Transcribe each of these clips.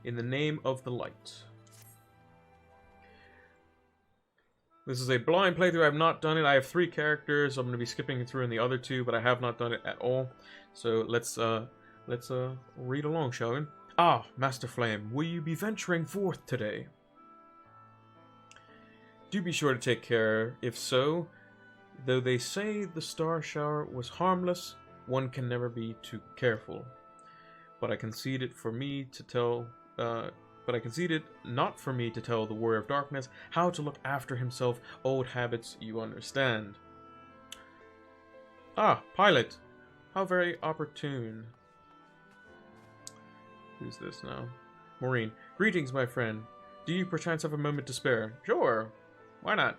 In the name of the light. This is a blind playthrough. I have not done it. I have 3 characters. I'm going to be skipping through in the other 2, but I have not done it at all. So let's read along, shall we? Ah, Master Flame, will you be venturing forth today? Do be sure to take care. If so, though they say the star shower was harmless, one can never be too careful. But I concede it for me to tell. But I concede it not for me to tell the Warrior of Darkness how to look after himself. Old habits you understand. Ah, Pilot! How very opportune. Who's this now? Maureen. Greetings, my friend. Do you perchance have a moment to spare? Sure. Why not?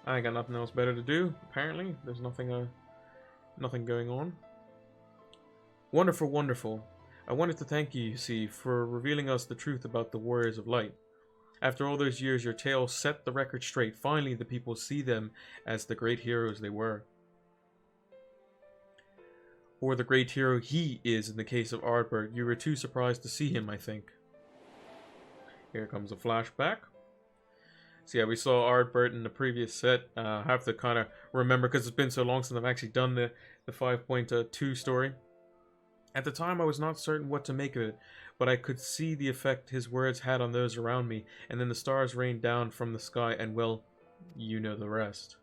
I ain't got nothing else better to do, apparently. There's nothing going on. Wonderful, wonderful. I wanted to thank you, Ffxiv, for revealing us the truth about the Warriors of Light. After all those years, your tale set the record straight. Finally, the people see them as the great heroes they were. Or the great hero he is in the case of Ardbert. You were too surprised to see him, I think. Here comes a flashback. So yeah, we saw Ardbert in the previous set. I have to kind of remember because it's been so long since I've actually done the 5.2 story. At the time, I was not certain what to make of it, but I could see the effect his words had on those around me, and then the stars rained down from the sky, and well, you know the rest.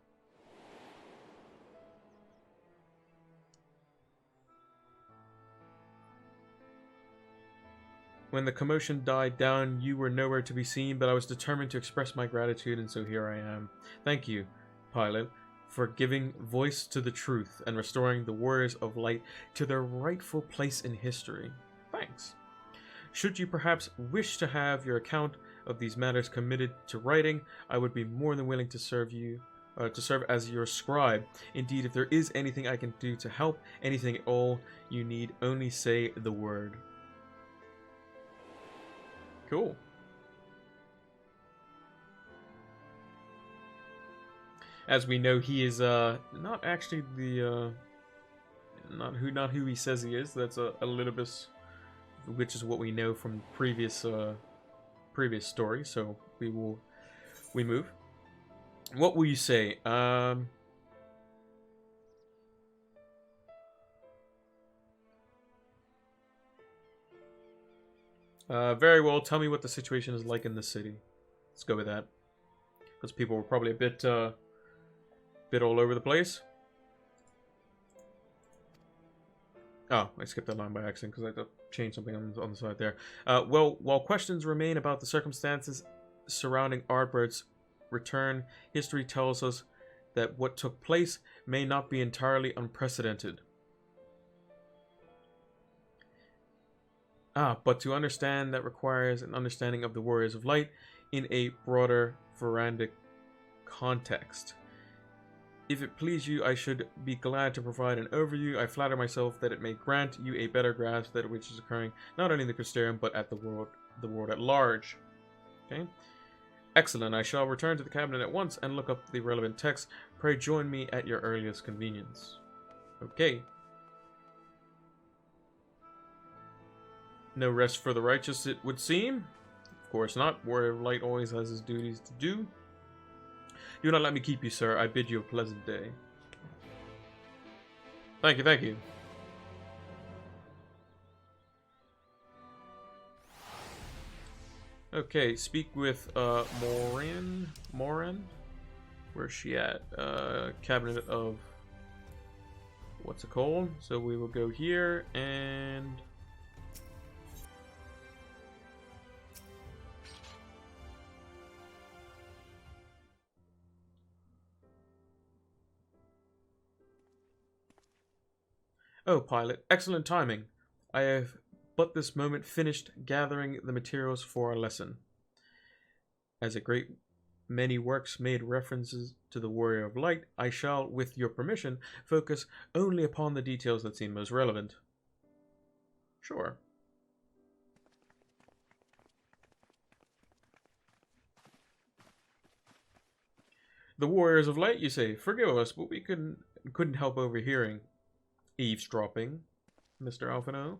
When the commotion died down, you were nowhere to be seen, but I was determined to express my gratitude, and so here I am. Thank you, Pilot, for giving voice to the truth and restoring the Warriors of Light to their rightful place in history. Thanks. Should you perhaps wish to have your account of these matters committed to writing, I would be more than willing to serve as your scribe. Indeed, if there is anything I can do to help, anything at all you need, only say the word. Cool. As we know, he is not actually the not who he says he is. That's a little bit, which is what we know from previous story. So we move. What will you say? Very well. Tell me what the situation is like in the city. Let's go with that, because people were probably a bit all over the place. Oh, I skipped that line by accident because I had to change something on the side there. Well, while questions remain about the circumstances surrounding Ardbert's return, history tells us that what took place may not be entirely unprecedented. But to understand that requires an understanding of the Warriors of Light in a broader verandic context. If it please you, I should be glad to provide an overview. I flatter myself that it may grant you a better grasp that which is occurring not only in the Crystarium but at the world at large. Okay. Excellent. I shall return to the cabinet at once and look up the relevant text. Pray join me at your earliest convenience. Okay. No rest for the righteous, it would seem. Of course not. Warrior of Light always has his duties to do. Do not let me keep you, sir. I bid you a pleasant day. Thank you, thank you. Okay, speak with Morin. Where's she at? Cabinet of... what's it called? So we will go here and... Oh, Pilot, excellent timing. I have but this moment finished gathering the materials for our lesson. As a great many works made references to the Warrior of Light, I shall, with your permission, focus only upon the details that seem most relevant. Sure. The Warriors of Light, you say? Forgive us, but we couldn't help overhearing. Eavesdropping, Mr. Alphino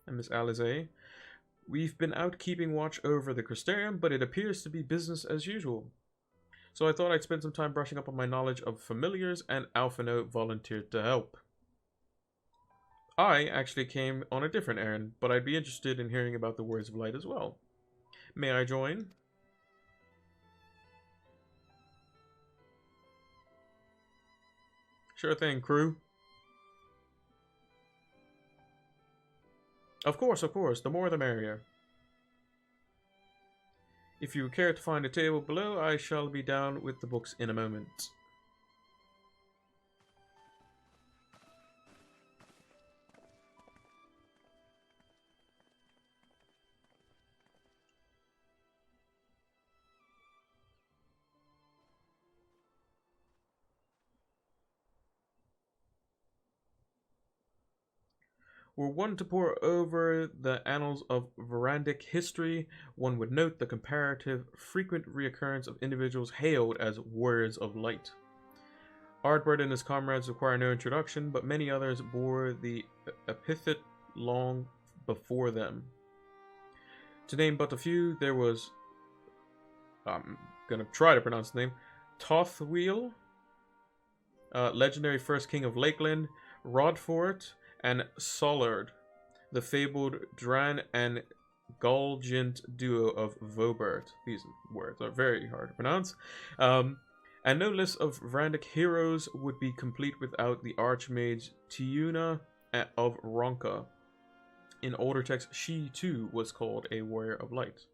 and Miss Alize. We've been out keeping watch over the Crystarium, but it appears to be business as usual. So I thought I'd spend some time brushing up on my knowledge of familiars, and Alphino volunteered to help. I actually came on a different errand, but I'd be interested in hearing about the Words of Light as well. May I join? Sure thing, crew. Of course, the more the merrier. If you care to find a table below, I shall be down with the books in a moment. Were one to pore over the annals of Varandic history, one would note the comparative frequent reoccurrence of individuals hailed as Warriors of Light. Ardbert and his comrades require no introduction, but many others bore the epithet long before them. To name but a few, there was, I'm gonna try to pronounce the name, Tothwheel, legendary first king of Lakeland, Rodfort, and Sollard, the fabled Dran and Gulgent duo of Vobert. These words are very hard to pronounce. And no list of Varandic heroes would be complete without the Archmage Tiuna of Ronka. In older texts, she too was called a Warrior of Light.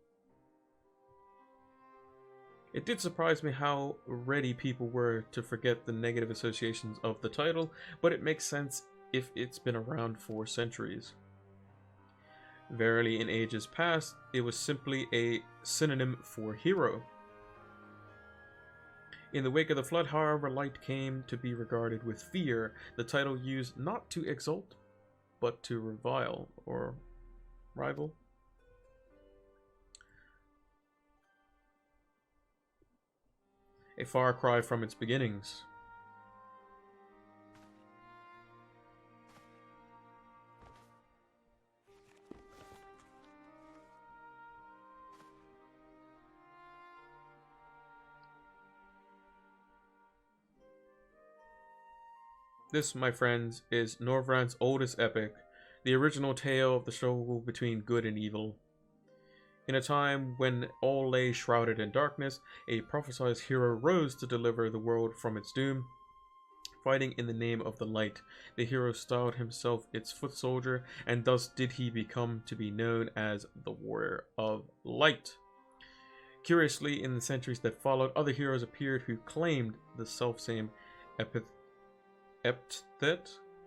It did surprise me how ready people were to forget the negative associations of the title, but it makes sense if it's been around for centuries. Verily, in ages past, it was simply a synonym for hero. In the wake of the flood, however, light came to be regarded with fear, the title used not to exalt, but to revile or rival. A far cry from its beginnings. This, my friends, is Norvrant's oldest epic, the original tale of the struggle between good and evil. In a time when all lay shrouded in darkness, a prophesied hero rose to deliver the world from its doom. Fighting in the name of the light, the hero styled himself its foot soldier, and thus did he become to be known as the Warrior of Light. Curiously, in the centuries that followed, other heroes appeared who claimed the selfsame epithet,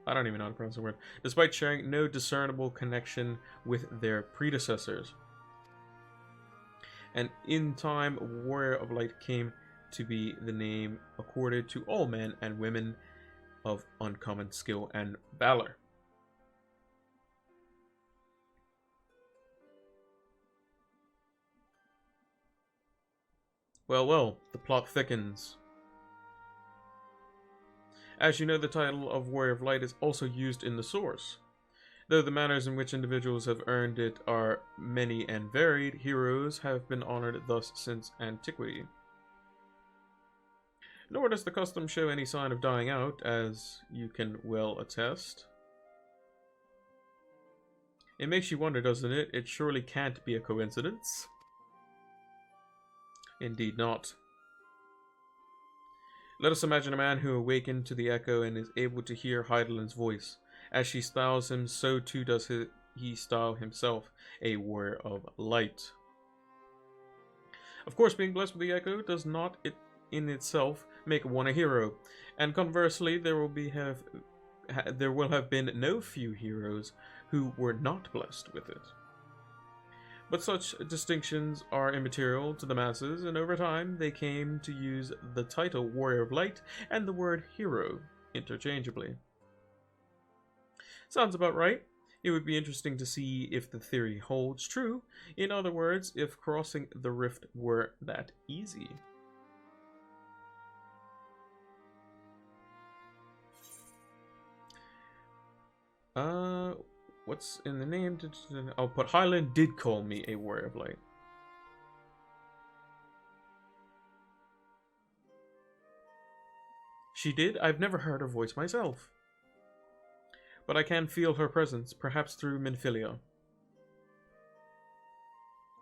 I don't even know how to pronounce the word, despite sharing no discernible connection with their predecessors. And in time, Warrior of Light came to be the name accorded to all men and women of uncommon skill and valor. Well, the plot thickens. As you know, the title of Warrior of Light is also used in the source. Though the manners in which individuals have earned it are many and varied, heroes have been honored thus since antiquity. Nor does the custom show any sign of dying out, as you can well attest. It makes you wonder, doesn't it? It surely can't be a coincidence. Indeed not. Let us imagine a man who awakened to the echo and is able to hear Heidelin's voice. As she styles him, so too does he style himself, a Warrior of Light. Of course, being blessed with the echo does not in itself make one a hero, and conversely, there will have been no few heroes who were not blessed with it. But such distinctions are immaterial to the masses, and over time they came to use the title Warrior of Light and the word hero interchangeably. Sounds about right. It would be interesting to see if the theory holds true. In other words, if crossing the rift were that easy. What's in the name? Oh, but Highland did call me a warrior of light. She did? I've never heard her voice myself. But I can feel her presence, perhaps through Minfilia.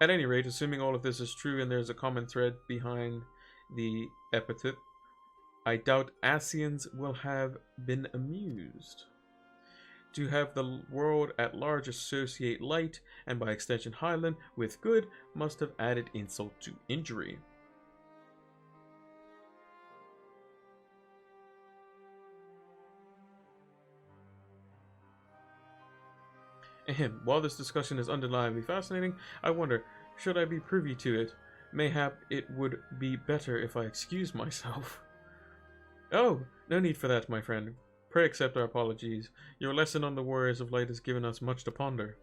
At any rate, assuming all of this is true and there's a common thread behind the epithet, I doubt Asians will have been amused. To have the world at large associate light, and by extension Highland, with good, must have added insult to injury. Ahem. While this discussion is undeniably fascinating, I wonder, should I be privy to it? Mayhap it would be better if I excused myself. Oh, no need for that, my friend. Pray accept our apologies. Your lesson on the Warriors of Light has given us much to ponder.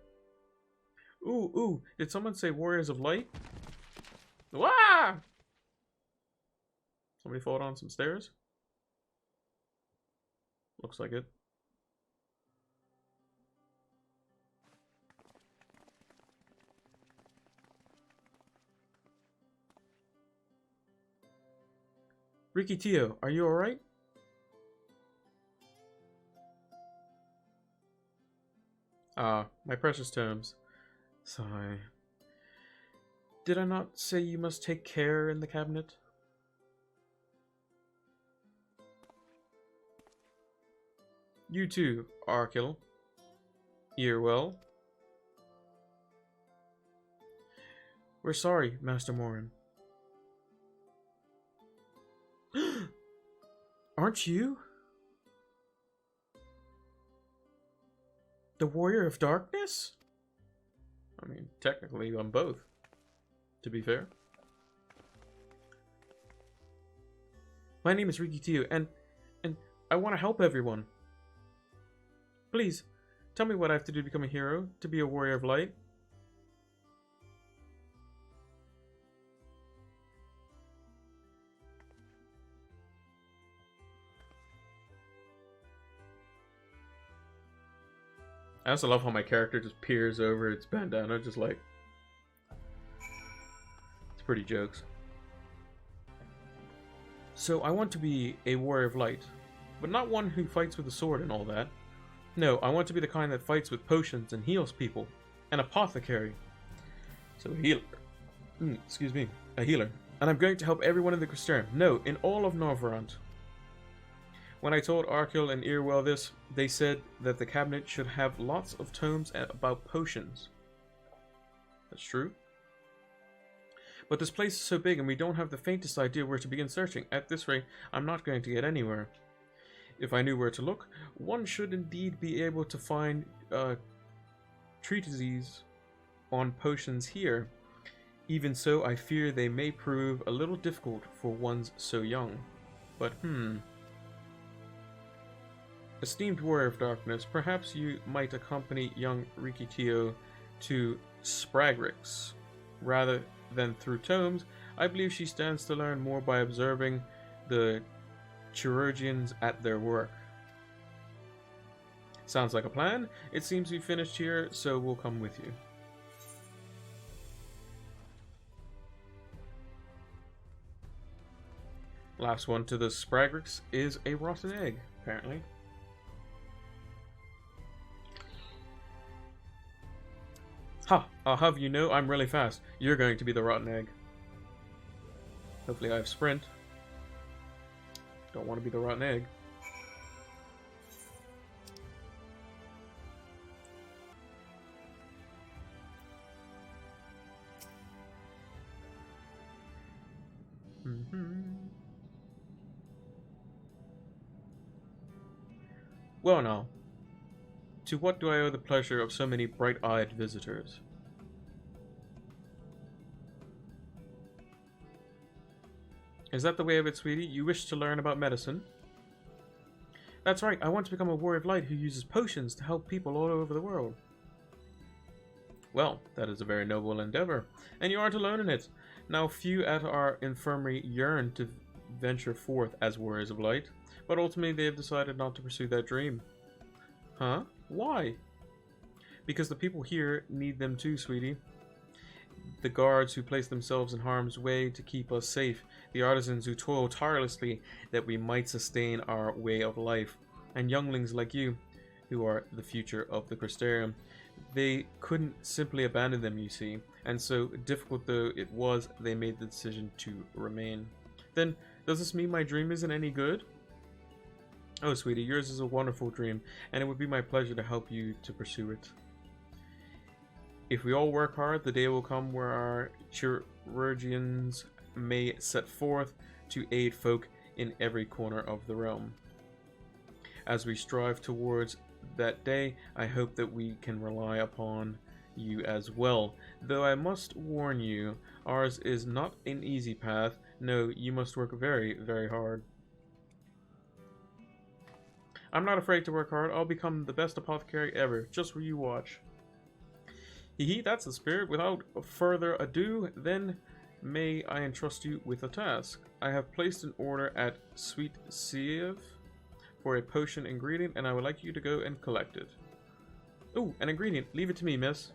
Ooh, did someone say Warriors of Light? Wah! Somebody fall down some stairs? Looks like it. Ricky Tio, are you alright? Ah, my precious tomes. Sigh. Did I not say you must take care in the cabinet? You too, Arkil. Earwell. We're sorry, Master Morin. Aren't you? The Warrior of Darkness? I mean, technically, I'm both, to be fair. My name is Riki Tio, and I want to help everyone. Please, tell me what I have to do to become a hero, to be a Warrior of Light. I also love how my character just peers over its bandana, just like... It's pretty jokes. So I want to be a Warrior of Light, but not one who fights with a sword and all that. No, I want to be the kind that fights with potions and heals people. An apothecary. So a healer. Excuse me. A healer. And I'm going to help everyone in the Crystarium. No, in all of Norvrant. When I told Arkil and Earwell this, they said that the cabinet should have lots of tomes about potions. That's true. But this place is so big and we don't have the faintest idea where to begin searching. At this rate, I'm not going to get anywhere. If I knew where to look, one should indeed be able to find treatises on potions here. Even so, I fear they may prove a little difficult for ones so young. But Esteemed Warrior of Darkness, perhaps you might accompany young Rikitio to Spragrix. Rather than through tomes, I believe she stands to learn more by observing the chirurgeons at their work. Sounds like a plan. It seems we finished here, so we'll come with you. Last one to the Spragrix is a rotten egg, apparently. Ha! I'll have you know I'm really fast. You're going to be the rotten egg. Hopefully I have sprint. Don't want to be the rotten egg. Well now, to what do I owe the pleasure of so many bright-eyed visitors? Is that the way of it, sweetie? You wish to learn about medicine? That's right, I want to become a warrior of light who uses potions to help people all over the world. Well, that is a very noble endeavor, and you aren't alone in it. Now, few at our infirmary yearn to venture forth as warriors of light, but ultimately they have decided not to pursue that dream. Huh? Why? Because the people here need them too, sweetie. The guards who place themselves in harm's way to keep us safe, the artisans who toil tirelessly that we might sustain our way of life, and younglings like you, who are the future of the Crystarium. They couldn't simply abandon them, you see, and so difficult though it was, they made the decision to remain. Then, does this mean my dream isn't any good? Oh, sweetie, yours is a wonderful dream, and it would be my pleasure to help you to pursue it. If we all work hard, the day will come where our chirurgeons may set forth to aid folk in every corner of the realm. As we strive towards that day, I hope that we can rely upon you as well. Though I must warn you, ours is not an easy path. No, you must work very, very hard. I'm not afraid to work hard. I'll become the best apothecary ever. Just where you watch. Hee, that's the spirit. Without further ado, then, may I entrust you with a task. I have placed an order at Ffxiv for a potion ingredient, and I would like you to go and collect it. Ooh, an ingredient. Leave it to me, miss.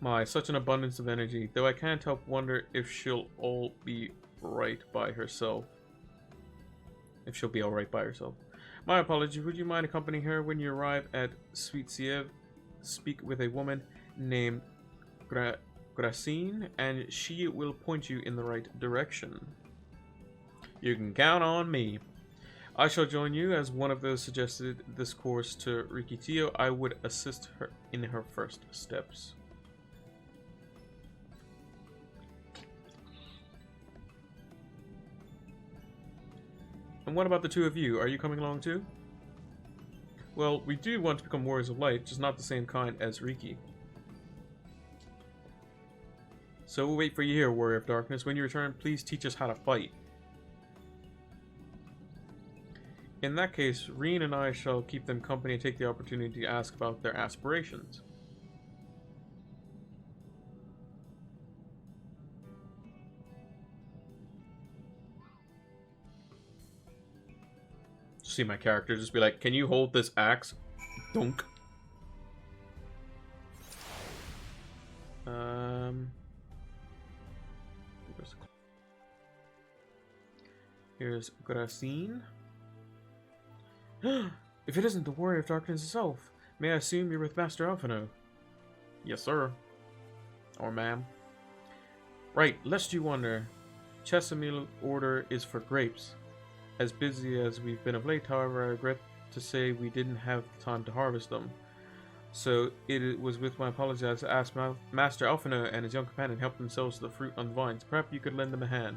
My, such an abundance of energy, though I can't help wonder if she'll all be right by herself. If she'll be alright by herself. My apologies, would you mind accompanying her when you arrive at Ffxiv? Speak with a woman named Gracine, and she will point you in the right direction. You can count on me. I shall join you as one of those suggested this course to Rikitio. I would assist her in her first steps. And what about the two of you? Are you coming along too? Well, we do want to become warriors of light, just not the same kind as Riki. So we'll wait for you here, warrior of darkness. When you return, please teach us how to fight. In that case, Reen and I shall keep them company and take the opportunity to ask about their aspirations. See my character just be like, can you hold this axe? Dunk. Here's Gracine. If it isn't the warrior of darkness itself, may I assume you're with Master Alphino? Yes, sir. Or ma'am. Right, lest you wonder, Chesamil order is for grapes. As busy as we've been of late, however, I regret to say we didn't have the time to harvest them. So it was with my apologies I asked Master Alphino and his young companion help themselves to the fruit on the vines. Perhaps you could lend them a hand.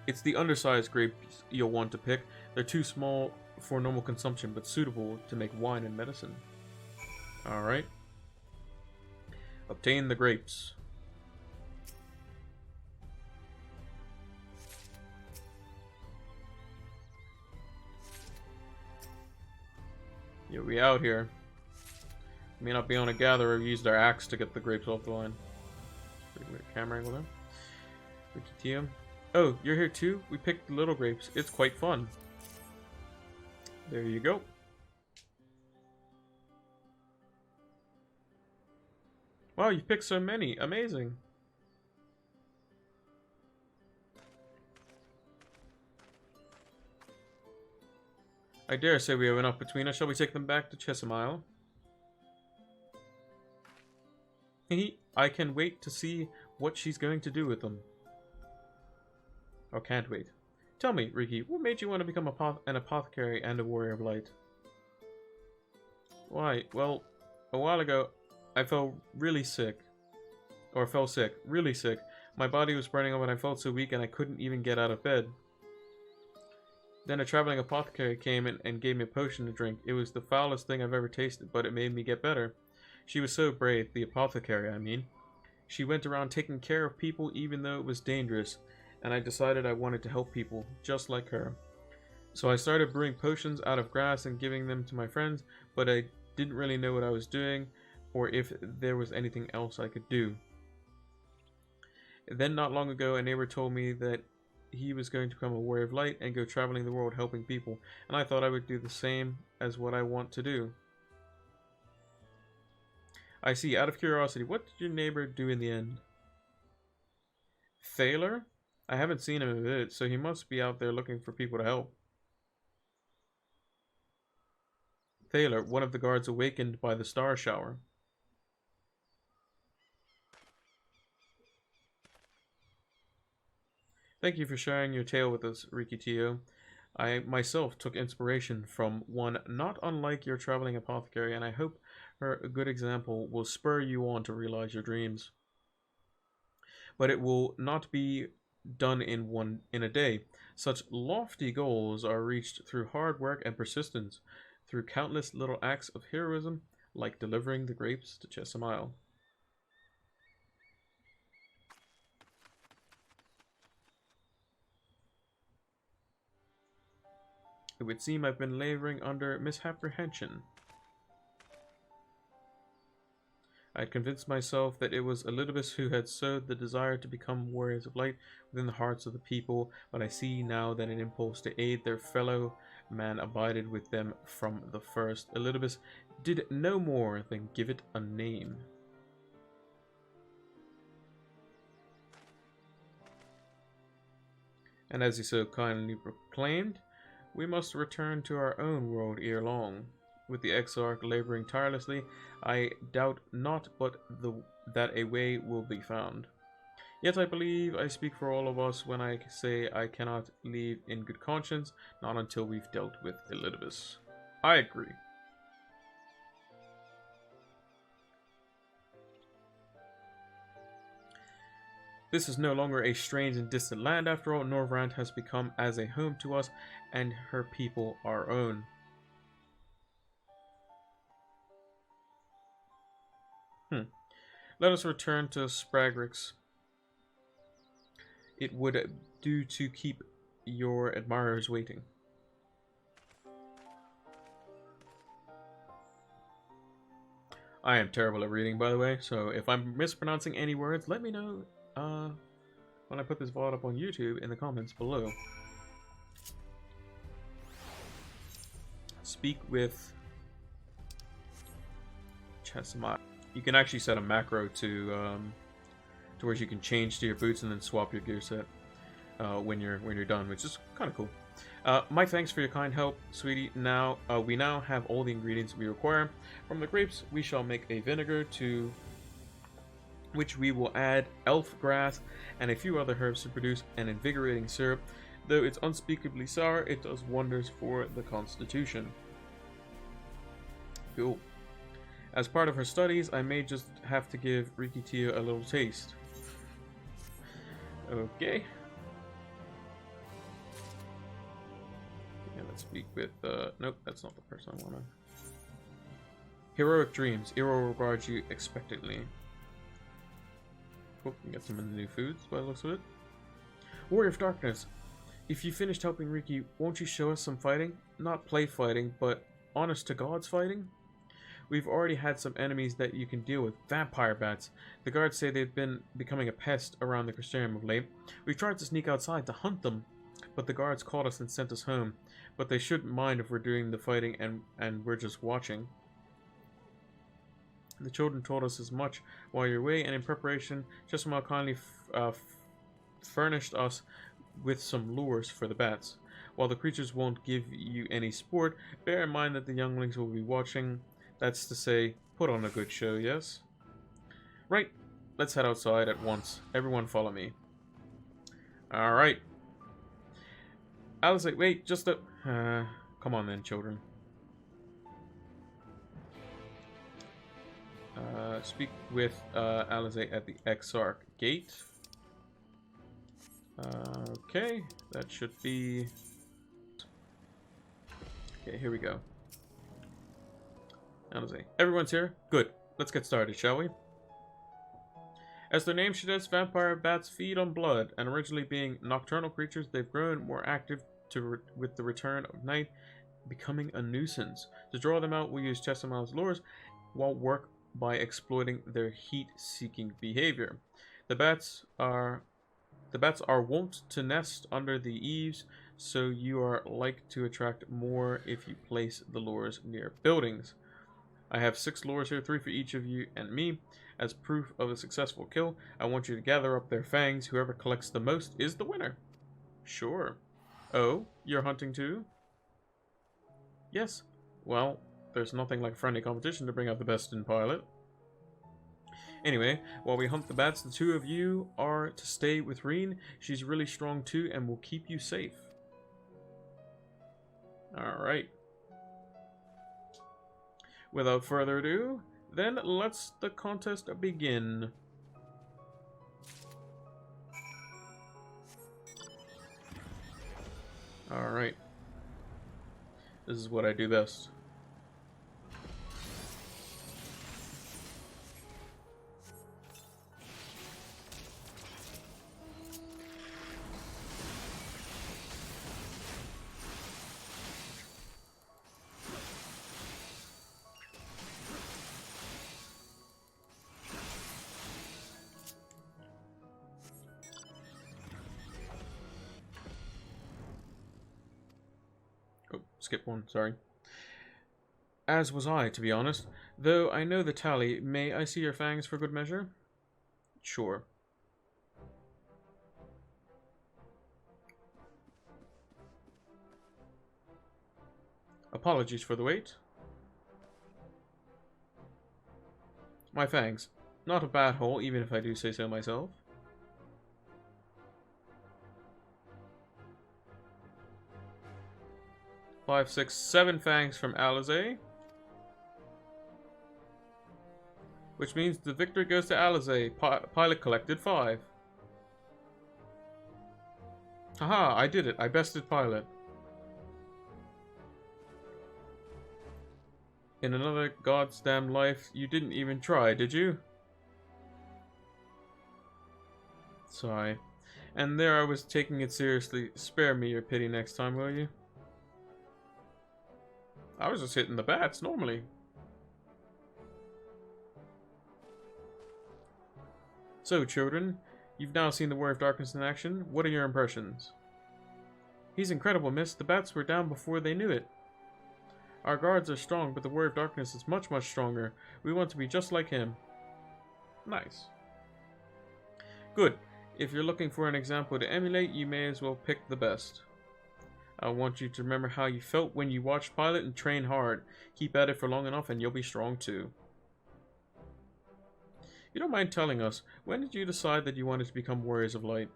It's the undersized grapes you'll want to pick. They're too small for normal consumption, but suitable to make wine and medicine. Alright. Obtain the grapes. Yeah, we out here. May not be on a gatherer. We used our axe to get the grapes off the line. Camera angle there. Rikitio. Oh, you're here too? We picked the little grapes. It's quite fun. There you go. Wow, you picked so many. Amazing. I dare say we have enough between us. Shall we take them back to Chesamil? I can wait to see what she's going to do with them. Or can't wait. Tell me, Riki, what made you want to become an apothecary and a warrior of light? Why? Well, a while ago, I fell really sick. Or fell sick. Really sick. My body was burning up and I felt so weak and I couldn't even get out of bed. Then a traveling apothecary came in and gave me a potion to drink. It was the foulest thing I've ever tasted, but it made me get better. She was so brave, the apothecary, I mean. She went around taking care of people even though it was dangerous, and I decided I wanted to help people, just like her. So I started brewing potions out of grass and giving them to my friends, but I didn't really know what I was doing, or if there was anything else I could do. Then not long ago, a neighbor told me that he was going to become a warrior of light and go traveling the world helping people, and I thought I would do the same as what I want to do. I see. Out of curiosity, what did your neighbor do in the end? Thaler? I haven't seen him in a bit, so he must be out there looking for people to help. Thaler, one of the guards awakened by the star shower. Thank you for sharing your tale with us, Rikitio. I myself took inspiration from one not unlike your traveling apothecary, and I hope her good example will spur you on to realize your dreams. But it will not be done in a day. Such lofty goals are reached through hard work and persistence, through countless little acts of heroism, like delivering the grapes to Chesimile. It would seem I've been laboring under misapprehension. I had convinced myself that it was Elidibus who had sowed the desire to become warriors of light within the hearts of the people, but I see now that an impulse to aid their fellow man abided with them from the first. Elidibus did no more than give it a name. And as he so kindly proclaimed, we must return to our own world ere long. With the Exarch laboring tirelessly, I doubt not but that a way will be found. Yet I believe I speak for all of us when I say I cannot leave in good conscience, not until we've dealt with Elidibus. I agree. This is no longer a strange and distant land after all. Norvrand has become as a home to us, and her people our own. Let us return to Spragrix. It would do to keep your admirers waiting. I am terrible at reading, by the way, so if I'm mispronouncing any words, let me know when I put this VOD up on YouTube in the comments below. Speak with Chesimile. You can actually set a macro to where you can change to your boots and then swap your gear set when you're done, which is kind of cool. My thanks for your kind help, sweetie. Now we now have all the ingredients we require. From the grapes, we shall make a vinegar to which we will add elf grass and a few other herbs to produce an invigorating syrup. Though it's unspeakably sour, it does wonders for the constitution. Cool. As part of her studies, I may just have to give Rikitio a little taste. Okay. Yeah, let's speak with, nope, that's not the person I wanna. Heroic dreams. Iro regards you expectantly. Oh, we got some of the new foods by the looks of it. Warrior of Darkness. If you finished helping Riki, won't you show us some fighting? Not play fighting, but honest to God's fighting? We've already had some enemies that you can deal with. Vampire bats. The guards say they've been becoming a pest around the Crystarium of late. We've tried to sneak outside to hunt them, but the guards caught us and sent us home. But they shouldn't mind if we're doing the fighting and we're just watching. The children told us as much while you're away, and in preparation, Chesimile kindly furnished us with some lures for the bats. While the creatures won't give you any sport, bear in mind that the younglings will be watching. That's to say, put on a good show, yes? Right, let's head outside at once. Everyone follow me. Alright. Alice, wait, just a... come on then, children. Speak with Alize at the Exarch Gate. Okay, that should be... Okay, here we go. Alize, everyone's here? Good. Let's get started, shall we? As their name suggests, vampire bats feed on blood, and originally being nocturnal creatures, they've grown more active with the return of night, becoming a nuisance. To draw them out, we'll use Chesimile's lures, while work by exploiting their heat-seeking behavior. The bats are The bats are wont to nest under the eaves, so you are like to attract more if you place the lures near buildings. I have 6 lures here, 3 for each of you and me. As proof of a successful kill, I want you to gather up their fangs. Whoever collects the most is the winner. Sure. Oh, you're hunting too? Yes. Well, there's nothing like friendly competition to bring out the best in Pilot. Anyway, while we hunt the bats, the 2 of you are to stay with Reen. She's really strong too and will keep you safe. Alright. Without further ado, then let's the contest begin. Alright. This is what I do best. Oh, skip one, sorry. As was I, to be honest. Though I know the tally, may I see your fangs for good measure? Sure. Apologies for the wait. My fangs. Not a bad haul, even if I do say so myself. Five, 6, 7 fangs from Alizé. Which means the victor goes to Alizé. Pilot collected 5. Haha, I did it. I bested Pilot. In another God's damn life, you didn't even try, did you? Sigh. And there I was taking it seriously. Spare me your pity next time, will you? I was just hitting the bats, normally. So, children, you've now seen the War of Darkness in action. What are your impressions? He's incredible, miss. The bats were down before they knew it. Our guards are strong, but the War of Darkness is much, much stronger. We want to be just like him. Nice. Good. If you're looking for an example to emulate, you may as well pick the best. I want you to remember how you felt when you watched Pilot and train hard. Keep at it for long enough and you'll be strong too. You don't mind telling us, when did you decide that you wanted to become Warriors of Light?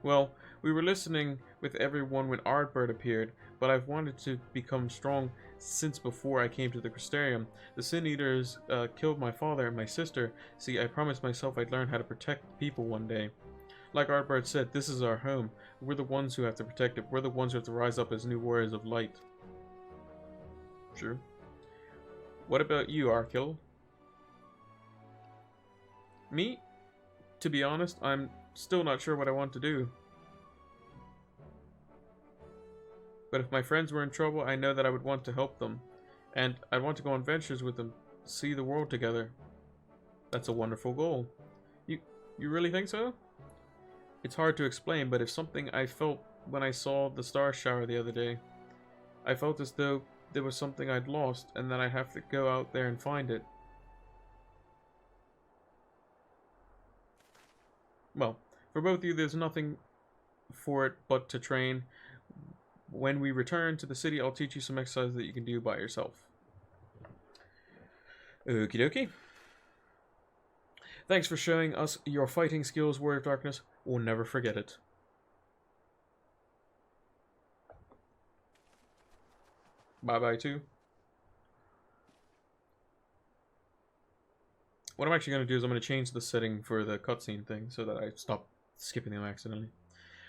Well, we were listening with everyone when Ardbird appeared, but I've wanted to become strong since before I came to the Crystarium. The Sin Eaters killed my father and my sister. See, I promised myself I'd learn how to protect people one day. Like Ardbird said, this is our home. We're the ones who have to protect it. We're the ones who have to rise up as new Warriors of Light. True. What about you, Arkil? Me? To be honest, I'm still not sure what I want to do. But if my friends were in trouble, I know that I would want to help them. And I'd want to go on ventures with them, see the world together. That's a wonderful goal. You really think so? It's hard to explain, but it's something I felt when I saw the star shower the other day. I felt as though there was something I'd lost, and that I'd have to go out there and find it. Well, for both of you, there's nothing for it but to train. When we return to the city, I'll teach you some exercises that you can do by yourself. Okie dokie. Thanks for showing us your fighting skills, Warrior of Darkness. We'll never forget it. Bye-bye, too. What I'm actually going to do is I'm going to change the setting for the cutscene thing so that I stop skipping them accidentally.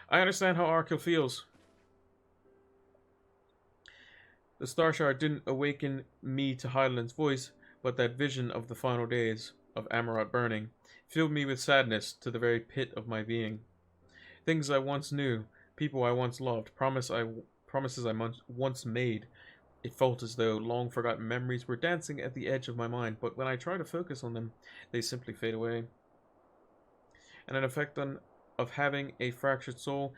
I understand how Arkil feels. The star shower didn't awaken me to Hydaelyn's voice, but that vision of the final days of Amaurot burning filled me with sadness to the very pit of my being. Things I once knew, people I once loved, promises I once made. It felt as though long forgotten memories were dancing at the edge of my mind, but when I try to focus on them, they simply fade away. and an effect of having a fractured soul,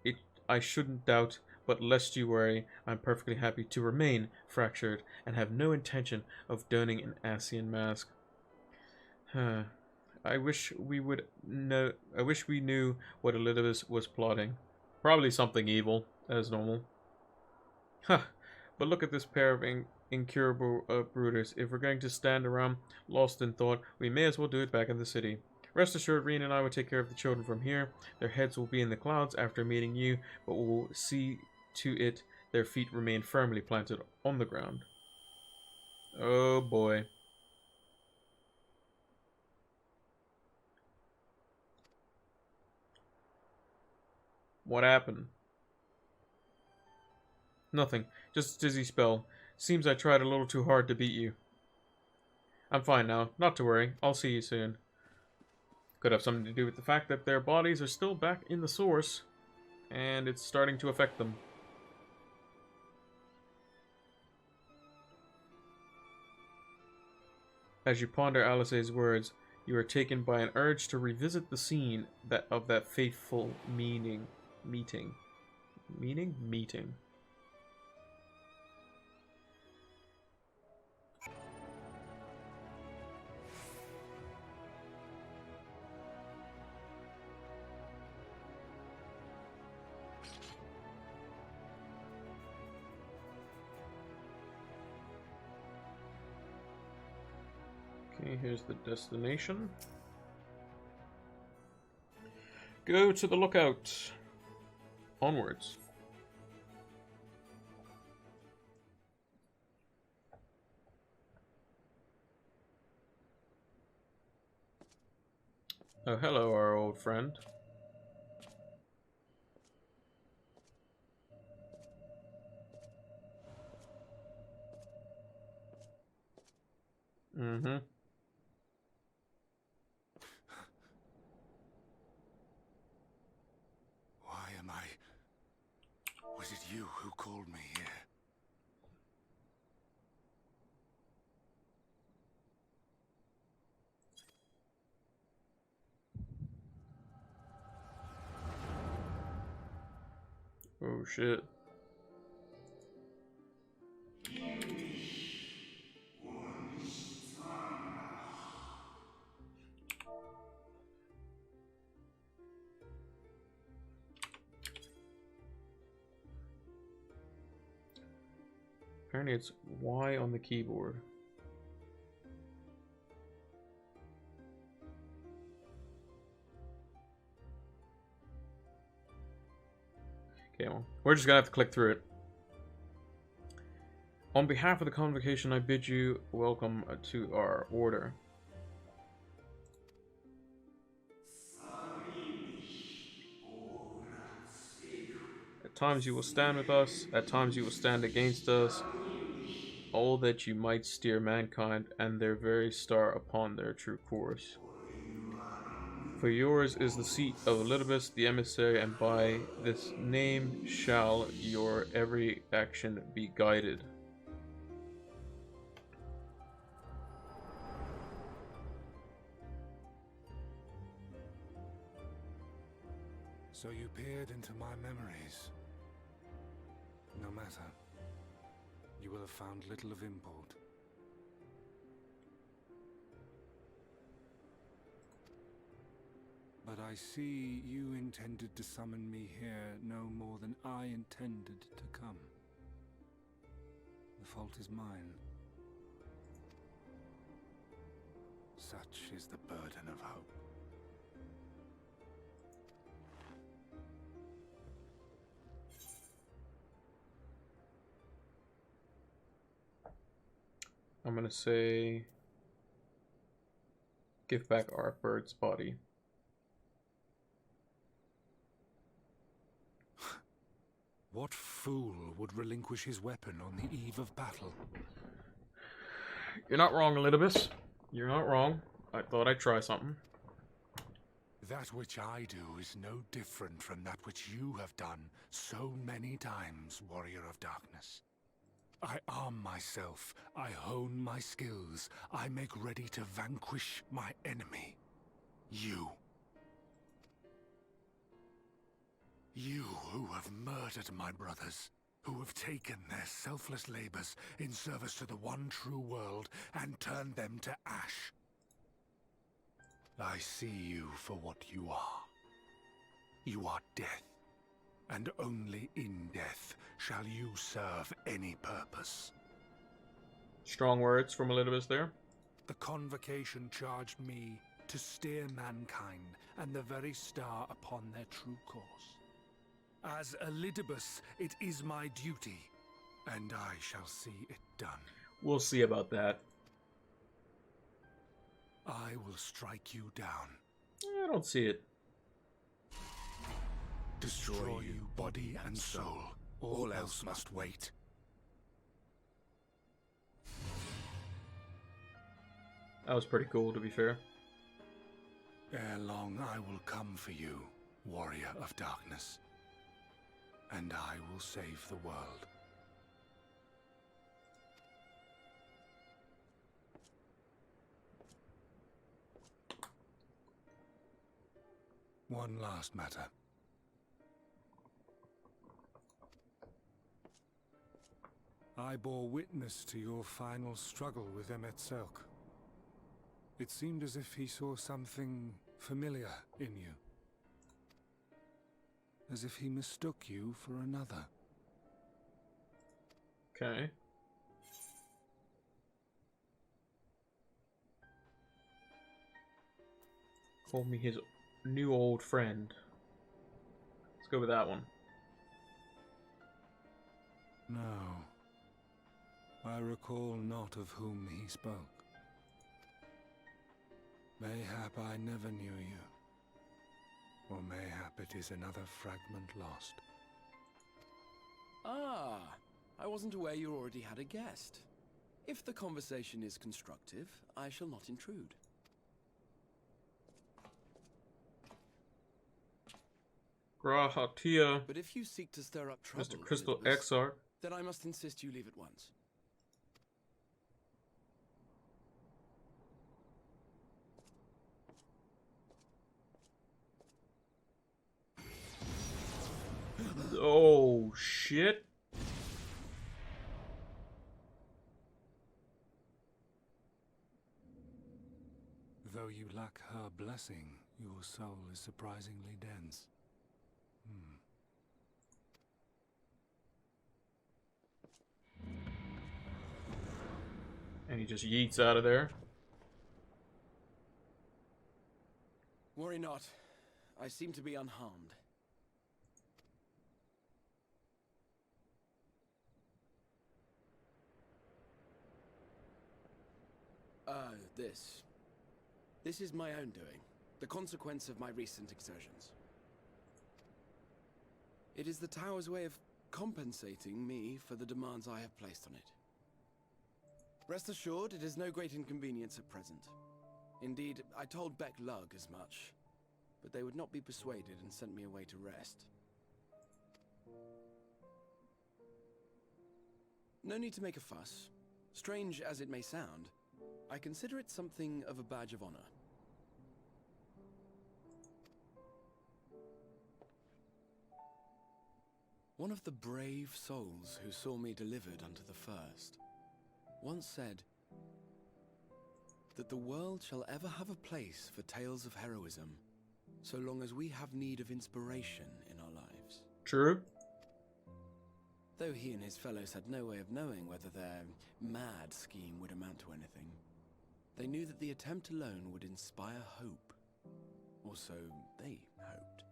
it I shouldn't doubt, but lest you worry, I'm perfectly happy to remain fractured and have no intention of donning an Asian mask. Huh. I wish we knew what Elizabeth was plotting. Probably something evil, as normal. Huh. But look at this pair of incurable brooders. If we're going to stand around lost in thought, we may as well do it back in the city. Rest assured, Reen and I will take care of the children from here. Their heads will be in the clouds after meeting you, but we'll see to it their feet remain firmly planted on the ground. Oh boy. What happened? Nothing. Just a dizzy spell. Seems I tried a little too hard to beat you. I'm fine now. Not to worry. I'll see you soon. Could have something to do with the fact that their bodies are still back in the source, and it's starting to affect them. As you ponder Alice's words, you are taken by an urge to revisit the scene of that fateful meeting. Okay, here's the destination. Go to the lookout. Onwards. Oh, hello, our old friend. Mm-hmm. Why am I... Was it you who called me here? Oh, shit. Apparently it's Y on the keyboard. Okay, well, we're just gonna have to click through it. On behalf of the convocation, I bid you welcome to our order. At times you will stand with us, at times you will stand against us, all that you might steer mankind and their very star upon their true course. For yours is the seat of Elidibus the emissary, and by this name shall your every action be guided. So you peered into my memories. No matter. You will have found little of import. But I see you intended to summon me here no more than I intended to come. The fault is mine. Such is the burden of hope. I'm gonna say, give back our bird's body. What fool would relinquish his weapon on the eve of battle? You're not wrong, Elidibus. You're not wrong. I thought I'd try something. That which I do is no different from that which you have done so many times, Warrior of Darkness. I arm myself, I hone my skills, I make ready to vanquish my enemy. You. You who have murdered my brothers, who have taken their selfless labors in service to the one true world and turned them to ash. I see you for what you are. You are death, and only in death shall you serve any purpose. Strong words from Elidibus there. The Convocation charged me to steer mankind and the very star upon their true course. As Elidibus, it is my duty, and I shall see it done. We'll see about that. I will strike you down. I don't see it. Destroy you, body and soul. All else must wait. That was pretty cool, to be fair. Ere long I will come for you, warrior of darkness, and I will save the world. One last matter. I bore witness to your final struggle with Emet-Selch. It seemed as if he saw something familiar in you. As if he mistook you for another. Okay. Call me his new old friend. Let's go with that one. No. I recall not of whom he spoke. Mayhap I never knew you. Or mayhap it is another fragment lost. Ah, I wasn't aware you already had a guest. If the conversation is constructive, I shall not intrude. Grahatia, But if you seek to stir up trouble, Mr. Crystal Elidibus, Exarch. then I must insist you leave at once. Oh, shit. Though you lack her blessing, your soul is surprisingly dense. And he just yeets out of there. Worry not. I seem to be unharmed. This is my own doing. The consequence of my recent exertions. It is the Tower's way of compensating me for the demands I have placed on it. Rest assured, it is no great inconvenience at present. Indeed, I told Beck Lug as much, but they would not be persuaded and sent me away to rest. No need to make a fuss. Strange as it may sound, I consider it something of a badge of honor. One of the brave souls who saw me delivered unto the first once said that the world shall ever have a place for tales of heroism so long as we have need of inspiration in our lives. True. Though he and his fellows had no way of knowing whether their mad scheme would amount to anything, they knew that the attempt alone would inspire hope. Or so they hoped.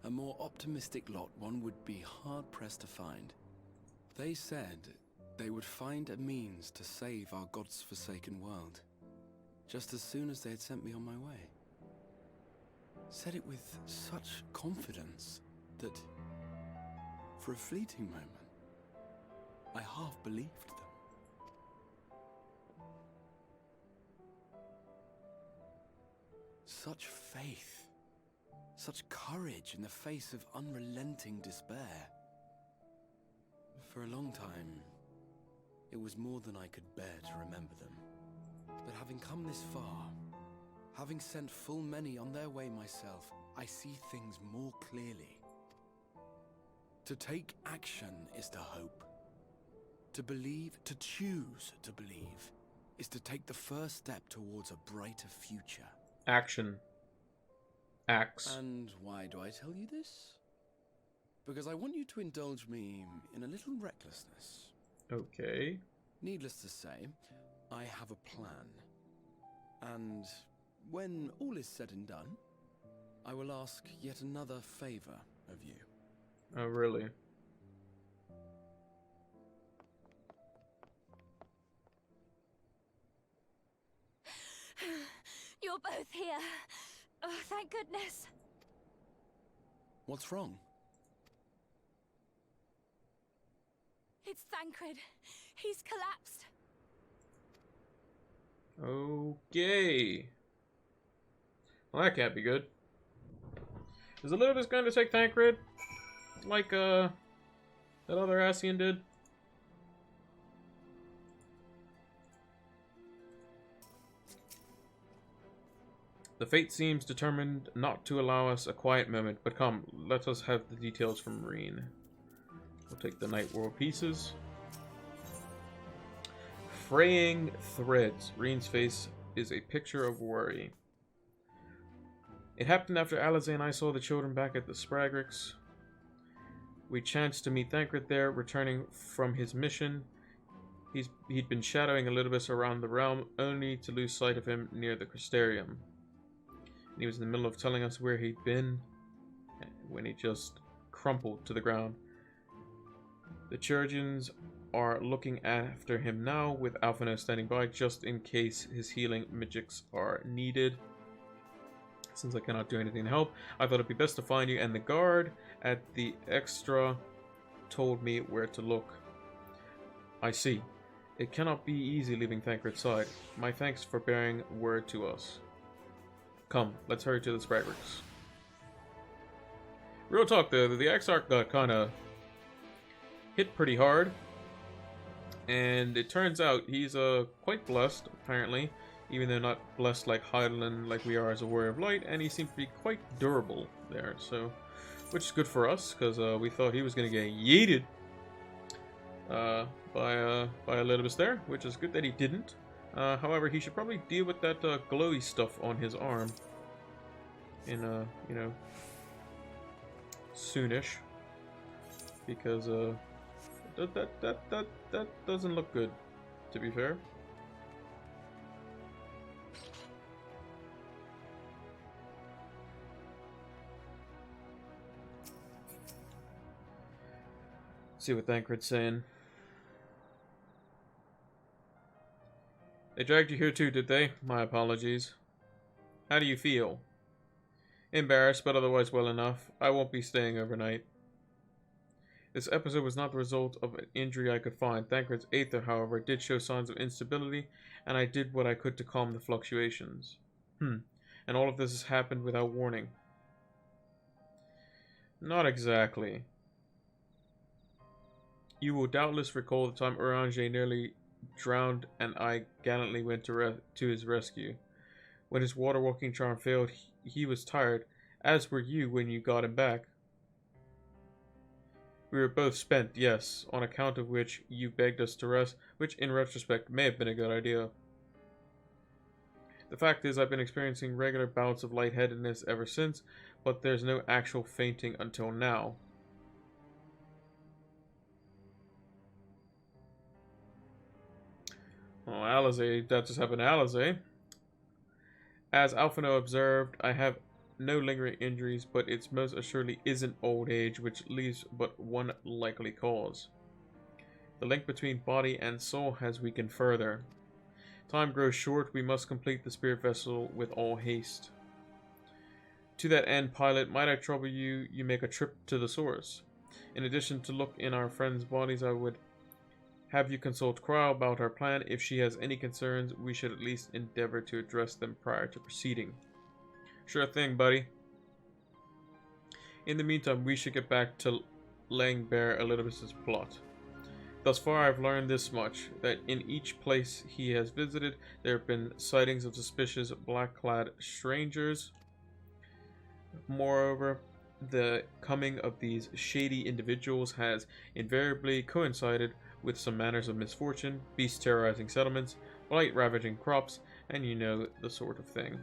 A more optimistic lot one would be hard-pressed to find. They said they would find a means to save our God's forsaken world, just as soon as they had sent me on my way. Said it with such confidence that, for a fleeting moment, I half believed them. Such faith. Such courage in the face of unrelenting despair. For a long time, it was more than I could bear to remember them. But having come this far, having sent full many on their way myself, I see things more clearly. To take action is to hope. To believe, to choose to believe, is to take the first step towards a brighter future. Action. Axe. And why do I tell you this? Because I want you to indulge me in a little recklessness. Okay. Needless to say, I have a plan. And when all is said and done, I will ask yet another favor of you. Oh, really? You're both here. Oh, thank goodness. What's wrong? It's Thancred. He's collapsed. Okay. Well, that can't be good. Is Elizabeth going to take Thancred? Like, that other Ascian did? The fate seems determined not to allow us a quiet moment, but come, let us have the details from Reen. We'll take the Night World pieces. Fraying threads. Reen's face is a picture of worry. It happened after Alize and I saw the children back at the Spragrix. We chanced to meet Thancred there, returning from his mission. He'd been shadowing Elidibus around the realm, only to lose sight of him near the Crystarium. And he was in the middle of telling us where he'd been, when he just crumpled to the ground. The Chirurgeons are looking after him now, with Alphino standing by, just in case his healing magics are needed. Since I cannot do anything to help, I thought it'd be best to find you, and the guard at the extra told me where to look. I see. It cannot be easy leaving Thancred's side. My thanks for bearing word to us. Come, let's hurry to the Spragrix. Real talk though, the Exarch got kinda hit pretty hard. And it turns out he's quite blessed, apparently. Even though not blessed like Heidelin, like we are as a Warrior of Light, and he seemed to be quite durable there, so which is good for us, because we thought he was going to get yeeted by Elidibus there, which is good that he didn't. However, he should probably deal with that glowy stuff on his arm in you know, soonish, because that doesn't look good, to be fair. See what Thancred's saying. They dragged you here too, did they? My apologies. How do you feel? Embarrassed, but otherwise well enough. I won't be staying overnight. This episode was not the result of an injury I could find. Thancred's Aether, however, did show signs of instability, and I did what I could to calm the fluctuations. And all of this has happened without warning. Not exactly. You will doubtless recall the time Orange nearly drowned and I gallantly went to his rescue. When his water-walking charm failed, he was tired, as were you when you got him back. We were both spent, yes, on account of which you begged us to rest, which in retrospect may have been a good idea. The fact is, I've been experiencing regular bouts of lightheadedness ever since, but there's no actual fainting until now. Oh, Alize, that just happened to Alize. As Alphino observed, I have no lingering injuries, but it most assuredly isn't old age, which leaves but one likely cause. The link between body and soul has weakened further. Time grows short, we must complete the spirit vessel with all haste. To that end, pilot, might I trouble you make a trip to the source. In addition to look in our friends' bodies, I would have you consult Crow about our plan. If she has any concerns, we should at least endeavor to address them prior to proceeding. Sure thing, buddy. In the meantime, we should get back to laying bare Elidibus' plot. Thus far, I've learned this much, that in each place he has visited, there have been sightings of suspicious black-clad strangers. Moreover, the coming of these shady individuals has invariably coincided with some manners of misfortune, beasts terrorizing settlements, blight ravaging crops, and you know the sort of thing.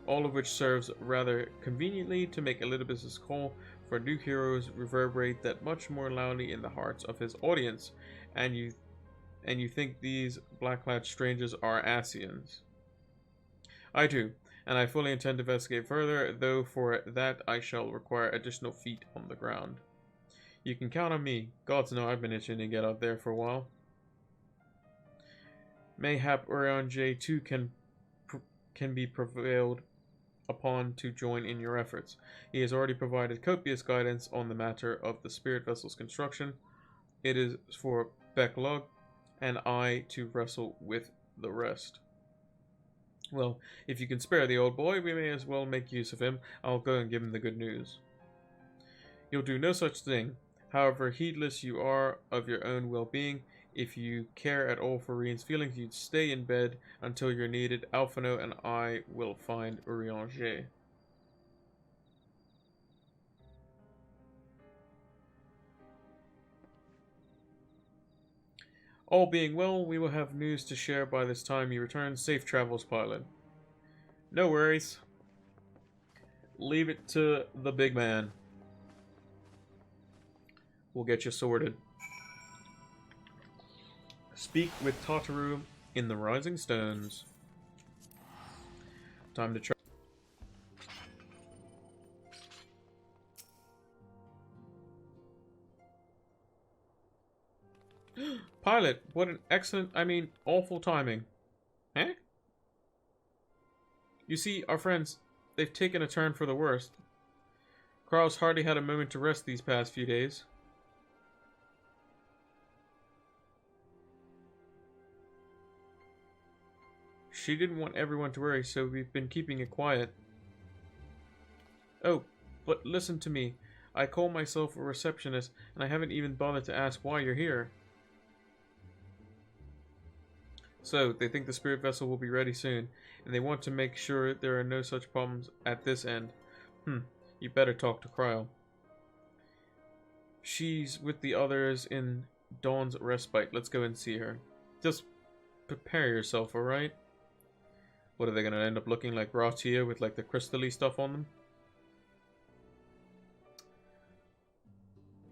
All of which serves rather conveniently to make Elidibus' call for new heroes reverberate that much more loudly in the hearts of his audience, and you think these black-clad strangers are Asians. I do, and I fully intend to investigate further, though for that I shall require additional feet on the ground. You can count on me. Gods know I've been itching to get out there for a while. Mayhap Urion J2 can be prevailed upon to join in your efforts. He has already provided copious guidance on the matter of the spirit vessel's construction. It is for Becklog and I to wrestle with the rest. Well, if you can spare the old boy, we may as well make use of him. I'll go and give him the good news. You'll do no such thing. However heedless you are of your own well-being, if you care at all for Rien's feelings, you'd stay in bed until you're needed. Alphino and I will find Urianger. All being well, we will have news to share by this time you return. Safe travels, pilot. No worries. Leave it to the big man. We'll get you sorted. Speak with Tataru in the Rising Stones. Time to try. Pilot, what an excellent, awful timing. Eh? You see, our friends, they've taken a turn for the worst. Krau's hardly had a moment to rest these past few days. She didn't want everyone to worry, so we've been keeping it quiet. Oh, but listen to me. I call myself a receptionist, and I haven't even bothered to ask why you're here. So, they think the spirit vessel will be ready soon, and they want to make sure there are no such problems at this end. You better talk to Cryo. She's with the others in Dawn's Respite. Let's go and see her. Just prepare yourself, alright? What, are they going to end up looking like Ratia with like the crystal-y stuff on them?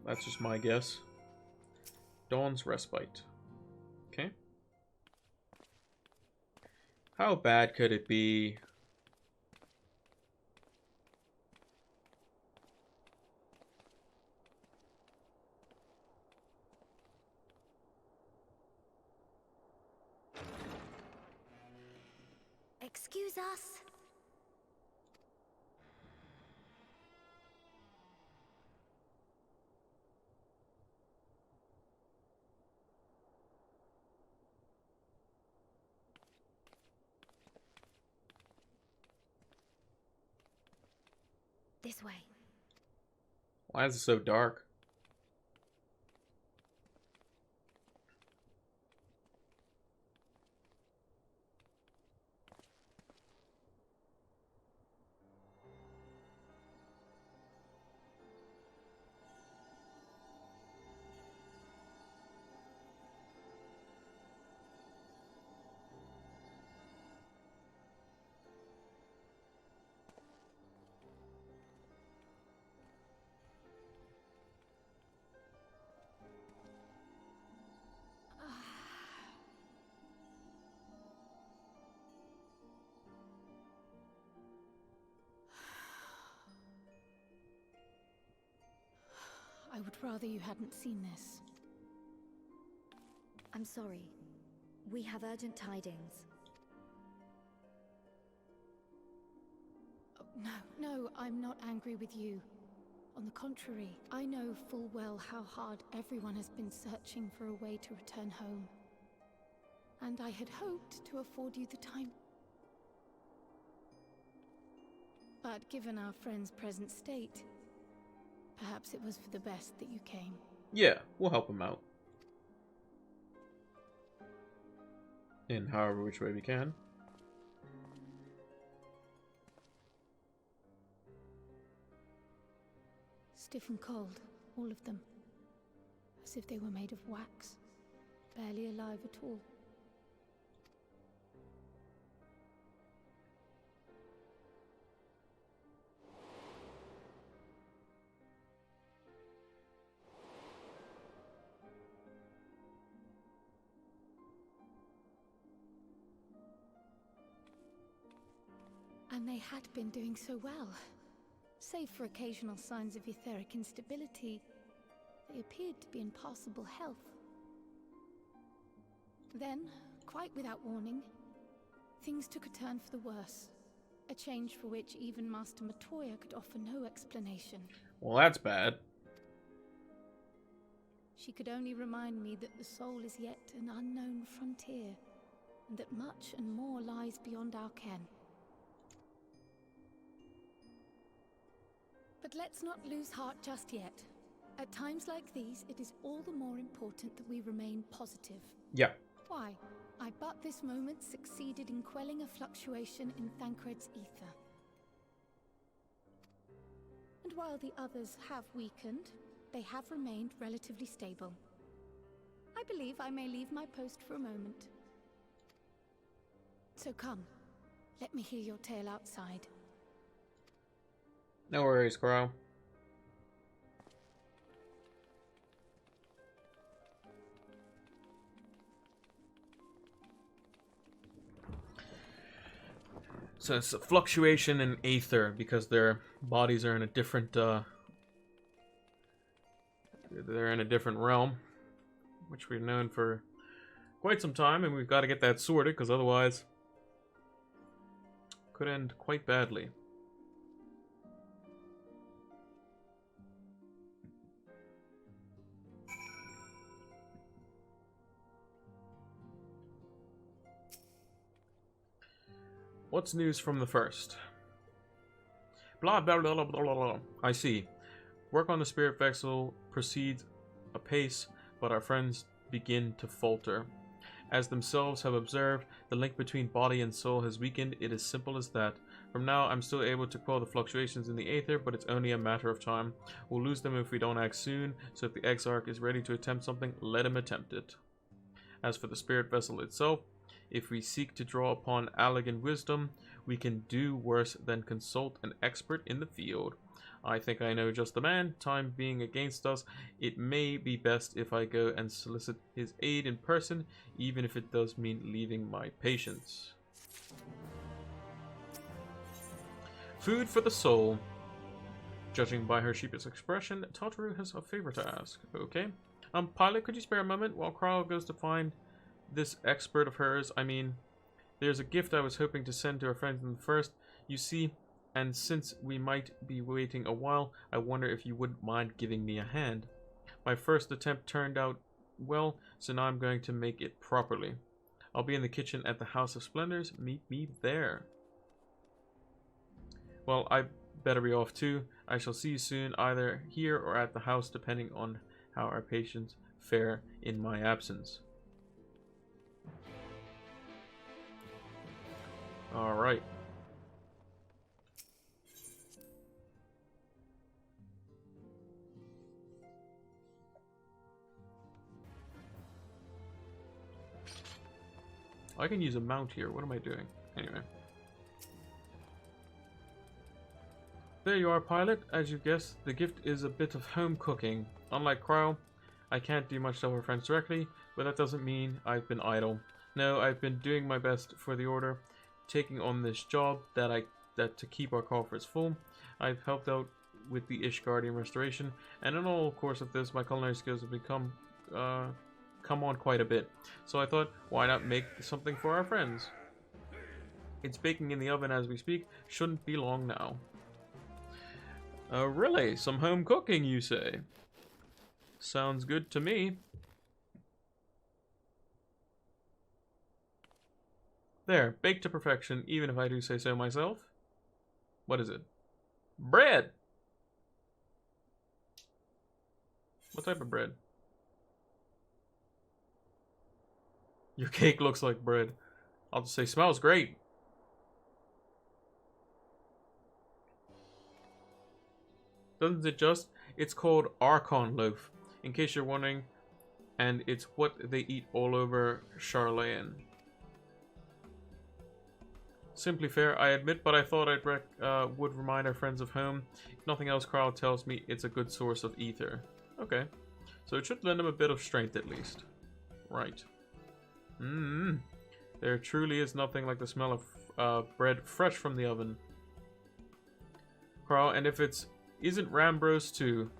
That's just my guess. Dawn's Respite. Okay. How bad could it be? Excuse us. This way. Why is it so dark? I would rather you hadn't seen this. I'm sorry. We have urgent tidings. Oh, no, I'm not angry with you. On the contrary, I know full well how hard everyone has been searching for a way to return home. And I had hoped to afford you the time. But given our friend's present state, perhaps it was for the best that you came. Yeah, we'll help him out. In however which way we can. Stiff and cold, all of them. As if they were made of wax. Barely alive at all. And they had been doing so well. Save for occasional signs of etheric instability, they appeared to be in passable health. Then, quite without warning, things took a turn for the worse. A change for which even Master Matoya could offer no explanation. Well, that's bad. She could only remind me that the soul is yet an unknown frontier, and that much and more lies beyond our ken. But let's not lose heart just yet. At times like these, it is all the more important that we remain positive. Yeah. Why? I but this moment succeeded in quelling a fluctuation in Thancred's ether. And while the others have weakened, they have remained relatively stable. I believe I may leave my post for a moment. So come, let me hear your tale outside. No worries, Crow. So it's a fluctuation in aether because their bodies are in a different they're in a different realm, which we've known for quite some time, and we've got to get that sorted because otherwise it could end quite badly. What's news from the first? Blah, blah, blah, blah, blah, blah. I see. Work on the spirit vessel proceeds apace, but our friends begin to falter. As themselves have observed, the link between body and soul has weakened. It is simple as that. From now, I'm still able to quell the fluctuations in the aether, but it's only a matter of time. We'll lose them if we don't act soon, so if the Exarch is ready to attempt something, let him attempt it. As for the spirit vessel itself, if we seek to draw upon Allegan wisdom, we can do worse than consult an expert in the field. I think I know just the man. Time being against us, it may be best if I go and solicit his aid in person, even if it does mean leaving my patients. Food for the soul. Judging by her sheepish expression, Tataru has a favor to ask. Okay. Pilot, could you spare a moment while Kryle goes to find this expert of hers? I mean, there's a gift I was hoping to send to our friends in the first, you see, and since we might be waiting a while, I wonder if you wouldn't mind giving me a hand. My first attempt turned out well, so now I'm going to make it properly. I'll be in the kitchen at the House of Splendors. Meet me there. Well, I better be off too. I shall see you soon, either here or at the house, depending on how our patients fare in my absence. Alright. I can use a mount here. What am I doing? Anyway. There you are, Pilot. As you guessed, the gift is a bit of home cooking. Unlike Crow, I can't do much to help our friends directly, but that doesn't mean I've been idle. No, I've been doing my best for the Order, taking on this job that to keep our coffers full. I've helped out with the Ishgardian restoration, and in all course of this, my culinary skills have become come on quite a bit. So I thought, why not make something for our friends? It's baking in the oven as we speak. Shouldn't be long now. Really? Some home cooking, you say? Sounds good to me. There, baked to perfection, even if I do say so myself. What is it? Bread! What type of bread? Your cake looks like bread. I'll just say, smells great. Doesn't it just? It's called Archon loaf, in case you're wondering, and it's what they eat all over Charlayan. Simply fair, I admit, but I thought would remind our friends of home. If nothing else, Carl tells me it's a good source of ether. Okay, so it should lend them a bit of strength at least. Right. There truly is nothing like the smell of bread fresh from the oven. Carl, and if isn't Rambros too?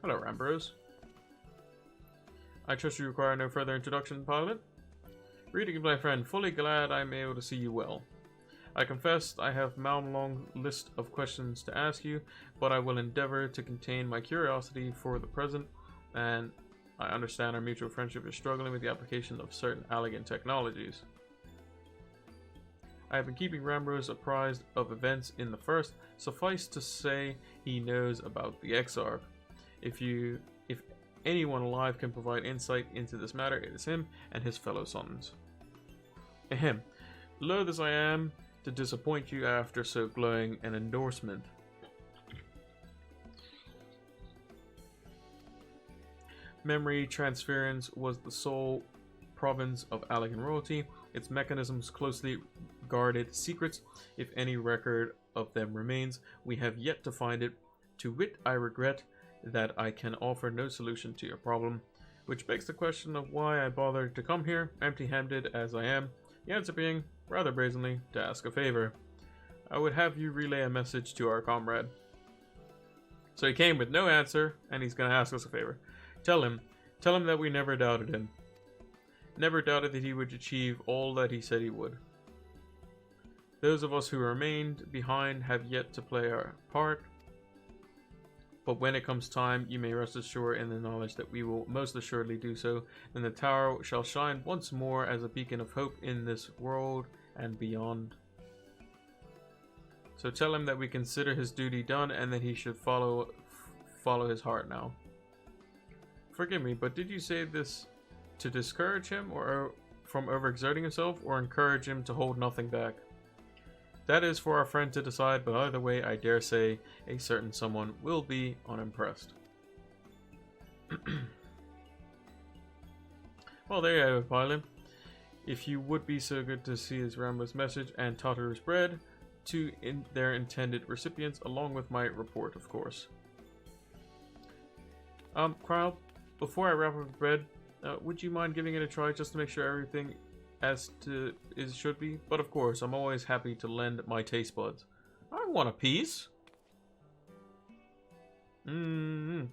Hello, Rambros. I trust you require no further introduction, pilot. Greetings, my friend. Fully glad I'm able to see you well. I confess I have a long list of questions to ask you, but I will endeavor to contain my curiosity for the present, and I understand our mutual friendship is struggling with the application of certain elegant technologies. I have been keeping Rambros apprised of events in the first. Suffice to say, he knows about the Exarch. If anyone alive can provide insight into this matter, it is him and his fellow sons. Ahem. Loath as I am to disappoint you after so glowing an endorsement. Memory transference was the sole province of Allegan royalty. Its mechanisms closely guarded secrets. If any record of them remains, we have yet to find it. To wit, I regret that I can offer no solution to your problem, which begs the question of why I bothered to come here, empty-handed as I am. The answer being, rather brazenly, to ask a favor. I would have you relay a message to our comrade. So he came with no answer, and he's going to ask us a favor. Tell him that we never doubted him. Never doubted that he would achieve all that he said he would. Those of us who remained behind have yet to play our part, but when it comes time, you may rest assured in the knowledge that we will most assuredly do so, and the tower shall shine once more as a beacon of hope in this world and beyond. So tell him that we consider his duty done and that he should follow his heart now. Forgive me, but did you say this to discourage him or from overexerting himself, or encourage him to hold nothing back? That is for our friend to decide, but either way, I dare say a certain someone will be unimpressed. Well, there you have it, pilot. If you would be so good to see his Rambo's message and Tataru's bread to their intended recipients, along with my report, of course. Kyle, before I wrap up the bread, would you mind giving it a try just to make sure everything should be? But of course, I'm always happy to lend my taste buds. I want a piece. Excuse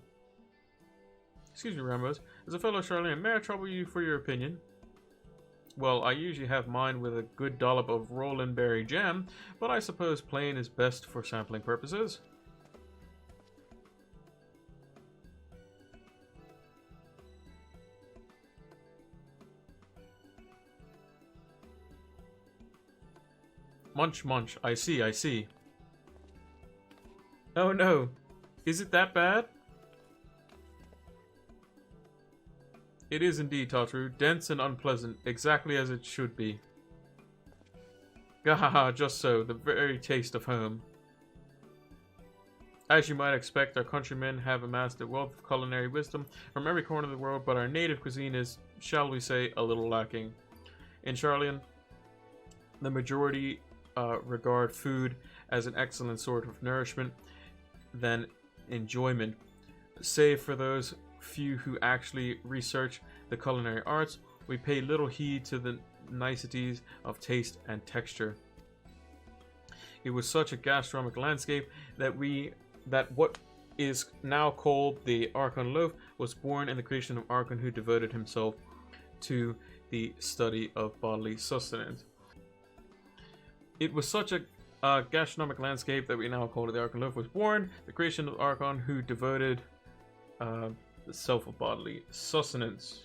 me, Rambos. As a fellow Charlene, may I trouble you for your opinion? Well, I usually have mine with a good dollop of Roland Berry jam, but I suppose plain is best for sampling purposes. Munch, munch. I see. Oh no. Is it that bad? It is indeed, Tataru. Dense and unpleasant. Exactly as it should be. Gahaha, just so. The very taste of home. As you might expect, our countrymen have amassed a wealth of culinary wisdom from every corner of the world, but our native cuisine is, shall we say, a little lacking. In Charlian, the majority regard food as an excellent sort of nourishment than enjoyment. Save for those few who actually research the culinary arts, we pay little heed to the niceties of taste and texture. It was such a gastronomic landscape that what is now called the Archon loaf was born in the creation of Archon, who devoted himself to the study of bodily sustenance. It was such a gastronomic landscape that we now call it the Archon loaf was born, the creation of Archon, who devoted the self of bodily sustenance.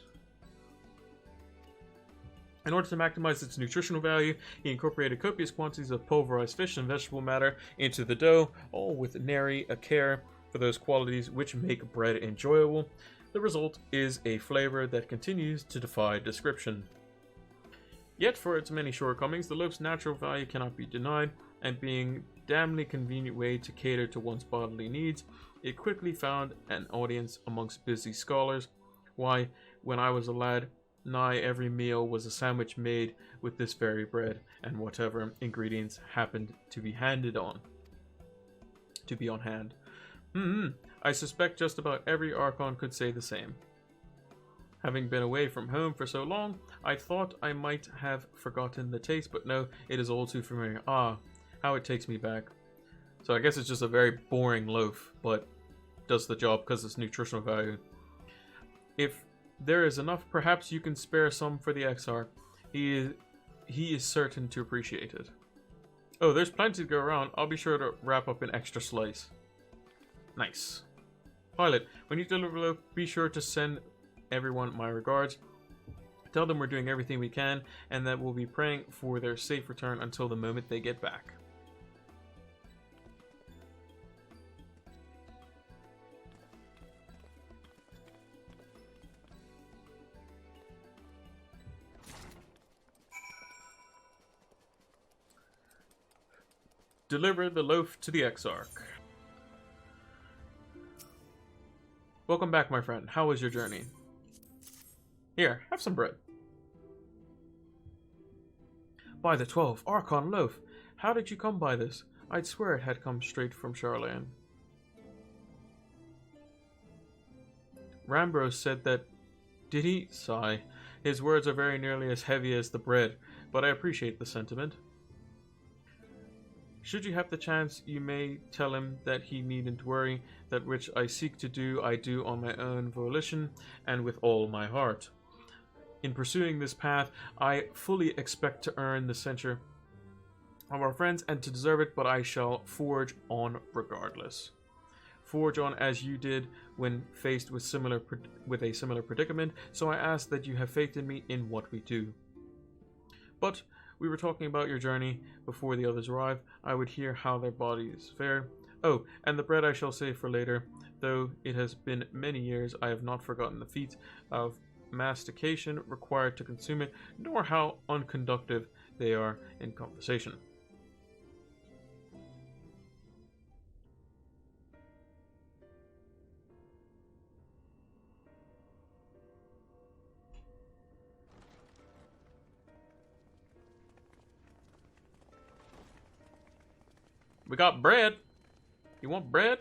In order to maximize its nutritional value, he incorporated copious quantities of pulverized fish and vegetable matter into the dough, all with nary a care for those qualities which make bread enjoyable. The result is a flavor that continues to defy description. Yet, for its many shortcomings, the loaf's natural value cannot be denied. and being damnly convenient way to cater to one's bodily needs, it quickly found an audience amongst busy scholars. Why, when I was a lad, nigh every meal was a sandwich made with this very bread, and whatever ingredients happened to be on hand. I suspect just about every Archon could say the same. Having been away from home for so long, I thought I might have forgotten the taste, but no, it is all too familiar. Ah, how it takes me back. So I guess it's just a very boring loaf, but does the job because it's nutritional value. If there is enough, perhaps you can spare some for the Exarch. He is certain to appreciate it. Oh, there's plenty to go around. I'll be sure to wrap up an extra slice. Nice. Pilot, when you deliver the loaf, be sure to send everyone my regards. Tell them we're doing everything we can, and that we'll be praying for their safe return until the moment they get back. Deliver the loaf to the Exarch. Welcome back, my friend. How was your journey? Here, have some bread. By the 12, Archon loaf. How did you come by this? I'd swear it had come straight from Charlene. Rambros said that... Did he? Sigh. His words are very nearly as heavy as the bread, but I appreciate the sentiment. Should you have the chance, you may tell him that he needn't worry. That which I seek to do, I do on my own volition and with all my heart. In pursuing this path, I fully expect to earn the censure of our friends and to deserve it, but I shall forge on regardless. Forge on as you did when faced with a similar predicament, so I ask that you have faith in me in what we do. But we were talking about your journey before the others arrive. I would hear how their bodies fare. Oh, and the bread I shall save for later. Though it has been many years, I have not forgotten the feat of mastication required to consume it, nor how unconductive they are in conversation. We got bread. You want bread?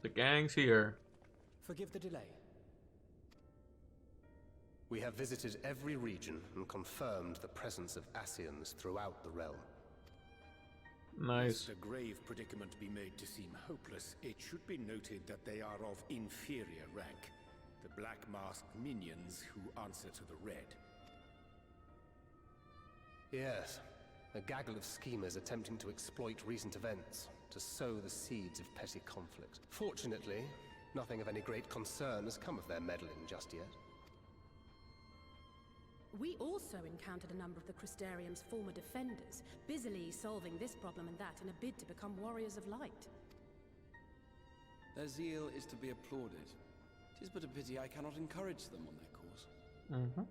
The gang's here. Forgive the delay. We have visited every region and confirmed the presence of Ascians throughout the realm. Nice. Lest a grave predicament be made to seem hopeless, it should be noted that they are of inferior rank. The black masked minions who answer to the red. Yes. A gaggle of schemers attempting to exploit recent events, to sow the seeds of petty conflict. Fortunately, nothing of any great concern has come of their meddling just yet. We also encountered a number of the Crystarium's former defenders, busily solving this problem and that in a bid to become warriors of light. Their zeal is to be applauded. 'Tis but a pity I cannot encourage them on their course.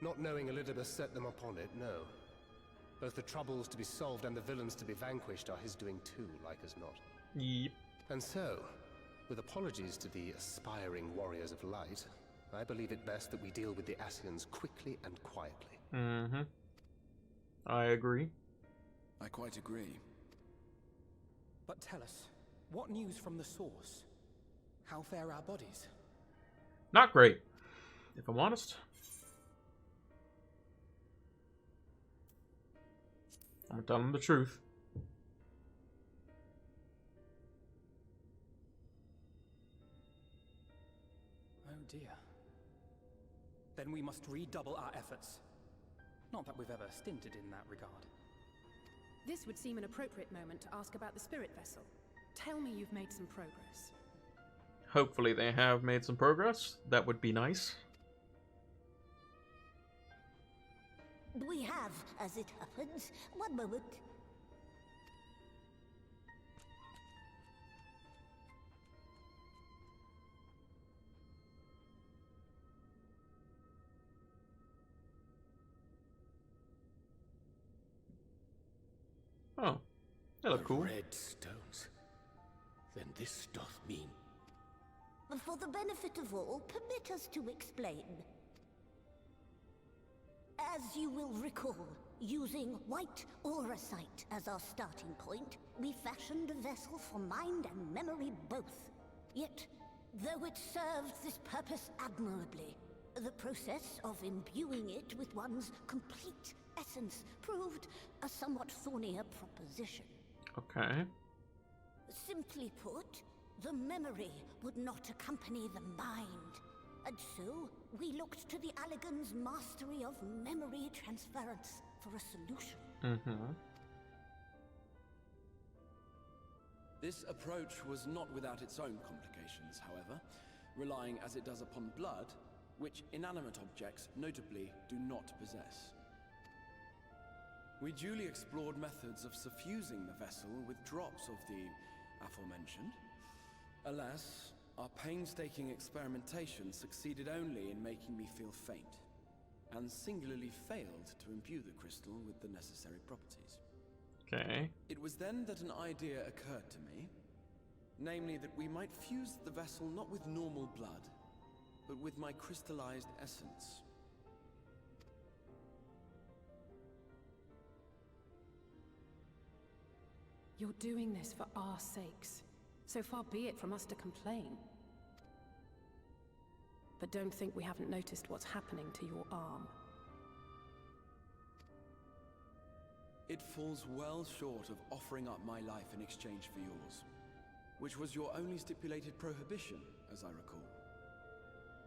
Not knowing Elidibus set them upon it, no. Both the troubles to be solved and the villains to be vanquished are his doing too, like as not. Yep. And so, with apologies to the aspiring warriors of light, I believe it best that we deal with the Ascians quickly and quietly. I agree. I quite agree. But tell us, what news from the source? How fare our bodies? Not great, if I'm honest. I'm gonna tell them the truth. Oh dear. Then we must redouble our efforts. Not that we've ever stinted in that regard. This would seem an appropriate moment to ask about the spirit vessel. Tell me you've made some progress. Hopefully they have made some progress. That would be nice. We have, as it happens. One moment. Oh, they look cool. Red stones. Then this doth mean... For the benefit of all, permit us to explain. As you will recall, using white auracite as our starting point, we fashioned a vessel for mind and memory both. Yet, though it served this purpose admirably, the process of imbuing it with one's complete essence proved a somewhat thornier proposition. Okay. Simply put, the memory would not accompany the mind. And so, we looked to the Allegan's mastery of memory transference for a solution. Mm-hmm. This approach was not without its own complications, however, relying as it does upon blood, which inanimate objects, notably, do not possess. We duly explored methods of suffusing the vessel with drops of the aforementioned. Alas, our painstaking experimentation succeeded only in making me feel faint, and singularly failed to imbue the crystal with the necessary properties. Okay. It was then that an idea occurred to me, namely that we might fuse the vessel not with normal blood, but with my crystallized essence. You're doing this for our sakes. So far be it from us to complain. But don't think we haven't noticed what's happening to your arm. It falls well short of offering up my life in exchange for yours, which was your only stipulated prohibition, as I recall.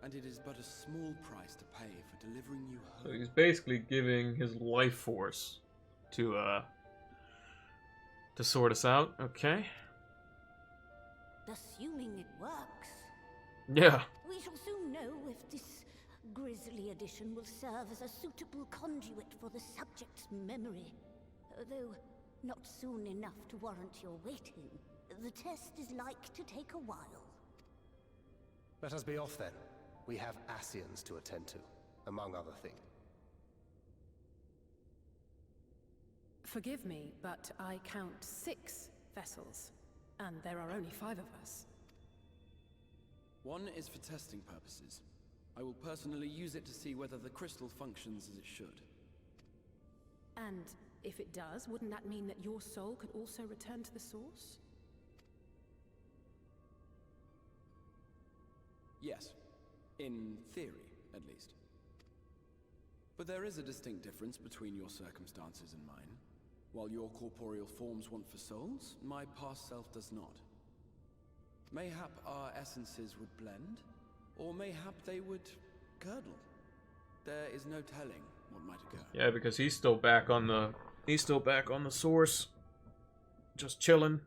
And it is but a small price to pay for delivering you home. So he's basically giving his life force to sort us out. Okay. Assuming it works. Yeah. We shall soon know if this grisly addition will serve as a suitable conduit for the subject's memory. Though not soon enough to warrant your waiting. The test is like to take a while. Let us be off then. We have Ascians to attend to, among other things. Forgive me, but I count 6 vessels, and there are only 5 of us. One is for testing purposes. I will personally use it to see whether the crystal functions as it should. And if it does, wouldn't that mean that your soul could also return to the source? Yes. In theory, at least. But there is a distinct difference between your circumstances and mine. While your corporeal forms want for souls, my past self does not. Mayhap our essences would blend, or mayhap they would curdle. There is no telling what might occur. Yeah, because he's still back on the source, just chilling.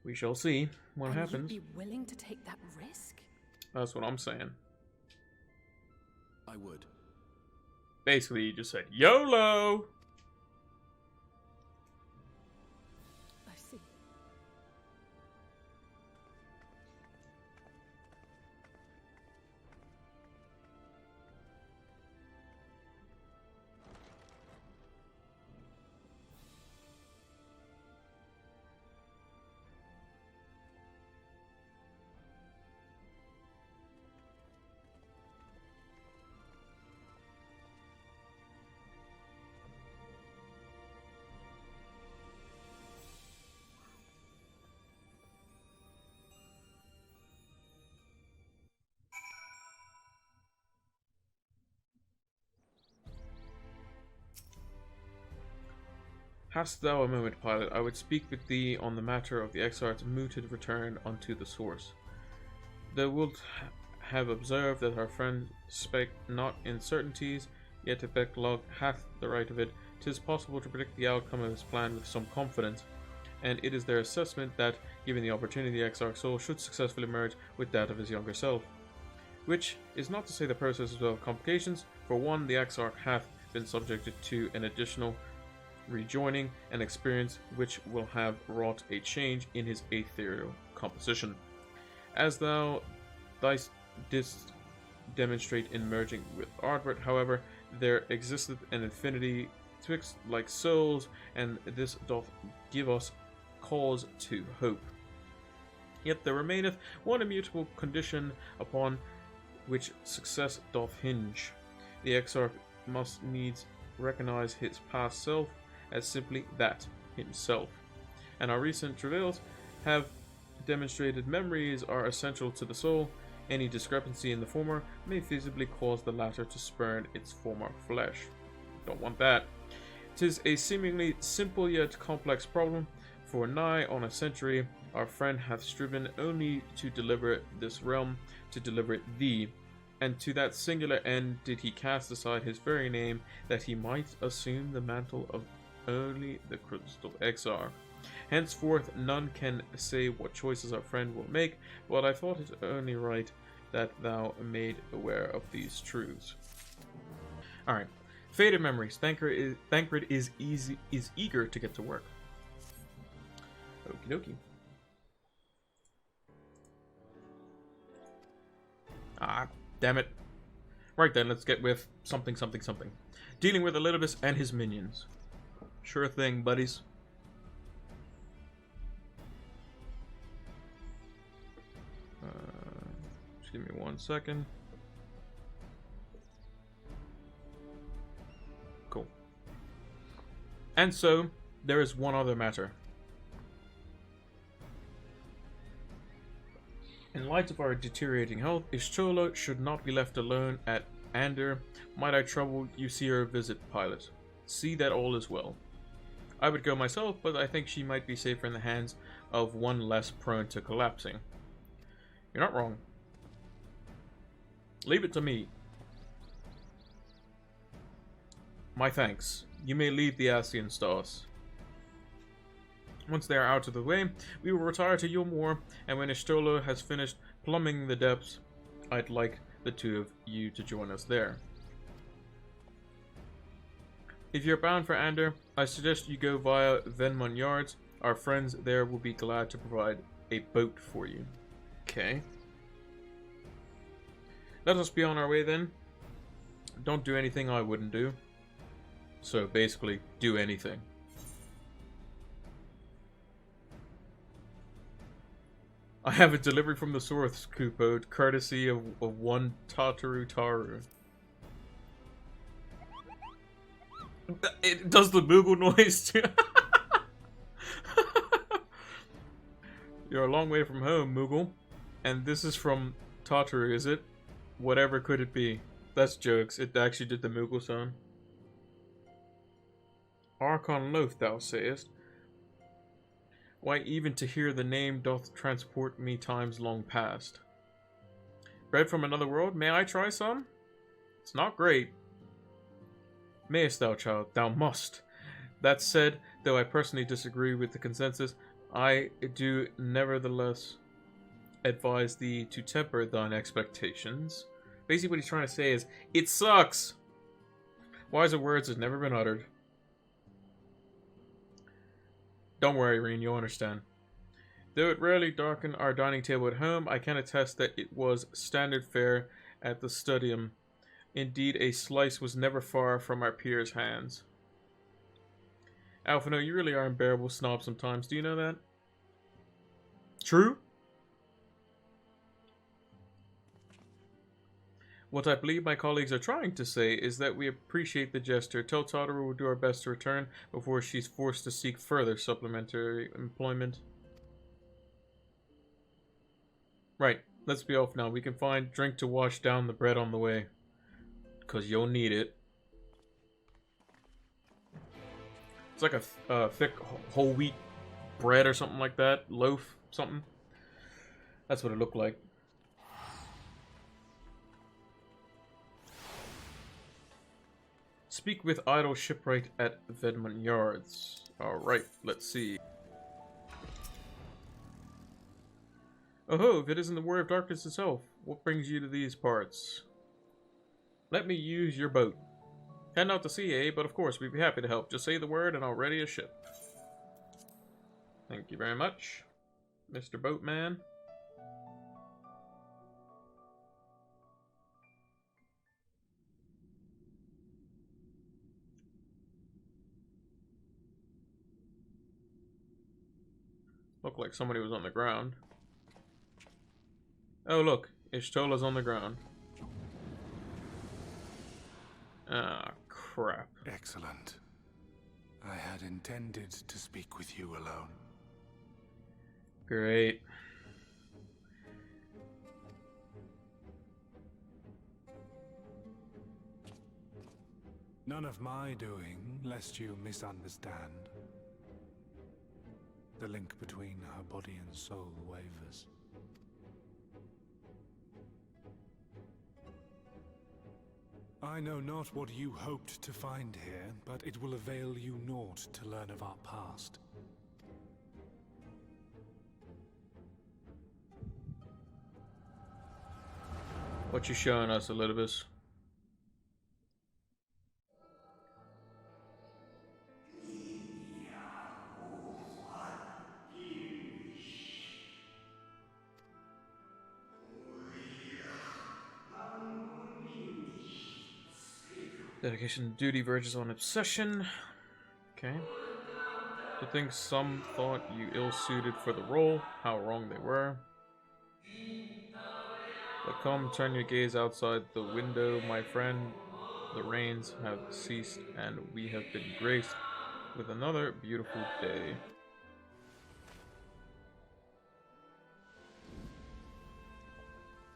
We shall see what happens. You'd be willing to take that risk? That's what I'm saying. I would. Basically, he just said YOLO. I see. Hast thou a moment, pilot? I would speak with thee on the matter of the Exarch's mooted return unto the source. Thou wilt have observed that our friend spake not in certainties, yet if Backlog hath the right of it, 'tis possible to predict the outcome of his plan with some confidence, and it is their assessment that, given the opportunity, the Exarch's soul should successfully merge with that of his younger self. Which is not to say the process is without complications. For one, the Exarch hath been subjected to an additional rejoining, an experience which will have wrought a change in his ethereal composition. As thou didst demonstrate in merging with Ardbert, however, there existed an affinity twixt like souls, and this doth give us cause to hope. Yet there remaineth one immutable condition upon which success doth hinge. The exarch must needs recognize his past self as simply that, himself. And our recent travails have demonstrated memories are essential to the soul. Any discrepancy in the former may feasibly cause the latter to spurn its former flesh. Don't want that. 'Tis a seemingly simple yet complex problem. For nigh on a century, our friend hath striven only to deliver this realm, to deliver it thee, and to that singular end did he cast aside his very name, that he might assume the mantle of only the crystal exarch. Henceforth none can say what choices our friend will make, but I thought it only right that thou made aware of these truths. Alright. Faded memories. Thancred is eager to get to work. Okie dokie. Ah, damn it. Right then, let's get with something. Dealing with Elidibus and his minions. Sure thing, buddies. Just give me 1 second. Cool. And so, there is one other matter. In light of our deteriorating health, Y'shtola should not be left alone at Ander. Might I trouble you see her visit, pilot? See that all is well. I would go myself, but I think she might be safer in the hands of one less prone to collapsing. You're not wrong. Leave it to me. My thanks. You may leave the Ascian stars. Once they are out of the way, we will retire to Yulmore, and when Y'shtola has finished plumbing the depths, I'd like the two of you to join us there. If you're bound for Ander, I suggest you go via Venmont Yards. Our friends there will be glad to provide a boat for you. Okay. Let us be on our way then. Don't do anything I wouldn't do. So basically, do anything. I have a delivery from the source, Kupo, courtesy of one Tataru Taru. It does the Moogle noise too. You're a long way from home, Moogle. And this is from Tataru, is it? Whatever could it be? That's jokes. It actually did the Moogle sound. Archon Loath, thou sayest? Why, even to hear the name doth transport me times long past. Bread from another world? May I try some? It's not great. Mayest thou, child? Thou must. That said, though I personally disagree with the consensus, I do nevertheless advise thee to temper thine expectations. Basically what he's trying to say is, it sucks! Wiser words have never been uttered. Don't worry, Reen, you'll understand. Though it rarely darkened our dining table at home, I can attest that it was standard fare at the studium. Indeed, a slice was never far from our peers' hands. Alphino, you really are unbearable snob sometimes. Do you know that? True? What I believe my colleagues are trying to say is that we appreciate the gesture. Tell Tataru we'll do our best to return before she's forced to seek further supplementary employment. Right, let's be off now. We can find drink to wash down the bread on the way. Because you'll need it. It's like a thick whole wheat bread or something like that. Loaf, something. That's what it looked like. Speak with idle shipwright at Venmont Yards. Alright, let's see. Oh, if it isn't the Word of Darkness itself, what brings you to these parts? Let me use your boat. Heading out to sea, eh? But of course, we'd be happy to help. Just say the word and I'll ready a ship. Thank you very much, Mr. Boatman. Looked like somebody was on the ground. Oh, look. Ishtola's on the ground. Ah, crap. Excellent. I had intended to speak with you alone. Great. None of my doing, lest you misunderstand. The link between her body and soul wavers. I know not what you hoped to find here, but it will avail you naught to learn of our past. What you showing us, Elizabeth? Dedication to duty verges on obsession. Okay. To think some thought you ill-suited for the role, how wrong they were. But come, turn your gaze outside the window, my friend. The rains have ceased, and we have been graced with another beautiful day.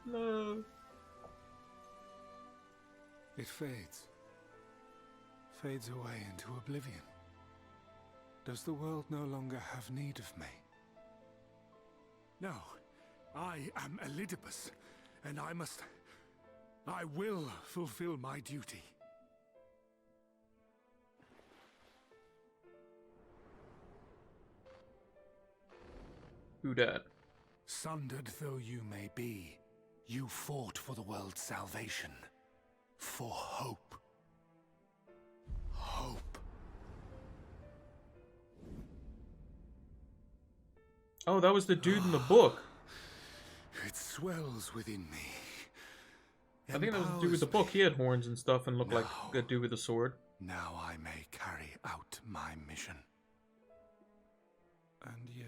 No. It fades. Fades away into oblivion. Does the world no longer have need of me? No. I am Elidibus, and I will fulfill my duty. Who dat? Sundered though you may be, you fought for the world's salvation. For hope. Hope. Oh, that was the dude in the book. It swells within me. I think that was the dude with the book. He had horns and stuff and looked like a dude with a sword. Now I may carry out my mission. And yet...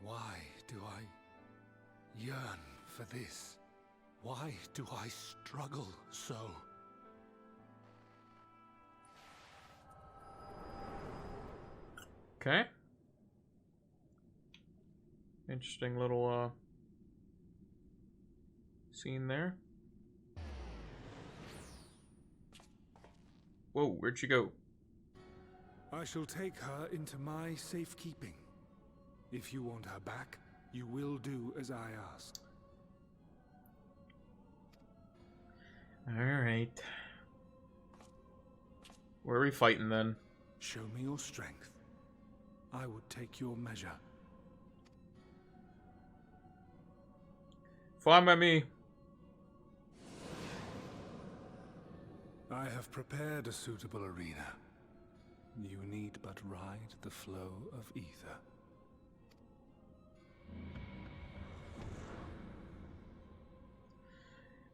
why do I yearn for this? Why do I struggle so? Okay. Interesting little scene there. Whoa, where'd she go? I shall take her into my safekeeping. If you want her back, you will do as I ask. Alright. Where are we fighting then? Show me your strength. I would take your measure. Fine by me. I have prepared a suitable arena. You need but ride the flow of ether.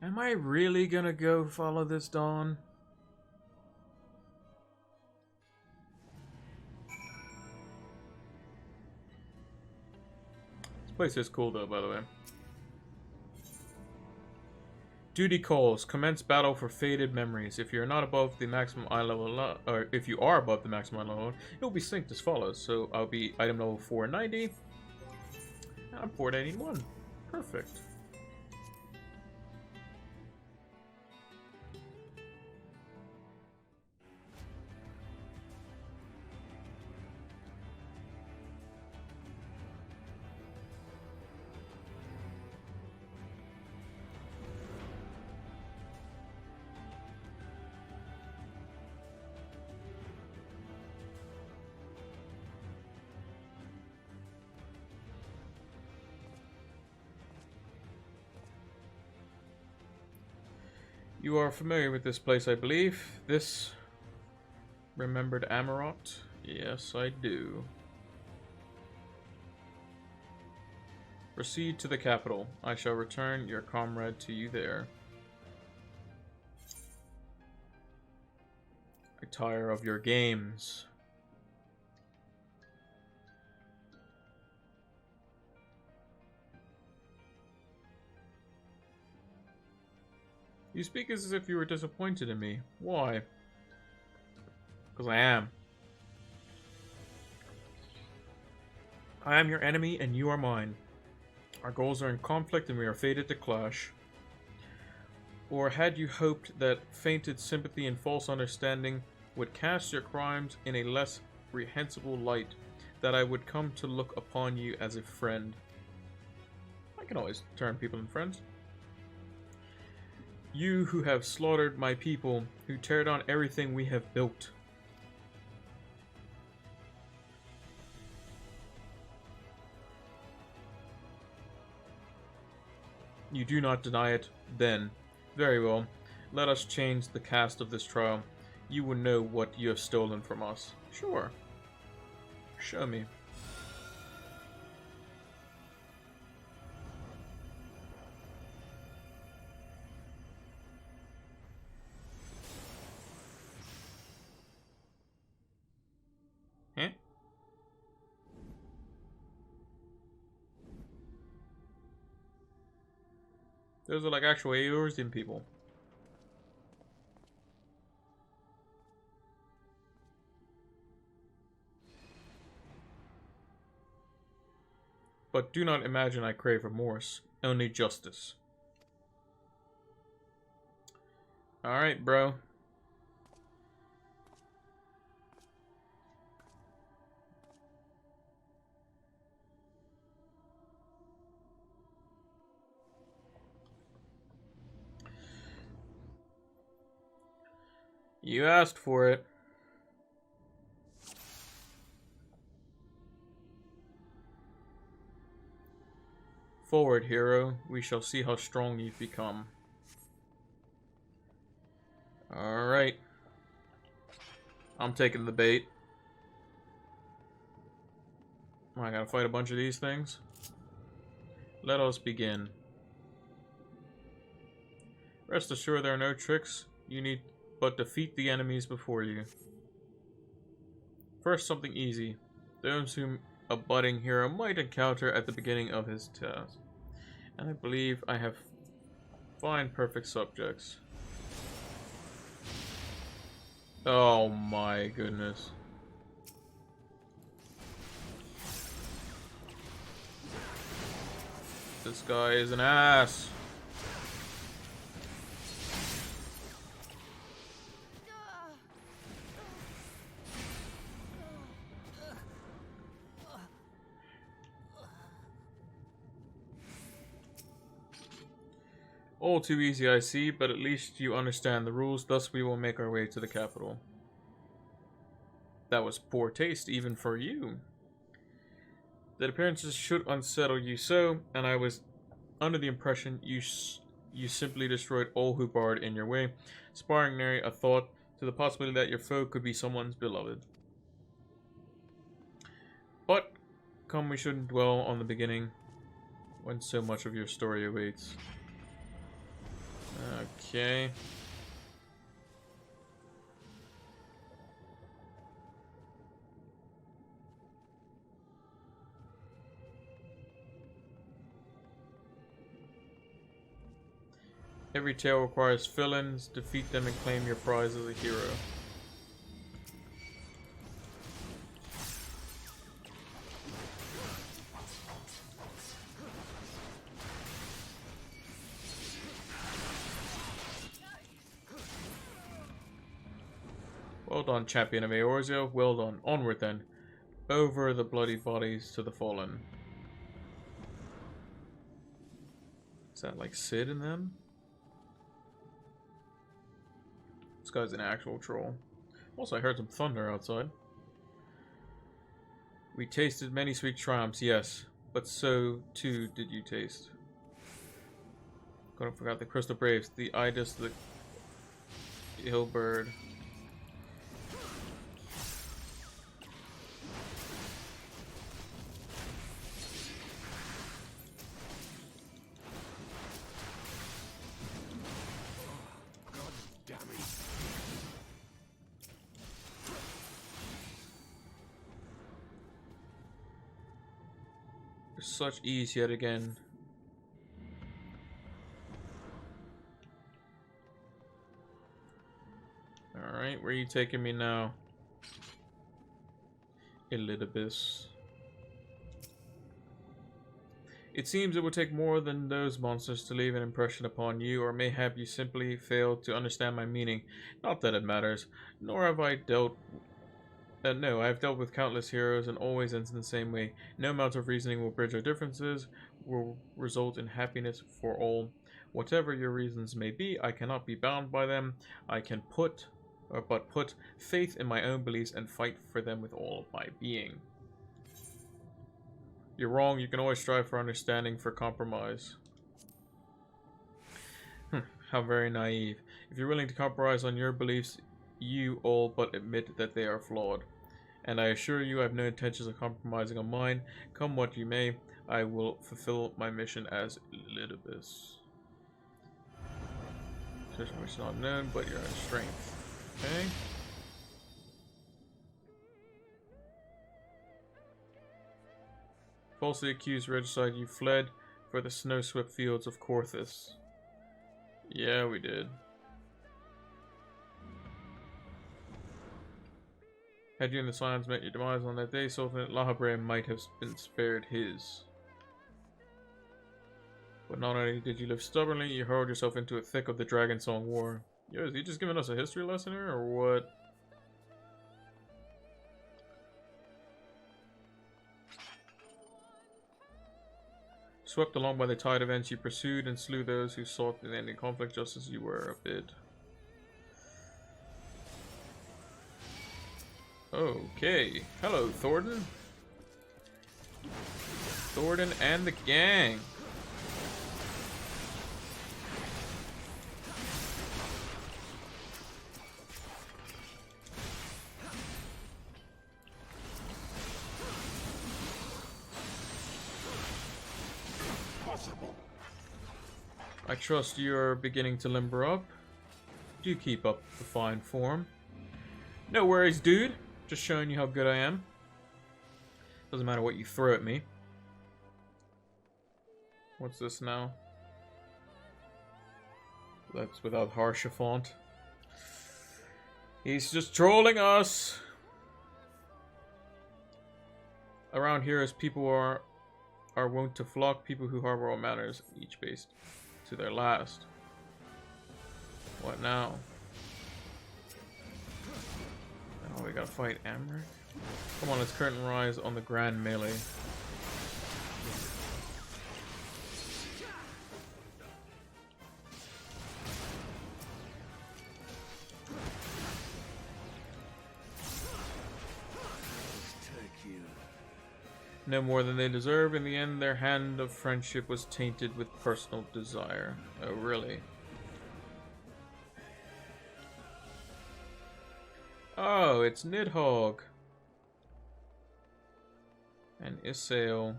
Am I really gonna go follow this Dawn? This place is cool though, by the way. Duty calls. Commence battle for faded memories. If you're not above the maximum eye level, or if you are above the maximum eye level, it will be synced as follows. So I'll be item level 490. I'm 491. Perfect. You are familiar with this place, I believe. This remembered Amarot? Yes, I do. Proceed to the capital. I shall return your comrade to you there. I tire of your games. You speak as if you were disappointed in me. Why? Because I am. I am your enemy and you are mine. Our goals are in conflict and we are fated to clash. Or had you hoped that fainted sympathy and false understanding would cast your crimes in a less reprehensible light, that I would come to look upon you as a friend? I can always turn people into friends. You who have slaughtered my people, who tear down everything we have built. You do not deny it, then. Very well. Let us change the cast of this trial. You will know what you have stolen from us. Sure. Show me. Huh? Those are like actual Eorzean people. But do not imagine I crave remorse, only justice. Alright, bro. You asked for it. Forward, hero. We shall see how strong you've become. Alright. I'm taking the bait. I gotta fight a bunch of these things. Let us begin. Rest assured there are no tricks. You need but defeat the enemies before you. First, something easy. Those whom a budding hero might encounter at the beginning of his task. And I believe I have fine perfect subjects. Oh my goodness. This guy is an ass. All too easy, I see, but at least you understand the rules, thus we will make our way to the capital. That was poor taste, even for you. That appearances should unsettle you so, and I was under the impression you simply destroyed all who barred in your way, sparring nary a thought to the possibility that your foe could be someone's beloved. But, come we shouldn't dwell on the beginning, when so much of your story awaits. Okay. Every tale requires villains. Defeat them and claim your prize as a hero. Well done, champion of Eorzea. Well done. Onward then. Over the bloody bodies to the fallen. Is that like Sid in them? This guy's an actual troll. Also, I heard some thunder outside. We tasted many sweet triumphs, yes. But so, too, did you taste. Couldn't forget the Crystal Braves, the Idis, the Hillbird. Such ease yet again. are you taking me now? Elidibus. It seems it would take more than those monsters to leave an impression upon you, or mayhap you simply failed to understand my meaning. Not that it matters, nor have I dealt... no, I have dealt with countless heroes and always ends in the same way. No amount of reasoning will bridge our differences, will result in happiness for all. Whatever your reasons may be, I cannot be bound by them. I can put faith in my own beliefs and fight for them with all of my being. You're wrong. You can always strive for understanding, for compromise. How very naive. If you're willing to compromise on your beliefs, you all but admit that they are flawed. And I assure you I have no intentions of compromising on mine. Come what you may, I will fulfill my mission as Elidibus. Search which is not known, but your own strength. Okay. Falsely accused regicide, you fled for the snow-swept fields of Korthus. Yeah, we did. Had you and the Scions met your demise on that day, Sultan Lahabre might have been spared his. But not only did you live stubbornly, you hurled yourself into the thick of the Dragon Song War. Yo, is he just giving us a history lesson here, or what? Swept along by the tide of events, you pursued and slew those who sought the ending conflict just as you were a bid. Okay. Hello, Thornton. Thornton and the gang. I trust you're beginning to limber up. Do keep up the fine form. No worries, dude. Just showing you how good I am. Doesn't matter what you throw at me. What's this now? That's without harsh font. He's just trolling us. Around here, as people are wont to flock, people who harbor all manners, each based to their last. What now? Oh, we gotta fight Amric? Come on, let's curtain rise on the grand melee. No more than they deserve. In the end, their hand of friendship was tainted with personal desire. Oh, really? Oh, it's Nidhogg. And Isail.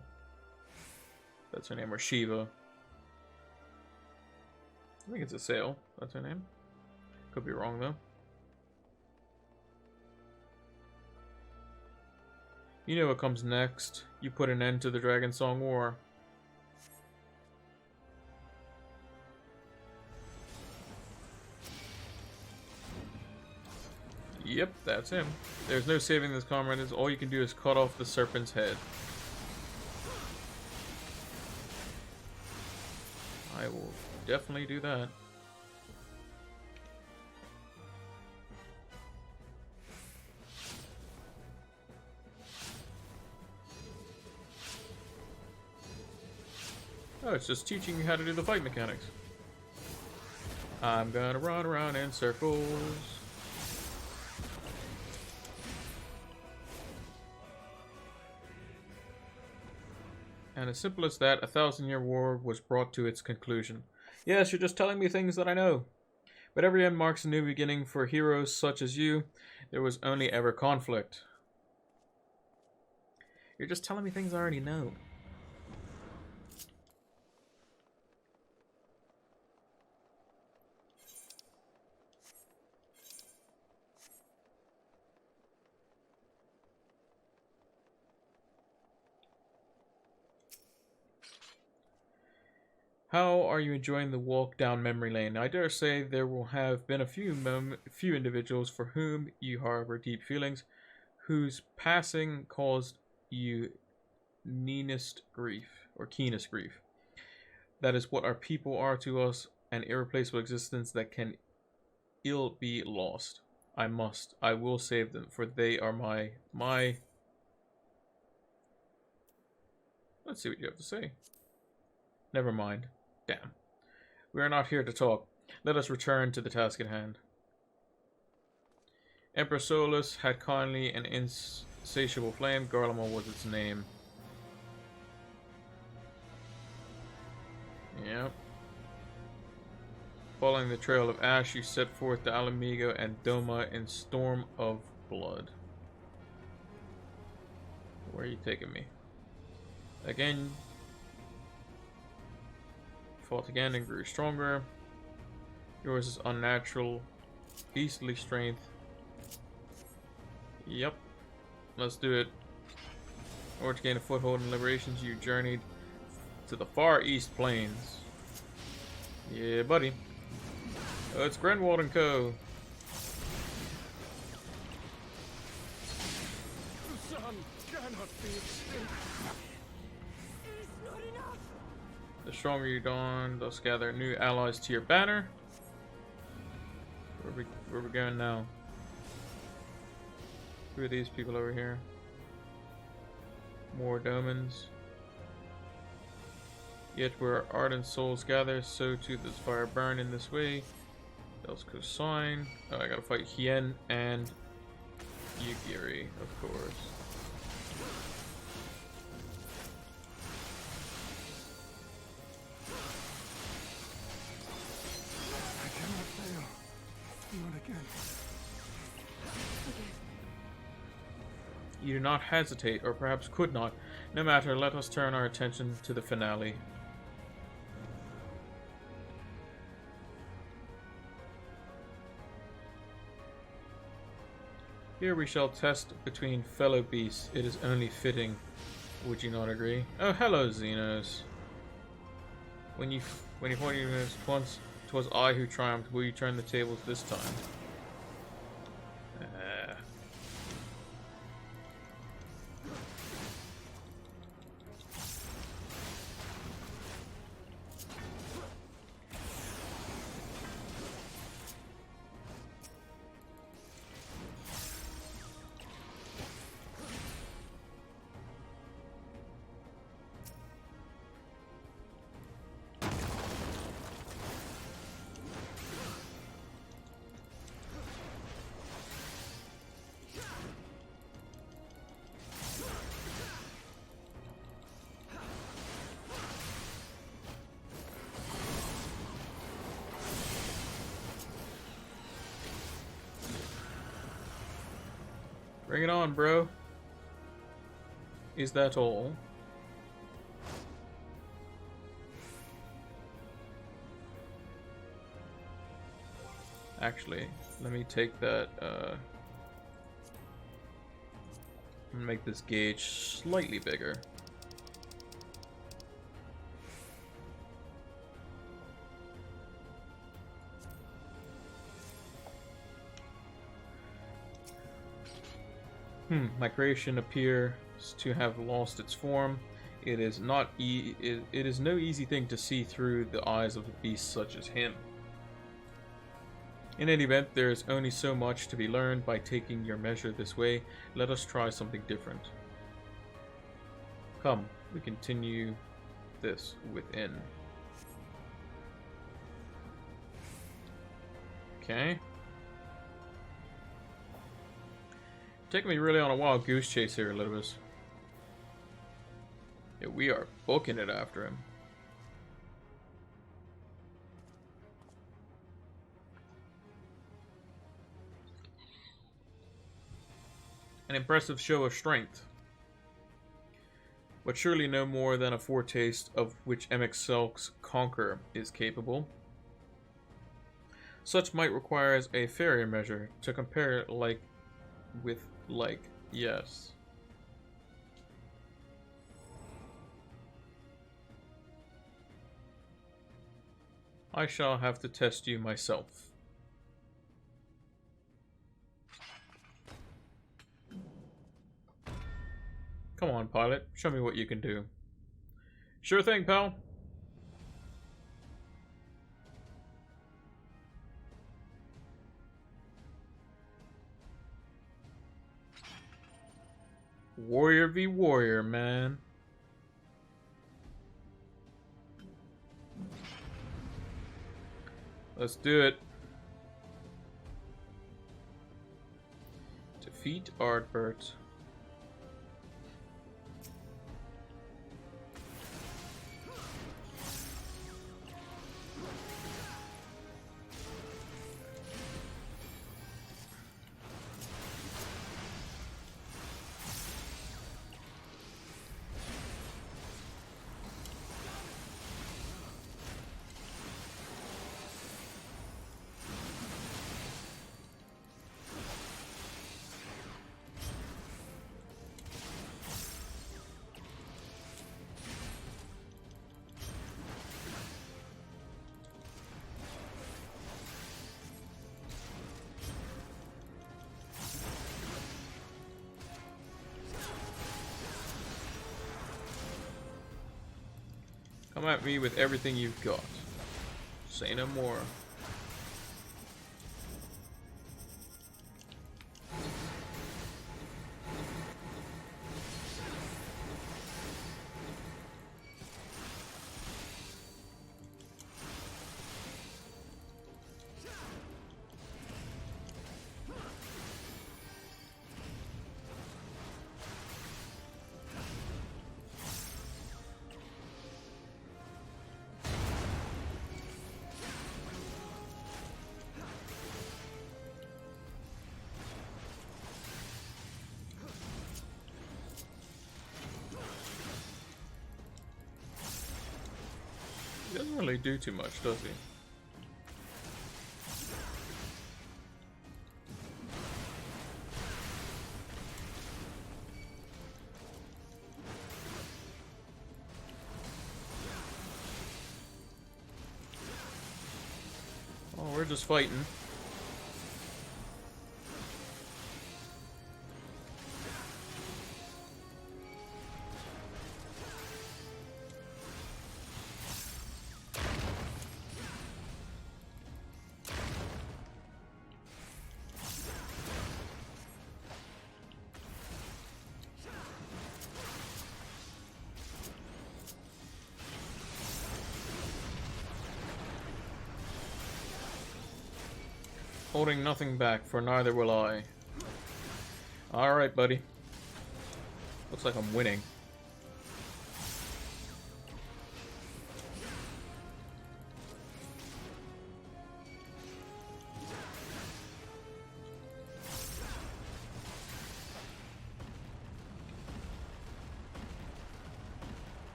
That's her name, or Shiva. I think it's Isail. That's her name. Could be wrong, though. You know what comes next. You put an end to the Dragon Song War. Yep, that's him. There's no saving this comrade. All you can do is cut off the serpent's head. I will definitely do that. Oh, it's just teaching you how to do the fight mechanics. I'm gonna run around in circles. And as simple as that, a 1,000-year war was brought to its conclusion. Yes, you're just telling me things that I know. But every end marks a new beginning for heroes such as you. There was only ever conflict. You're just telling me things I already know. How are you enjoying the walk down memory lane? I dare say there will have been a few individuals for whom you harbor deep feelings, whose passing caused you keenest grief. That is what our people are to us, an irreplaceable existence that can ill be lost. I will save them, for they are my... Let's see what you have to say. Never mind. Damn. We are not here to talk. Let us return to the task at hand. Emperor Solus had kindly an insatiable flame. Garlemald was its name. Yep. Following the trail of ash, you set forth to Alamigo and Doma in storm of blood. Where are you taking me? Again. Fought again and grew stronger. Yours is unnatural, beastly strength. Yep. Let's do it. In order to gain a foothold in Liberations, you journeyed to the far east plains. Yeah, buddy. It's Grenwald & Co. The sun cannot be extinct. It's not enough. The stronger you dawn, thus gather new allies to your banner. Where we going now? Who are these people over here? More domens. Yet where ardent souls gather, so too does fire burn in this way. Else cosine. Oh, I gotta fight Hien and Yugiri, of course. I cannot fail. Not again. You do not hesitate, or perhaps could not. No matter, let us turn our attention to the finale. Here we shall test between fellow beasts. It is only fitting. Would you not agree? Oh, hello, Xenos. When you pointed once, 'twas I who triumphed. Will you turn the tables this time? Bring it on, bro. Is that all? Actually, let me take that, I'm gonna make this gauge slightly bigger. My creation appears to have lost its form. It is no easy thing to see through the eyes of a beast such as him. In any event, there is only so much to be learned by taking your measure this way. Let us try something different. Come, we continue this within. Okay. Taking me really on a wild goose chase here, Elizabeth. Yeah, we are booking it after him. An impressive show of strength, but surely no more than a foretaste of which MXL's Conquer is capable. Such might requires a fairer measure to compare like with like, yes. I shall have to test you myself. Come on, pilot. Show me what you can do. Sure thing, pal. Warrior v. warrior, man. Let's do it. Defeat Ardbert. Come at me with everything you've got. Say no more. He doesn't really do too much, does he? Oh, we're just fighting. Holding nothing back, for neither will I. Alright, buddy. Looks like I'm winning.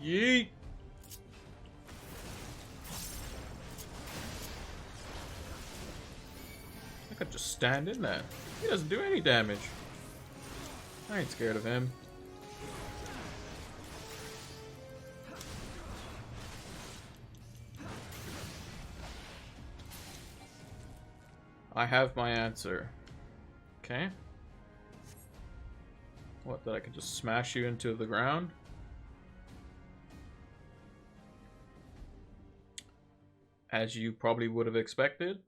Yeet! I could just stand in there. He doesn't do any damage. I ain't scared of him. I have my answer. Okay. What, that I can just smash you into the ground? As you probably would have expected.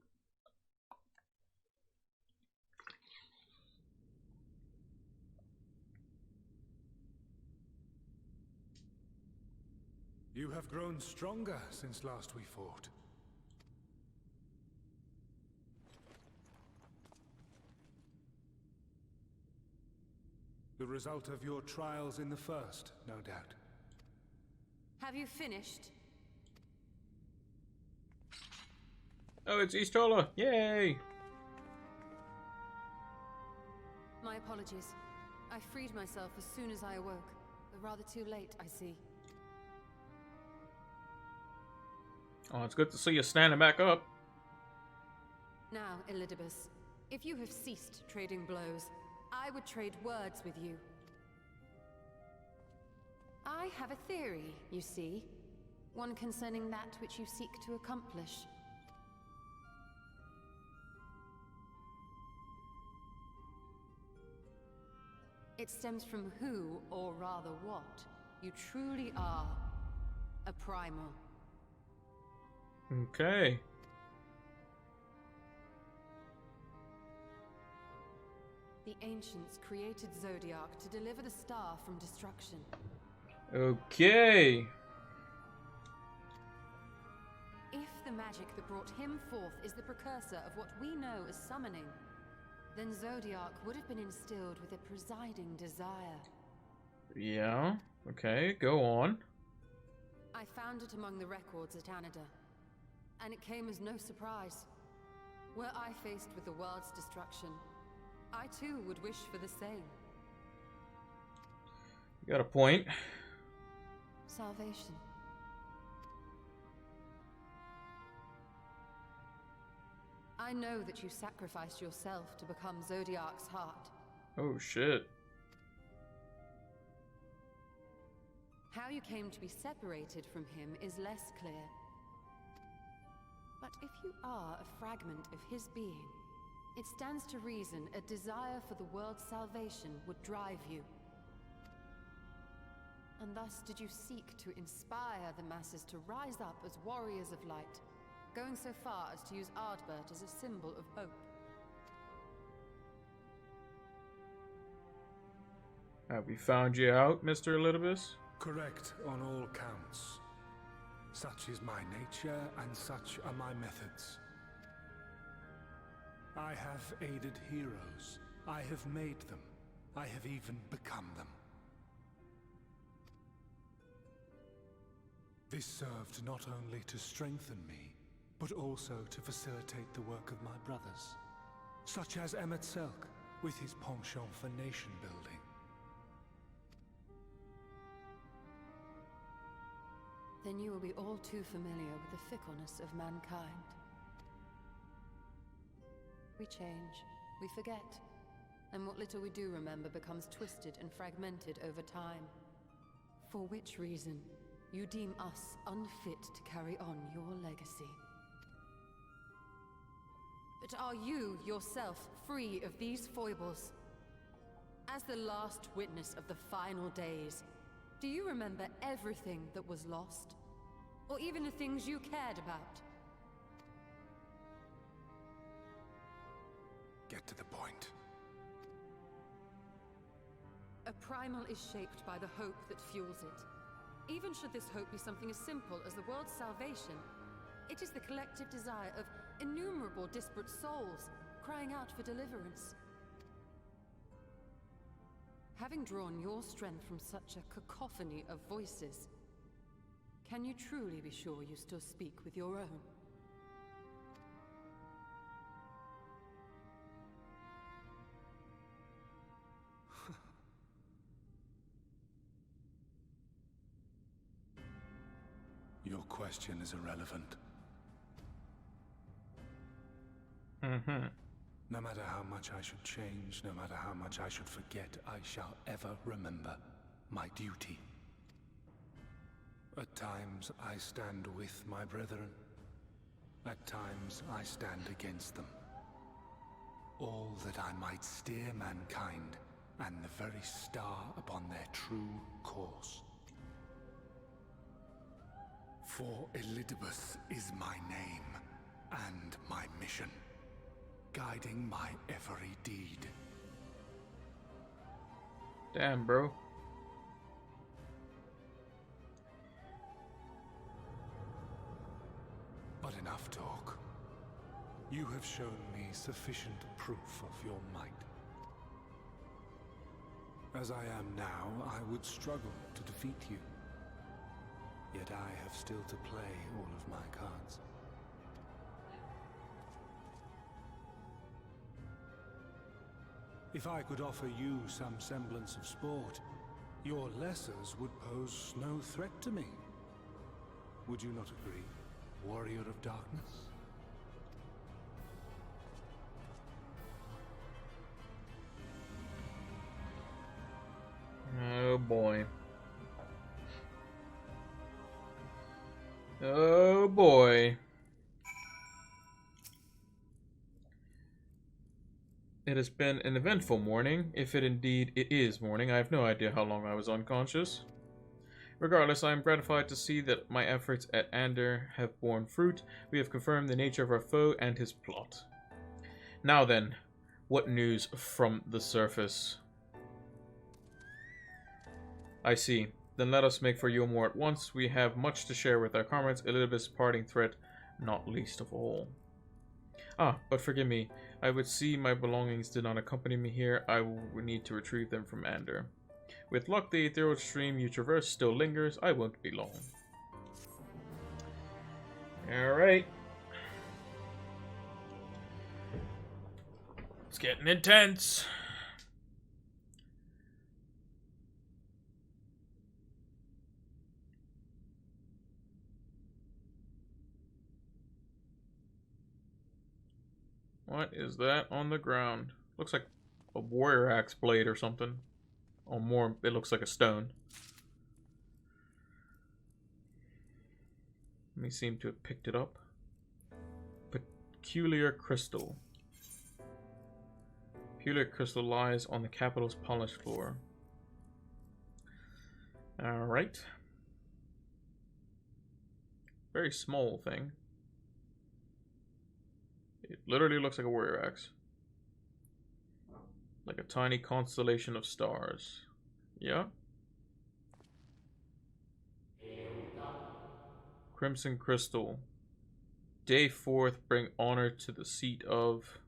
You have grown stronger since last we fought. The result of your trials in the first, no doubt. Have you finished? Oh, it's Eastola! Yay! My apologies. I freed myself as soon as I awoke. But rather too late, I see. Oh, it's good to see you standing back up. Now, Elidibus, if you have ceased trading blows, I would trade words with you. I have a theory, you see. One concerning that which you seek to accomplish. It stems from who, or rather what, you truly are. A primal. Okay. The ancients created Zodiac to deliver the star from destruction. Okay. If the magic that brought him forth is the precursor of what we know as summoning, then Zodiac would have been instilled with a presiding desire. Yeah. Okay, go on. I found it among the records at Anida, and it came as no surprise. Were I faced with the world's destruction, I too would wish for the same. You got a point. Salvation. I know that you sacrificed yourself to become Zodiac's heart. Oh shit. How you came to be separated from him is less clear. But if you are a fragment of his being, it stands to reason a desire for the world's salvation would drive you. And thus did you seek to inspire the masses to rise up as warriors of light, going so far as to use Ardbert as a symbol of hope. Have we found you out, Mr. Elidibus? Correct on all counts. Such is my nature, and such are my methods. I have aided heroes. I have made them. I have even become them. This served not only to strengthen me, but also to facilitate the work of my brothers, such as Emmett Selk, with his penchant for nation building. Then you will be all too familiar with the fickleness of mankind. We change, we forget, and what little we do remember becomes twisted and fragmented over time. For which reason, you deem us unfit to carry on your legacy. But are you, yourself, free of these foibles? As the last witness of the final days, do you remember everything that was lost? Or even the things you cared about? Get to the point. A primal is shaped by the hope that fuels it. Even should this hope be something as simple as the world's salvation, it is the collective desire of innumerable disparate souls crying out for deliverance. Having drawn your strength from such a cacophony of voices, can you truly be sure you still speak with your own? Your question is irrelevant. No matter how much I should change, no matter how much I should forget, I shall ever remember my duty. At times I stand with my brethren. At times I stand against them. All that I might steer mankind and the very star upon their true course. For Elidibus is my name and my mission, guiding my every deed. Damn, bro. But enough talk. You have shown me sufficient proof of your might. As I am now, I would struggle to defeat you. Yet I have still to play all of my cards. If I could offer you some semblance of sport, your lessers would pose no threat to me. Would you not agree? warrior of darkness? Oh boy. Oh boy. It has been an eventful morning, if it indeed it is morning. I have no idea how long I was unconscious. Regardless, I am gratified to see that my efforts at Ander have borne fruit. We have confirmed the nature of our foe and his plot. Now then, what news from the surface? I see. Then let us make for Yomor at once. We have much to share with our comrades, Elizabeth's parting threat not least of all. Ah, but forgive me. I would see my belongings did not accompany me here. I would need to retrieve them from Ander. With luck, the ethereal stream you traverse still lingers. I won't be long. Alright. It's getting intense. What is that on the ground? Looks like a warrior axe blade or something. Or more, it looks like a stone. Let me seem to have picked it up. Peculiar crystal. Peculiar crystal lies on the capital's polished floor. Alright. Very small thing. It literally looks like a warrior axe. Like a tiny constellation of stars. Yeah. Crimson crystal. Day 4th, bring honor to the seat of...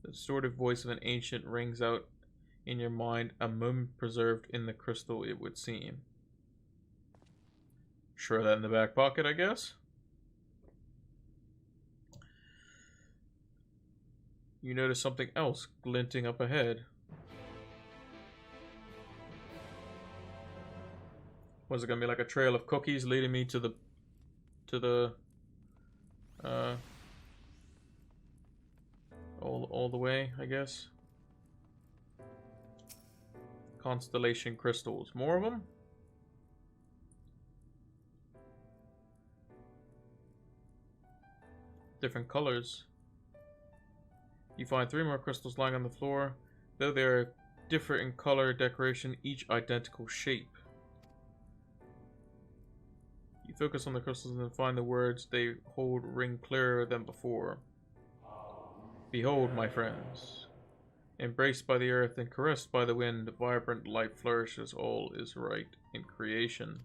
The distorted voice of an ancient rings out in your mind, a moment preserved in the crystal, it would seem. Sure, that in the back pocket, I guess. You notice something else glinting up ahead. Was it gonna be like a trail of cookies leading me to the all the way, I guess? Constellation crystals. More of them? Different colors. You find 3 more crystals lying on the floor. Though they are different in color, decoration, each identical shape. You focus on the crystals and find the words they hold ring clearer than before. Behold, my friends. Embraced by the earth and caressed by the wind, vibrant light flourishes, all is right in creation.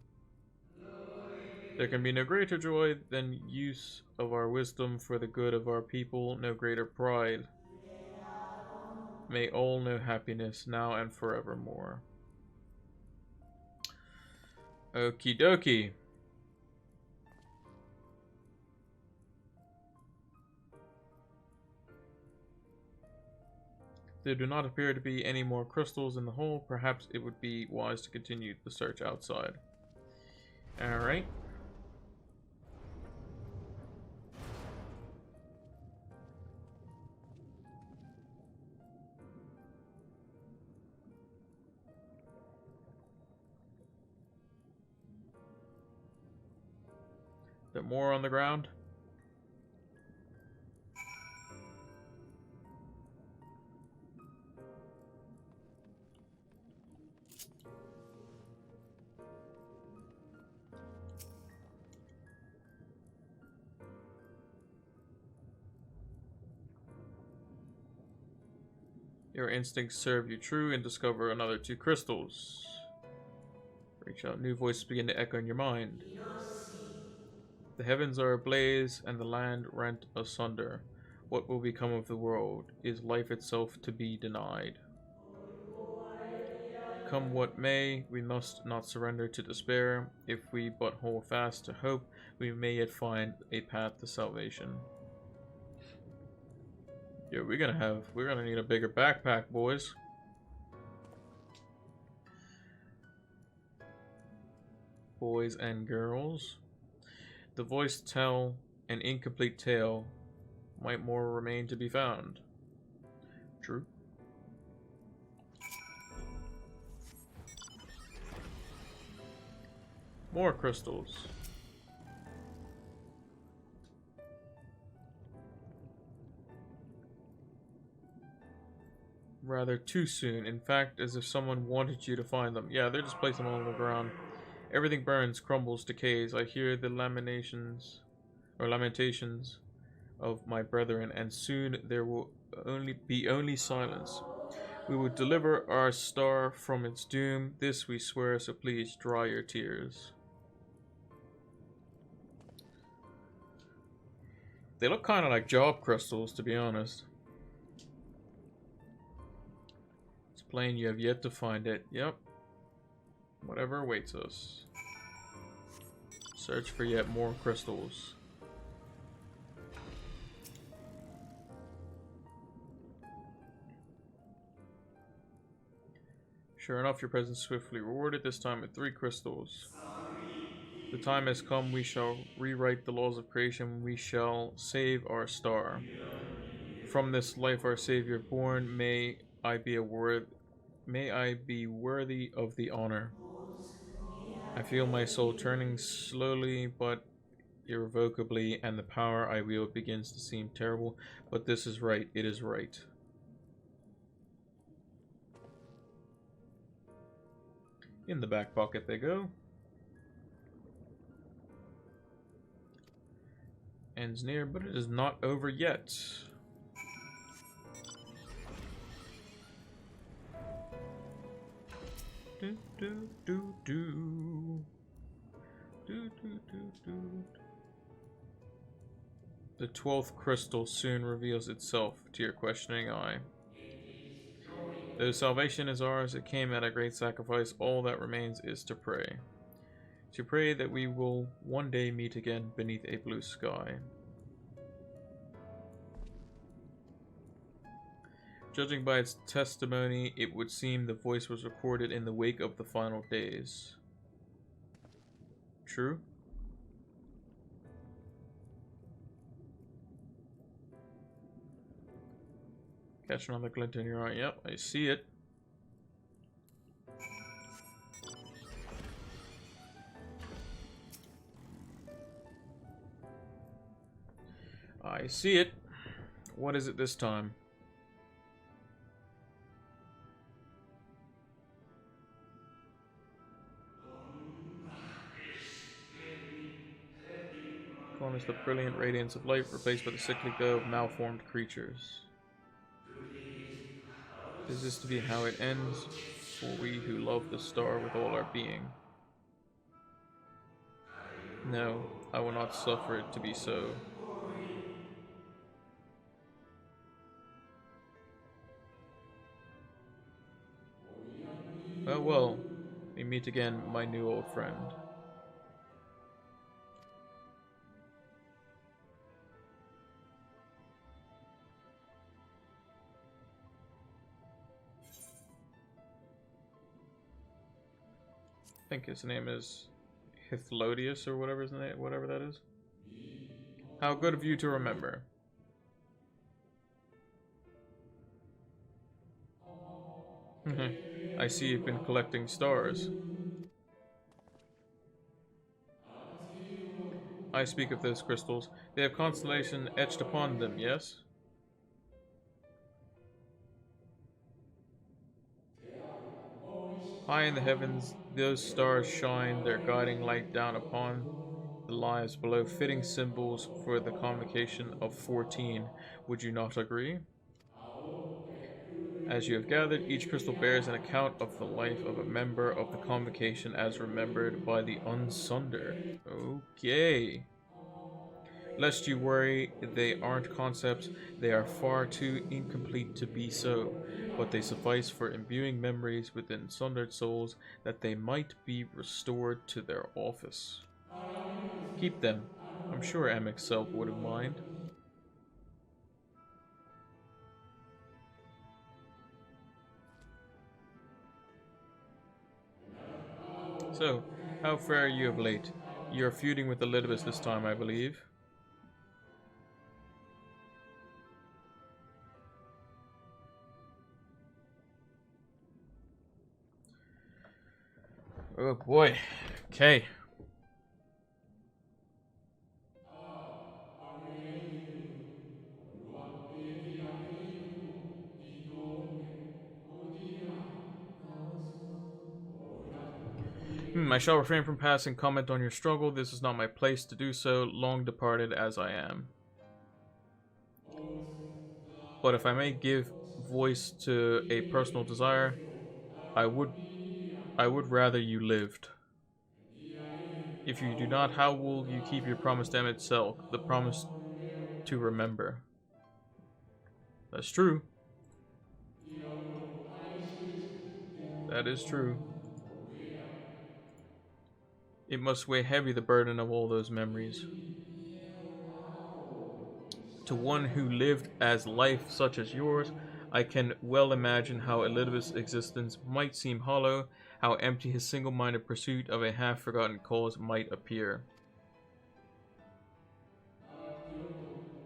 There can be no greater joy than use of our wisdom for the good of our people, no greater pride. May all know happiness now and forevermore. Okie dokie. There do not appear to be any more crystals in the hole. Perhaps it would be wise to continue the search outside. Alright. There more on the ground? Your instincts serve you true and discover another 2 crystals. Reach out, new voices begin to echo in your mind. The heavens are ablaze and the land rent asunder. What will become of the world? Is life itself to be denied? Come what may, we must not surrender to despair. If we but hold fast to hope, we may yet find a path to salvation. Yeah, we're gonna need a bigger backpack, boys. boys and girls. The voice tell an incomplete tale. Might more remain to be found. True. More crystals. Rather too soon. In fact, as if someone wanted you to find them. Yeah, they're just placing them all on the ground. Everything burns, crumbles, decays. I hear the lamentations of my brethren, and soon there will only silence. We will deliver our star from its doom. This we swear, so please dry your tears. They look kind of like job crystals, to be honest. It's plain you have yet to find it. Yep. Whatever awaits us. Search for yet more crystals. Sure enough, your presence swiftly rewarded, this time with 3 crystals. The time has come, we shall rewrite the laws of creation, we shall save our star. From this life our Savior born, may I be worthy of the honor. I feel my soul turning slowly but irrevocably, and the power I wield begins to seem terrible, but this is right, it is right. In the back pocket they go. Ends near, but it is not over yet. Do do do do. Do do do do. The 12th crystal soon reveals itself to your questioning eye. Though salvation is ours, it came at a great sacrifice. All that remains is to pray. To pray that we will one day meet again beneath a blue sky. Judging by its testimony, it would seem the voice was recorded in the wake of the final days. True? Catch another glint in your eye. Yep, I see it. I see it. What is it this time? Gone is the brilliant radiance of light, replaced by the sickly glow of malformed creatures. Is this to be how it ends for we who love the star with all our being? No, I will not suffer it to be so. Oh well, we meet again, my new old friend. I think his name is Hithlodius or whatever his name, whatever that is. How good of you to remember. I see you've been collecting stars. I speak of those crystals. They have constellation etched upon them, yes? High in the heavens, those stars shine their guiding light down upon the lives below, fitting symbols for the convocation of 14. Would you not agree? As you have gathered, each crystal bears an account of the life of a member of the convocation as remembered by the Unsundered. Okay. Lest you worry, they aren't concepts, they are far too incomplete to be so, but they suffice for imbuing memories within sundered souls that they might be restored to their office. Keep them. I'm sure Amix self wouldn't mind. So, How fare you of late? You're feuding with Elidibus this time, I believe. Oh boy. Okay. I shall refrain from passing comment on your struggle. This is not my place to do so, long departed as I am. But if I may give voice to a personal desire, I would rather you lived. If you do not, how will you keep your promise to Emmett Selk, the promise to remember? That's true. That is true. It must weigh heavy, the burden of all those memories. To one who lived as life such as yours, I can well imagine how Elidibus' existence might seem hollow, how empty his single-minded pursuit of a half-forgotten cause might appear.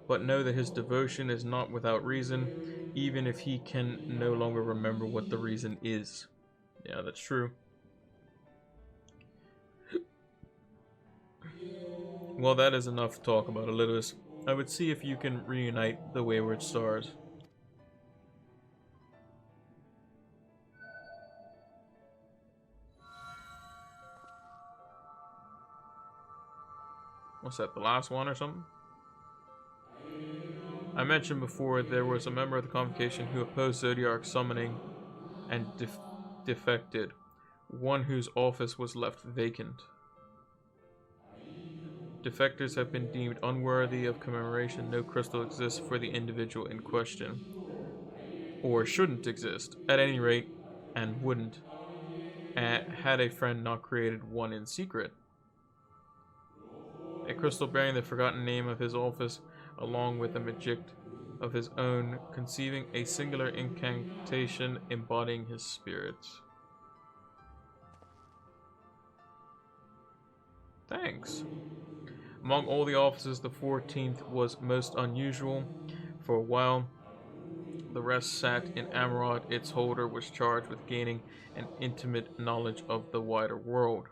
But know that his devotion is not without reason, even if he can no longer remember what the reason is. Yeah, that's true. Well, that is enough talk about Elidibus. I would see if you can reunite the wayward stars. What's that, the last one or something? I mentioned before there was a member of the convocation who opposed Zodiark's summoning and defected, one whose office was left vacant. Defectors have been deemed unworthy of commemoration. No crystal exists for the individual in question. Or shouldn't exist, at any rate, and wouldn't, had a friend not created one in secret. A crystal bearing the forgotten name of his office, along with a magic of his own, conceiving a singular incantation embodying his spirits. Thanks. Among all the offices, the 14th was most unusual. For a while, the rest sat in Amarod. Its holder was charged with gaining an intimate knowledge of the wider world.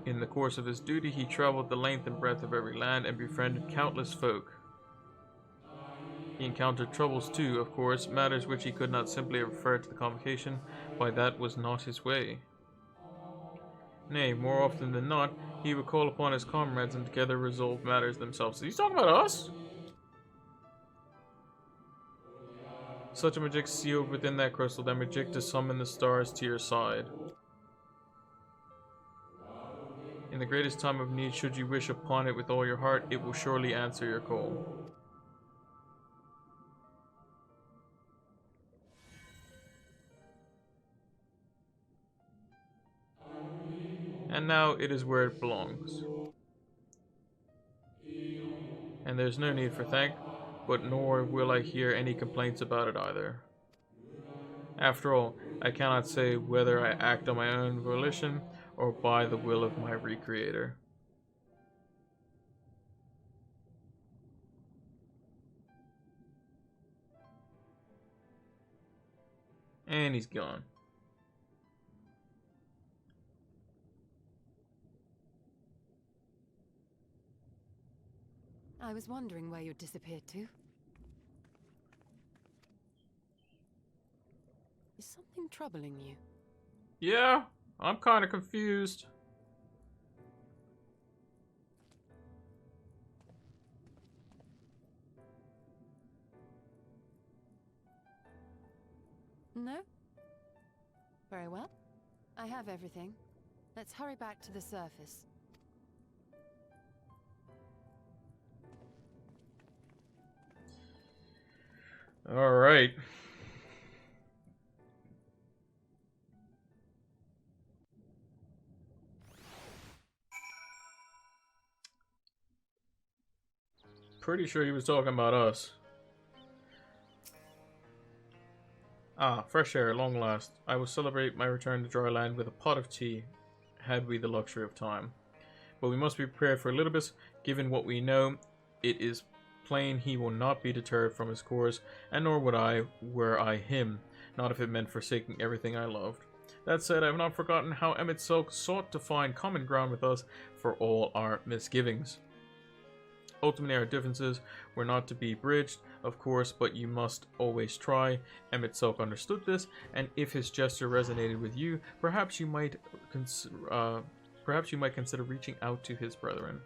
In the course of his duty, he traveled the length and breadth of every land and befriended countless folk. He encountered troubles too, of course, matters which he could not simply refer to the convocation, why that was not his way. Nay, more often than not, he would call upon his comrades and together resolve matters themselves. He's talking about us? Such a magic sealed within that crystal, that magic to summon the stars to your side. In the greatest time of need, should you wish upon it with all your heart, it will surely answer your call. And now it is where it belongs. And there's no need for thank, but nor will I hear any complaints about it either. After all, I cannot say whether I act on my own volition or by the will of my recreator. And he's gone. I was wondering where you disappeared to. Is something troubling you? Yeah, I'm kind of confused. No? Very well. I have everything. Let's hurry back to the surface. All right. Pretty sure he was talking about us. Ah, fresh air, at long last. I will celebrate my return to dry land with a pot of tea, had we the luxury of time. But we must be prepared for Elidibus. Given what we know, it is plain he will not be deterred from his course, and nor would I, were I him, not if it meant forsaking everything I loved. That said, I have not forgotten how Emmett Silk sought to find common ground with us for all our misgivings. Ultimately, our differences were not to be bridged, of course, but you must always try. Emmett Silk understood this, and if his gesture resonated with you, perhaps you might consider reaching out to his brethren.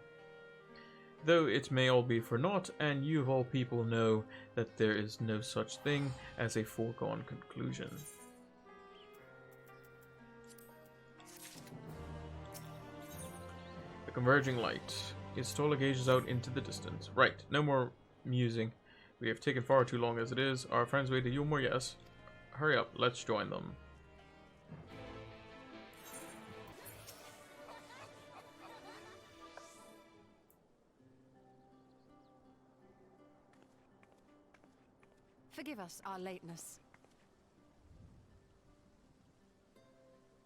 Though it may all be for naught, and you of all people know that there is no such thing as a foregone conclusion. The converging light. Istola gazes out into the distance. Right, no more musing. We have taken far too long as it is. Our friends wait to Yulmore, yes. Hurry up, let's join them. Forgive us our lateness.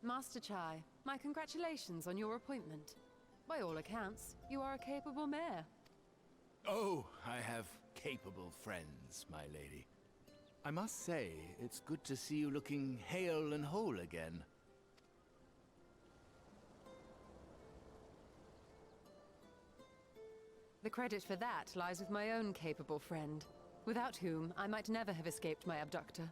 Master Chai, my congratulations on your appointment. By all accounts, you are a capable mayor. Oh, I have capable friends, my lady. I must say, it's good to see you looking hale and whole again. The credit for that lies with my own capable friend, without whom I might never have escaped my abductor.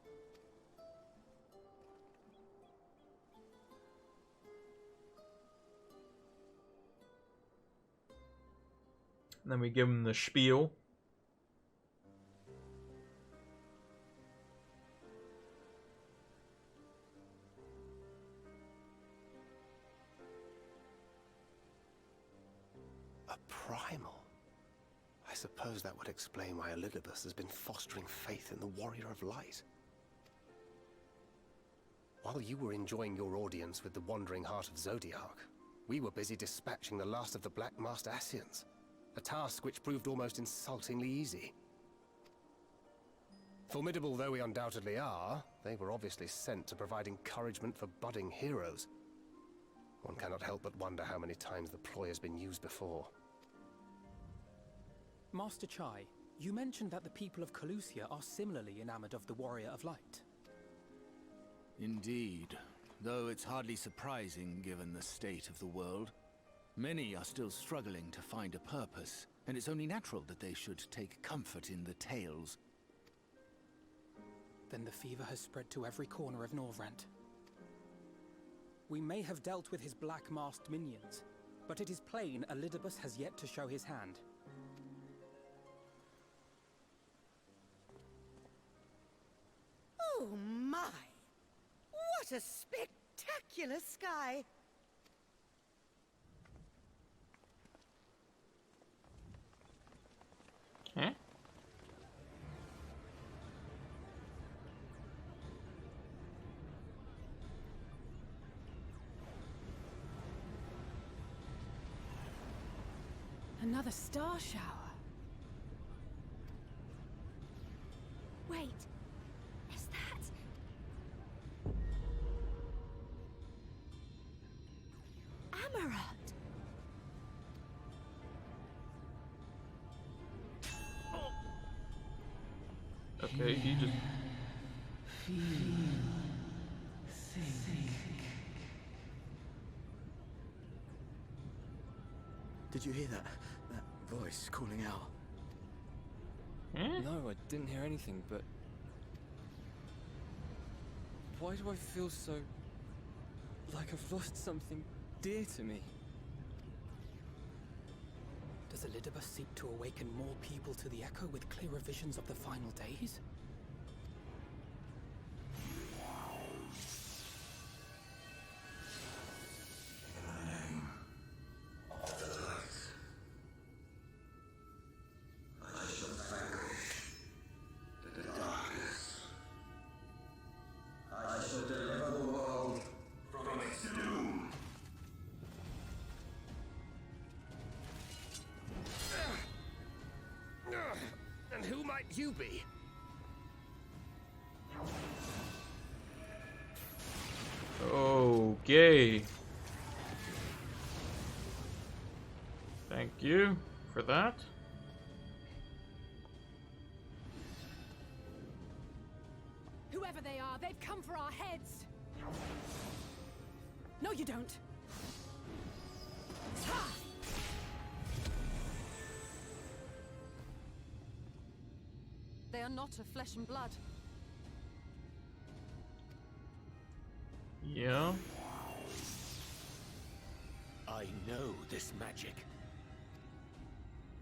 And then we give him the spiel. A primal? I suppose that would explain why Elidibus has been fostering faith in the Warrior of Light. While you were enjoying your audience with the Wandering Heart of Zodiac, we were busy dispatching the last of the Black Master Ascians. A task which proved almost insultingly easy. Formidable though we undoubtedly are, they were obviously sent to provide encouragement for budding heroes. One cannot help but wonder how many times the ploy has been used before. Master Chai, you mentioned that the people of Calusia are similarly enamored of the Warrior of Light. Indeed, though it's hardly surprising given the state of the world. Many are still struggling to find a purpose, and it's only natural that they should take comfort in the tales. Then the fever has spread to every corner of Norvrant. We may have dealt with his black-masked minions, but it is plain Elidibus has yet to show his hand. Oh my! What a spectacular sky! Huh? Another star shower. Wait, is that Amaranth? Okay, he just... Did you hear that? That voice calling out? No, I didn't hear anything, but... Why do I feel so... like I've lost something dear to me? Does Elidibus seek to awaken more people to the Echo with clearer visions of the final days? And who might you be? Okay. Thank you for that. Whoever they are, they've come for our heads. No, you don't. They are not of flesh and blood. Yeah. I know this magic.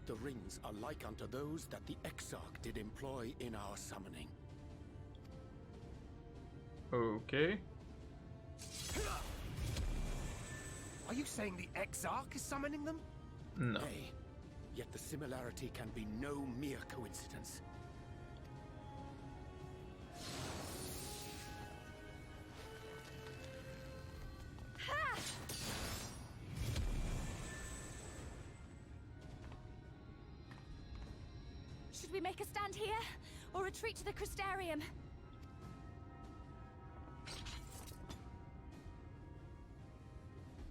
The rings are like unto those that the Exarch did employ in our summoning. Okay. Are you saying the Exarch is summoning them? No. Nay, yet the similarity can be no mere coincidence. Should we make a stand here, or retreat to the Crystarium?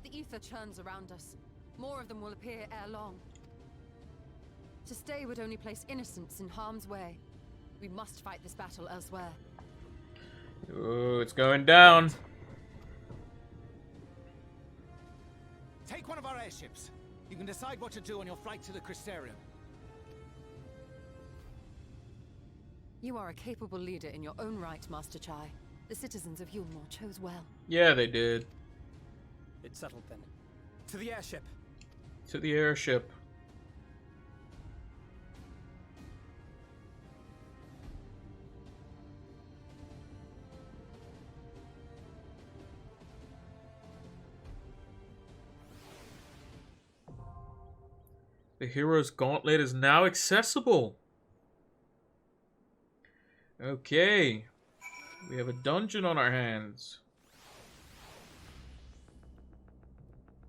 The ether churns around us. More of them will appear ere long. To stay would only place innocents in harm's way. We must fight this battle elsewhere. Ooh, it's going down. Take one of our airships. You can decide what to do on your flight to the Crystarium. You are a capable leader in your own right, Master Chai. The citizens of Yulmore chose well. Yeah, they did. It's settled then. To the airship. To the airship. The Hero's Gauntlet is now accessible. Okay. We have a dungeon on our hands.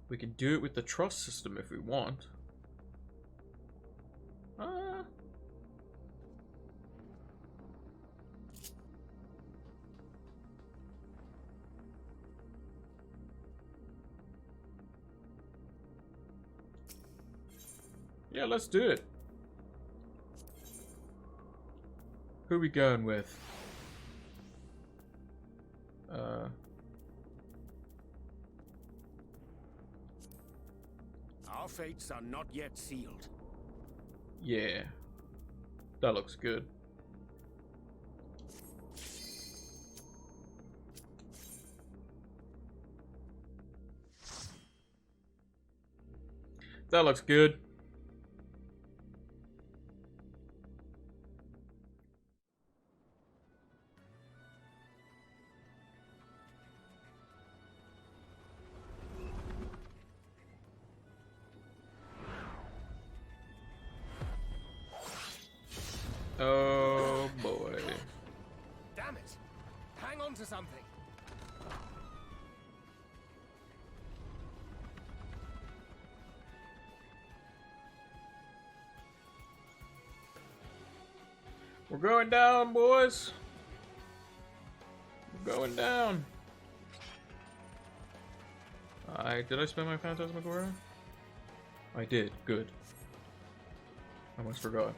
We can do it with the trust system if we want. Yeah, let's do it. Who are we going with? Our fates are not yet sealed. Yeah. That looks good. That looks good. Oh boy. Damn it! Hang on to something. We're going down, boys. We're going down. Did I spend my Phantasmagoria? I did. Good. I almost forgot.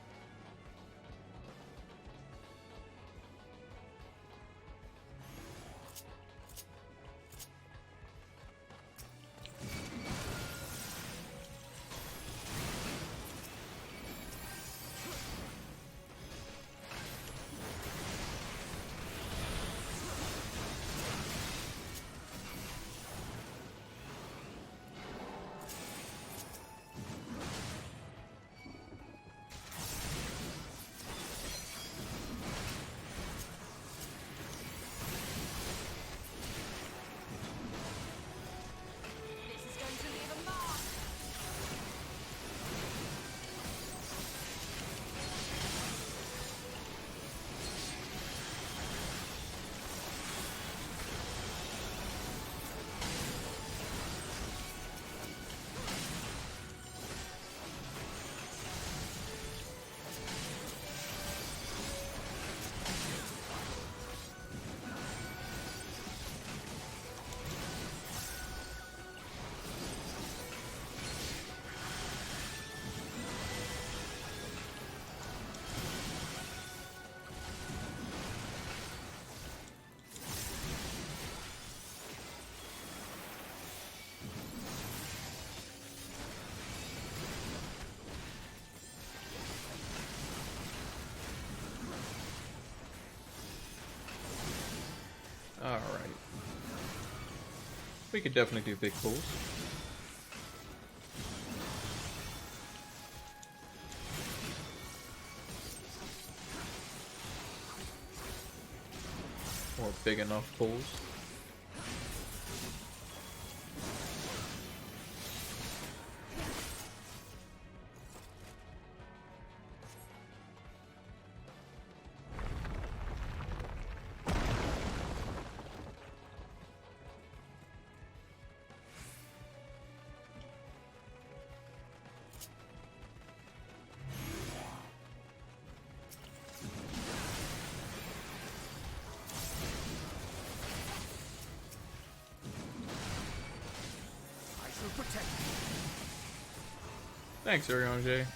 We could definitely do big pulls. Or big enough pulls. Thanks, Ariane.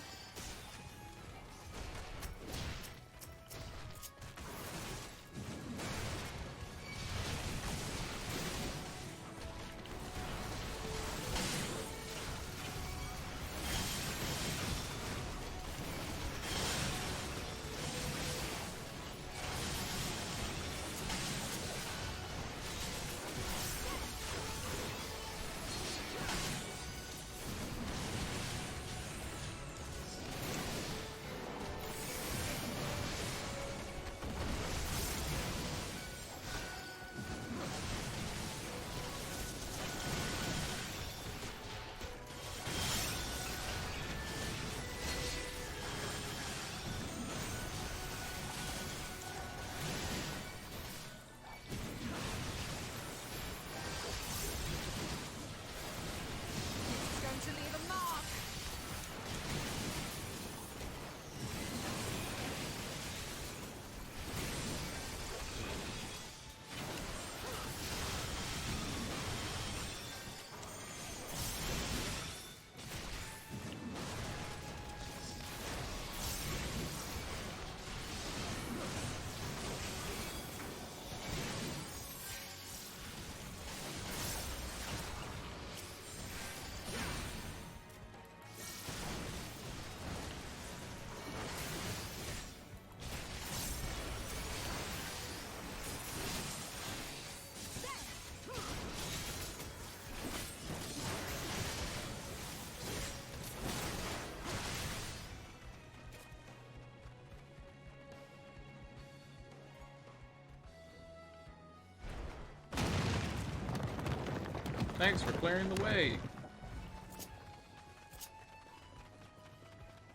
Thanks for clearing the way.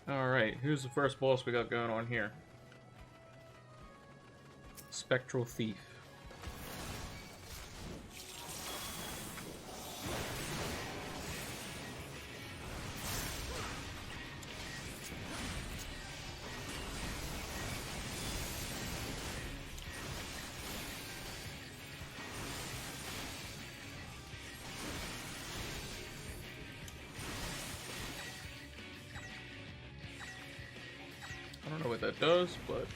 Alright, who's the first boss we got going on here? Spectral Thief. I don't know what that does, but...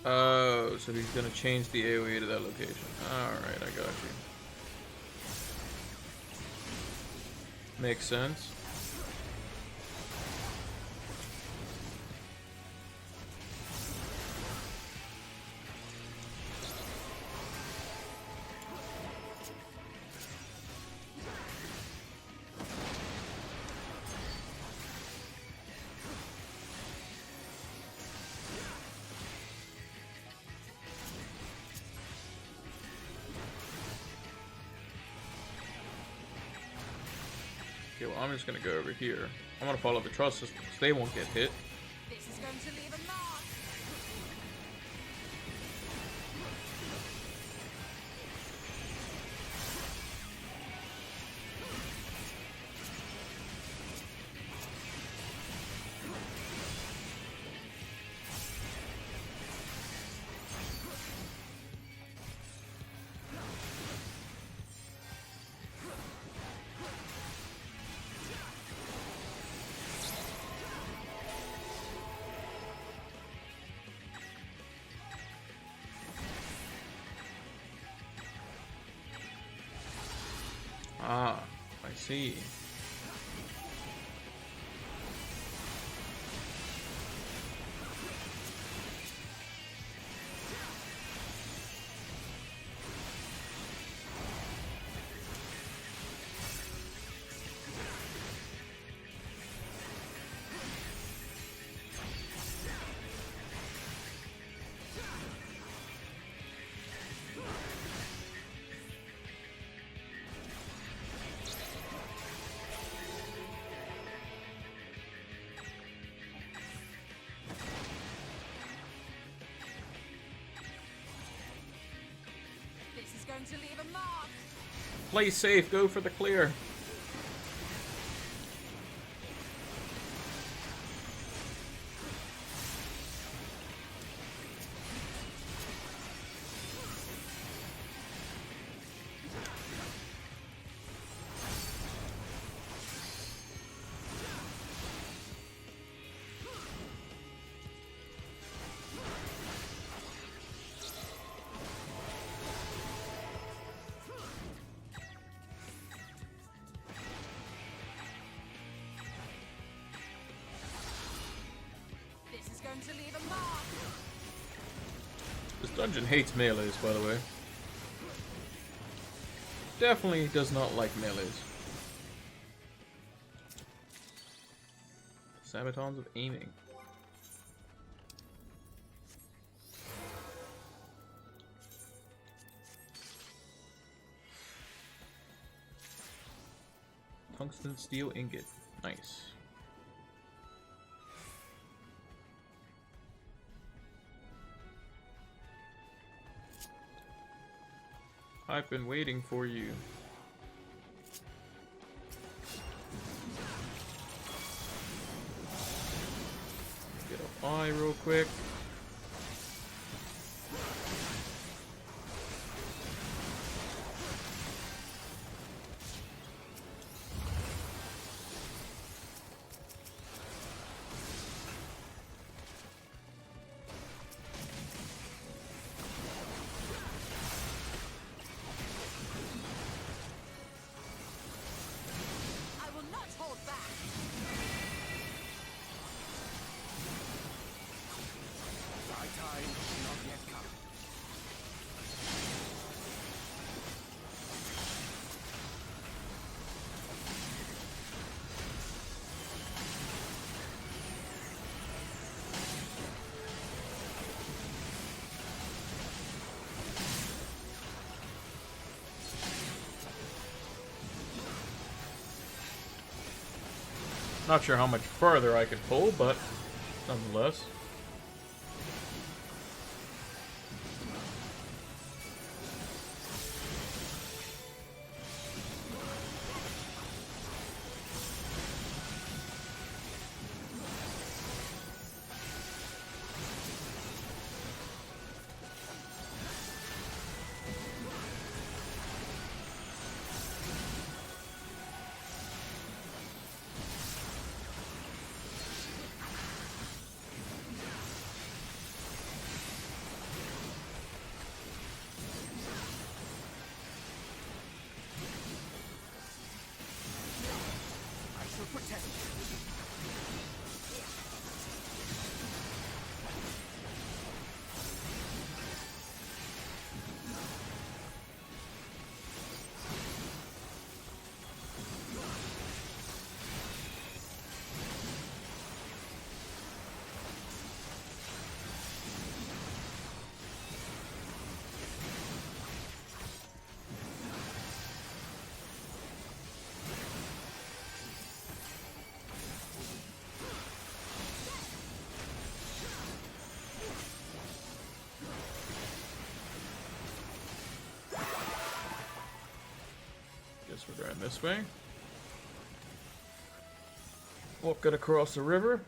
Oh, so he's gonna change the AoE to that location. Alright, I got you. Makes sense. Okay, well, I'm just gonna go over here. I'm gonna follow the trust system because they won't get hit. This is going to leave a mark. Ah, I see. going to leave a mark. Play safe, go for the clear. Going to leave a mark. This dungeon hates melees, by the way. Definitely does not like melees. Sabatons of aiming. Tungsten steel ingot. Nice. I've been waiting for you. Get an eye real quick. Not sure how much farther I could pull, but nonetheless. We're going this way. Walking across the river.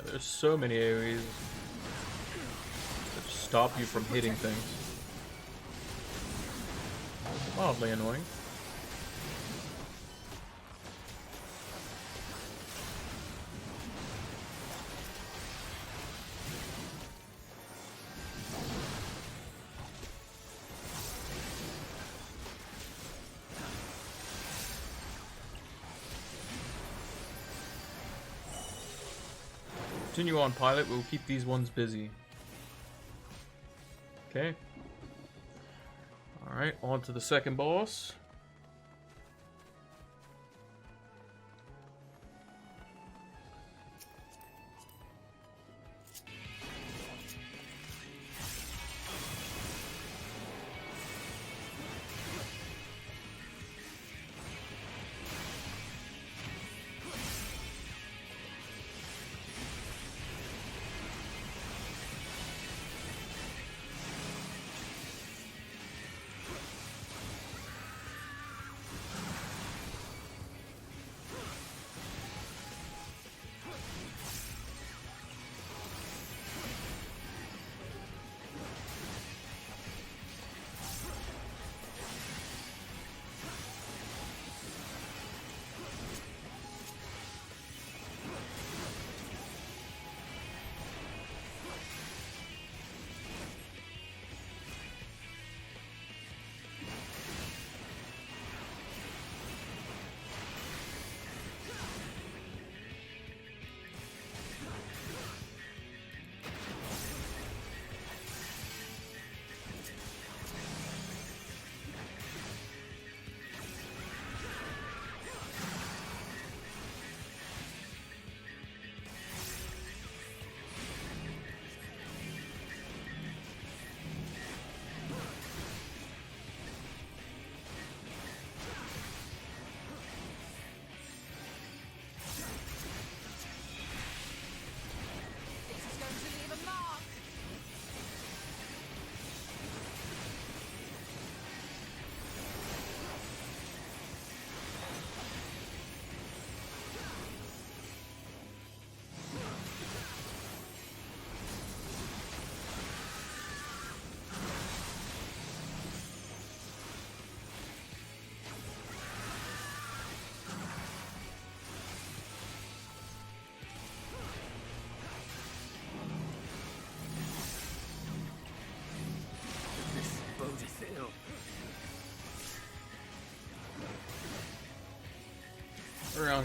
there's so many AoEs that stop you from hitting things. Mildly annoying. Continue on, pilot. We'll keep these ones busy. Okay. Alright, on to the second boss.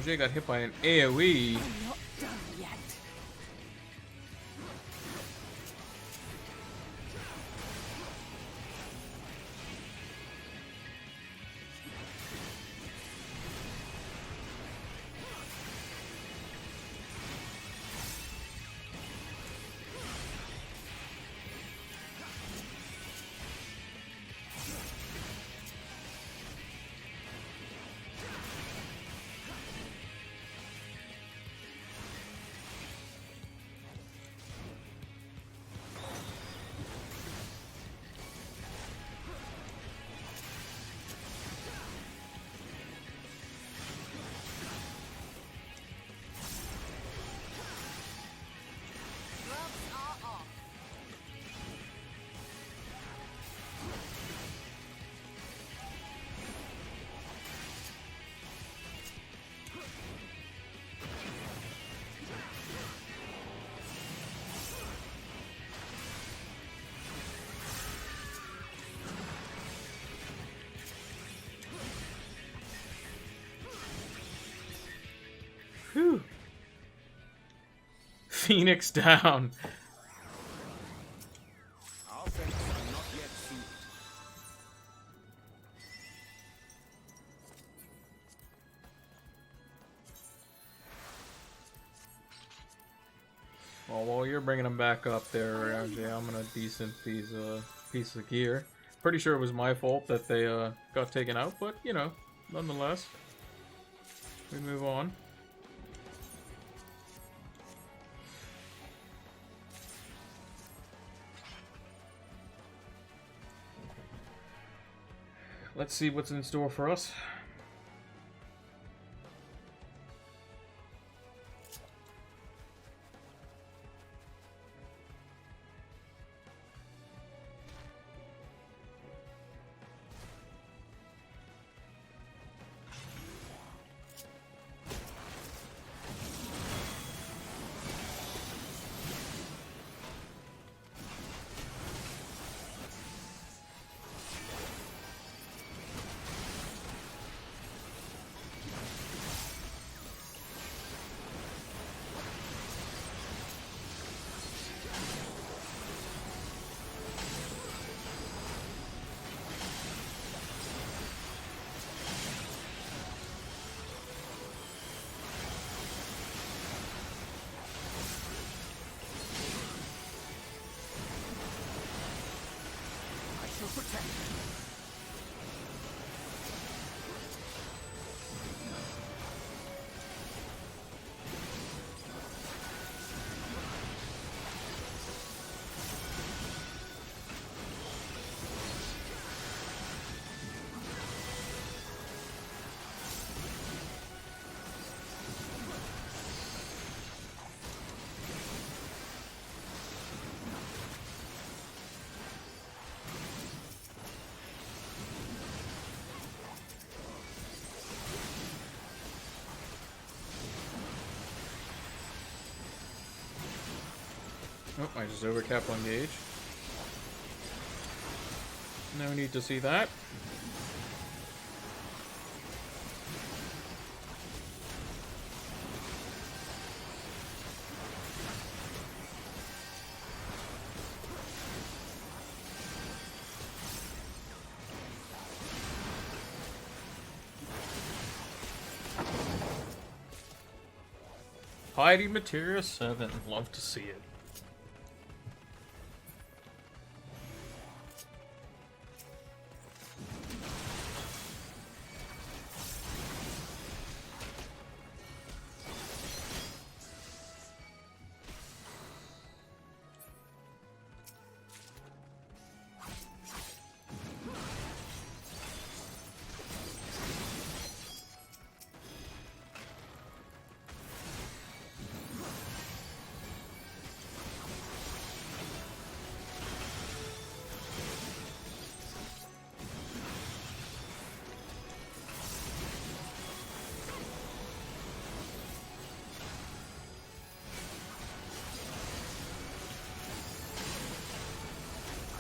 Ranger got hit by an AoE. I'm not done yet. Whew. Phoenix down. Our friends are not yet suited. Well, while you're bringing them back up there, RJ, I'm gonna decent these piece of gear. Pretty sure it was my fault that they got taken out, but you know, nonetheless, we move on. Let's see what's in store for us. shall protect. Oh, I just overcapped on gauge. No need to see that. Heidi Materia 7, love to see it.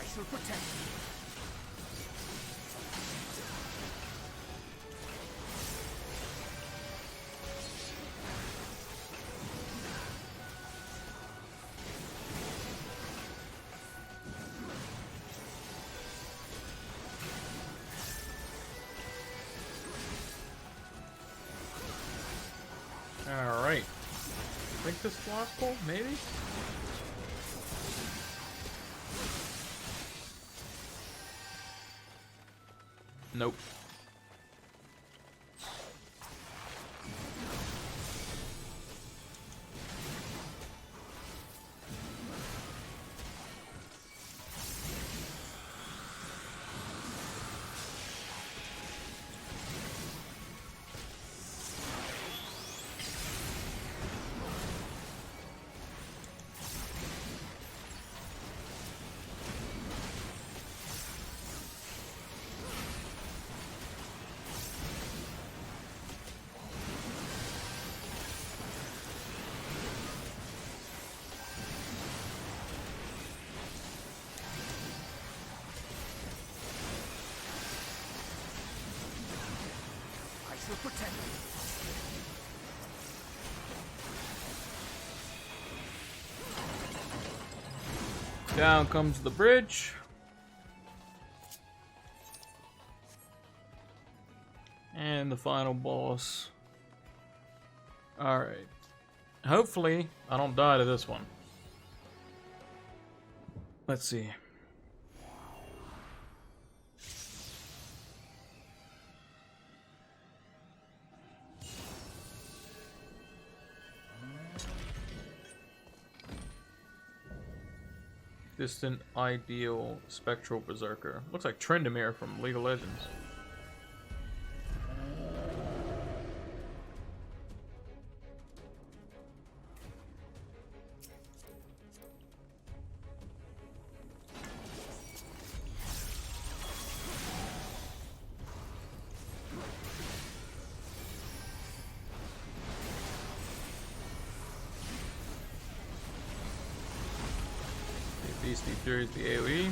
I shall protect. Alright. I think this is the last pull, maybe? Nope. I shall protect. Down comes the bridge. And the final boss. Alright. Hopefully, I don't die to this one. Let's see. Distant Ideal Spectral Berserker. Looks like Trendemir from League of Legends. Beastie Fury's the AoE.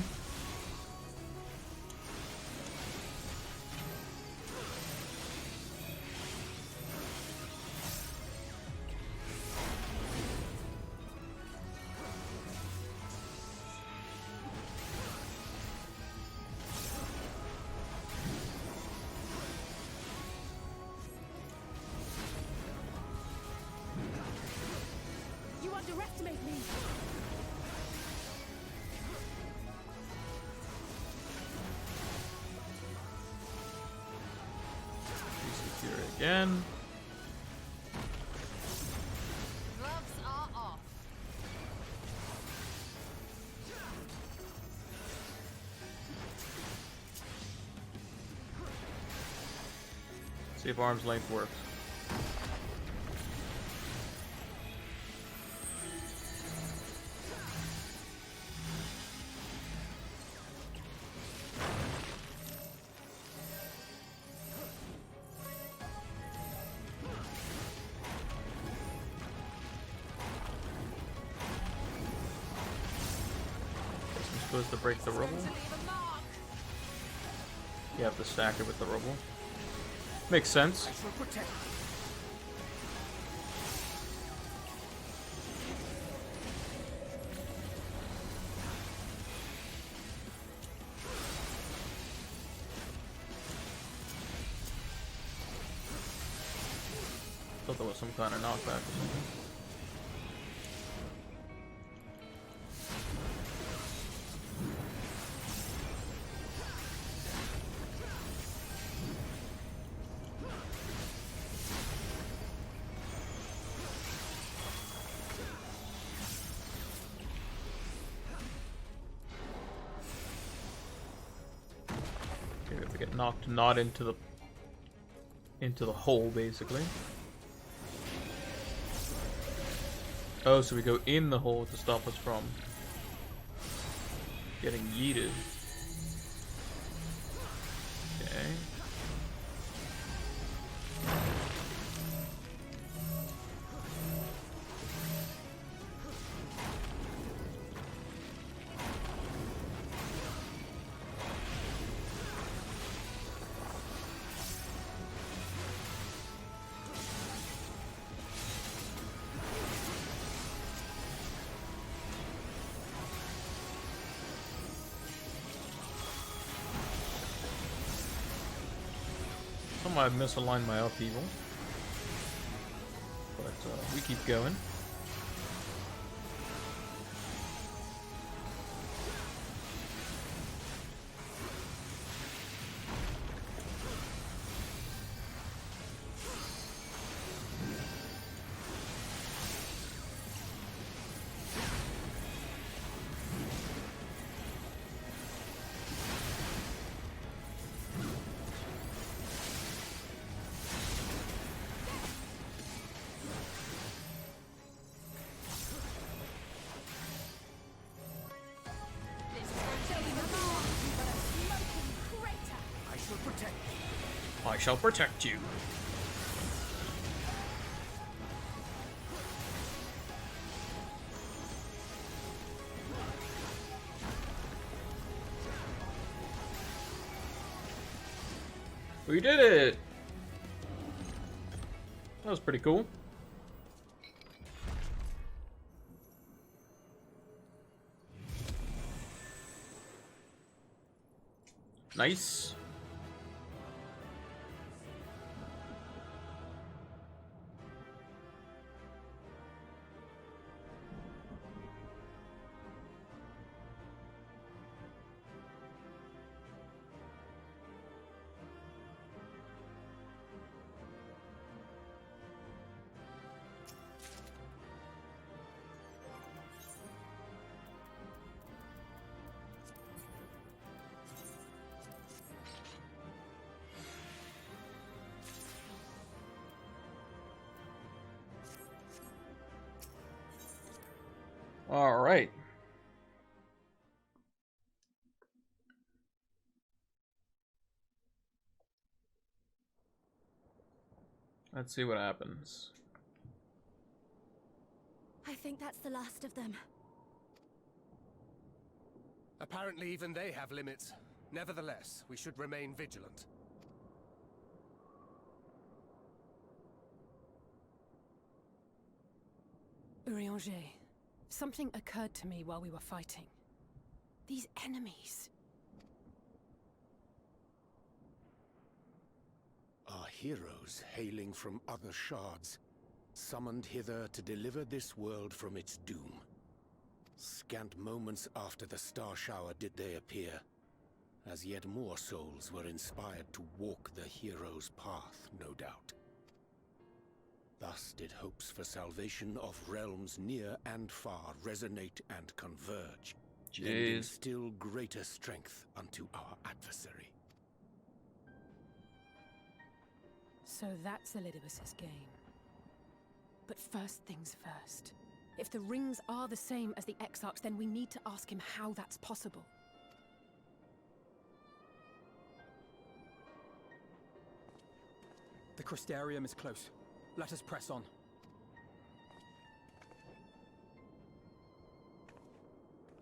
You underestimate me! again. Gloves are off. See if arm's length works. Supposed to break the rubble. You have to stack it with the rubble. Makes sense. Thought there was some kind of knockback or something. Okay, we have to get knocked not into the hole, basically. Oh, so we go in the hole to stop us from getting yeeted. Okay. I've misaligned my upheaval, but we keep going. I shall protect you. We did it! That was pretty cool. Nice. All right. Let's see what happens. I think that's the last of them. Apparently even they have limits. Nevertheless, we should remain vigilant. Urianger, something occurred to me while we were fighting. These enemies. Are heroes hailing from other shards, summoned hither to deliver this world from its doom. Scant moments after the star shower did they appear, as yet more souls were inspired to walk the hero's path, no doubt. Thus did hopes for salvation of realms near and far resonate and converge, lending still greater strength unto our adversary. So that's Elidibus's game. But first things first. If the rings are the same as the Exarchs, then we need to ask him how that's possible. The Crystarium is close. Let us press on.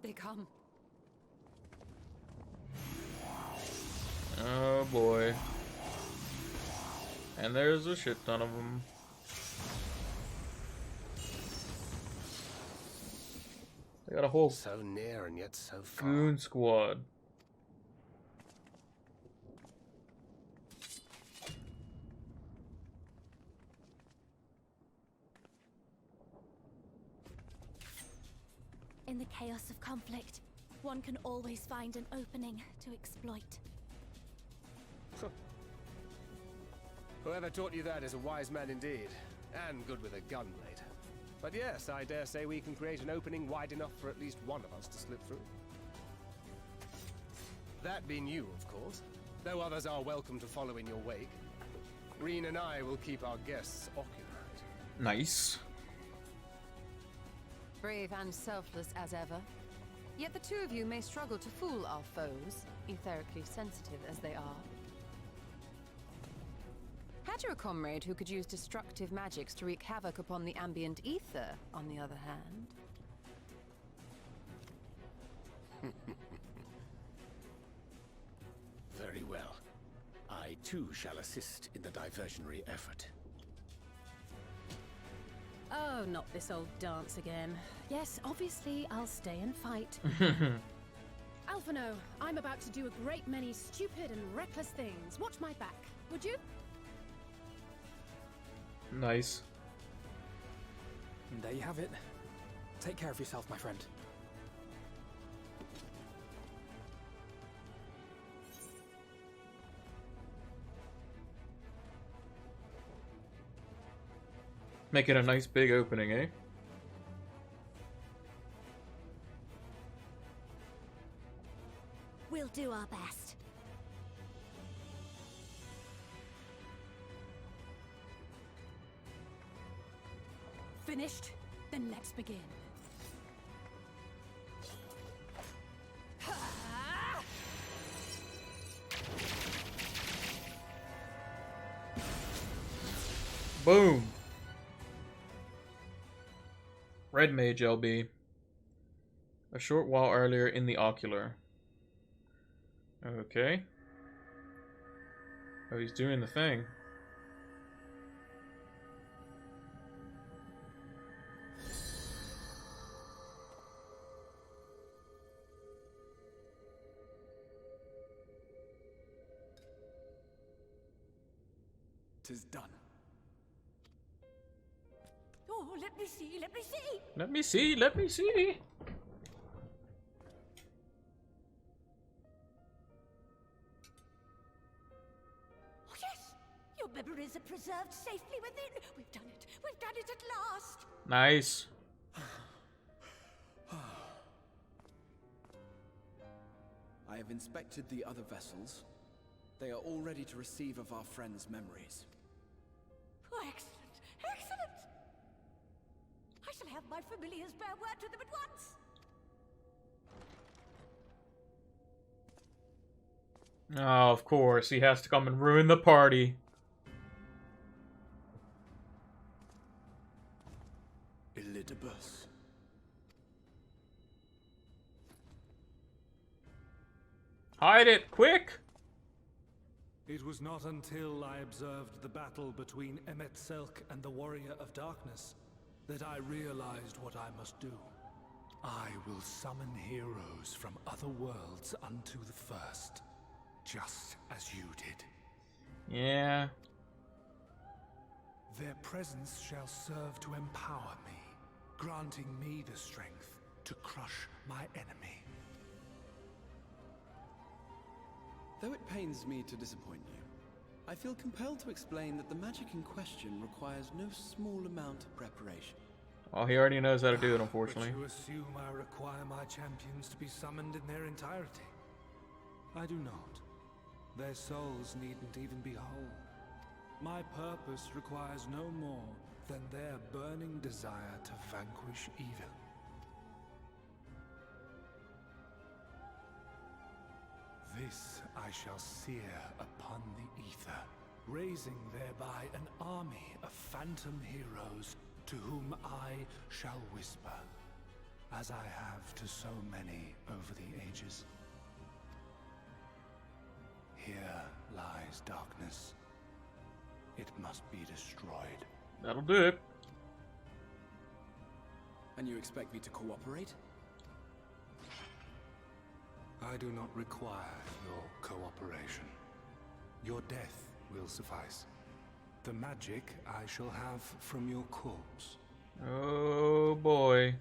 They come. Oh boy. And there's a shit ton of them. They got a whole so near and yet so far. goon squad. In the chaos of conflict, one can always find an opening to exploit. Whoever taught you that is a wise man indeed, and good with a gun blade. But yes, I dare say we can create an opening wide enough for at least one of us to slip through. That being you, of course, though others are welcome to follow in your wake. Reen and I will keep our guests occupied. Nice. Brave and selfless as ever. Yet the two of you may struggle to fool our foes, etherically sensitive as they are. Had you a comrade who could use destructive magics to wreak havoc upon the ambient ether, on the other hand? Very well. I too shall assist in the diversionary effort. Oh, not this old dance again. Yes, obviously I'll stay and fight. Alphino, I'm about to do a great many stupid and reckless things. Watch my back, would you? Nice. And there you have it. Take care of yourself, my friend. Make it a nice big opening, eh? We'll do our best. Finished? Then let's begin. Boom. Red Mage LB. A short while earlier in the ocular. Okay. Oh, he's doing the thing. Tis done. Oh, let me see, let me see! Let me see, let me see! Oh, yes! Your memories are preserved safely within. We've done it. We've done it at last. Nice. I have inspected the other vessels. They are all ready to receive of our friends' memories. Oh, excellent! Excellent! I shall have my familiars bear word to them at once. Oh, of course, he has to come and ruin the party. Elidibus. Hide it, quick! It was not until I observed the battle between Emet-Selch and the Warrior of Darkness that I realized what I must do. I will summon heroes from other worlds unto the first, just as you did. Yeah. Their presence shall serve to empower me, granting me the strength to crush my enemy. Though it pains me to disappoint you, I feel compelled to explain that the magic in question requires no small amount of preparation. Oh, he already knows how to do it, unfortunately. But you assume I require my champions to be summoned in their entirety. I do not. Their souls needn't even be whole. My purpose requires no more than their burning desire to vanquish evil. This I shall sear upon the ether, raising thereby an army of phantom heroes to whom I shall whisper, as I have to so many over the ages. Here lies darkness. It must be destroyed. That'll do it. And you expect me to cooperate? I do not require your cooperation. Your death will suffice. The magic I shall have from your corpse. Oh boy.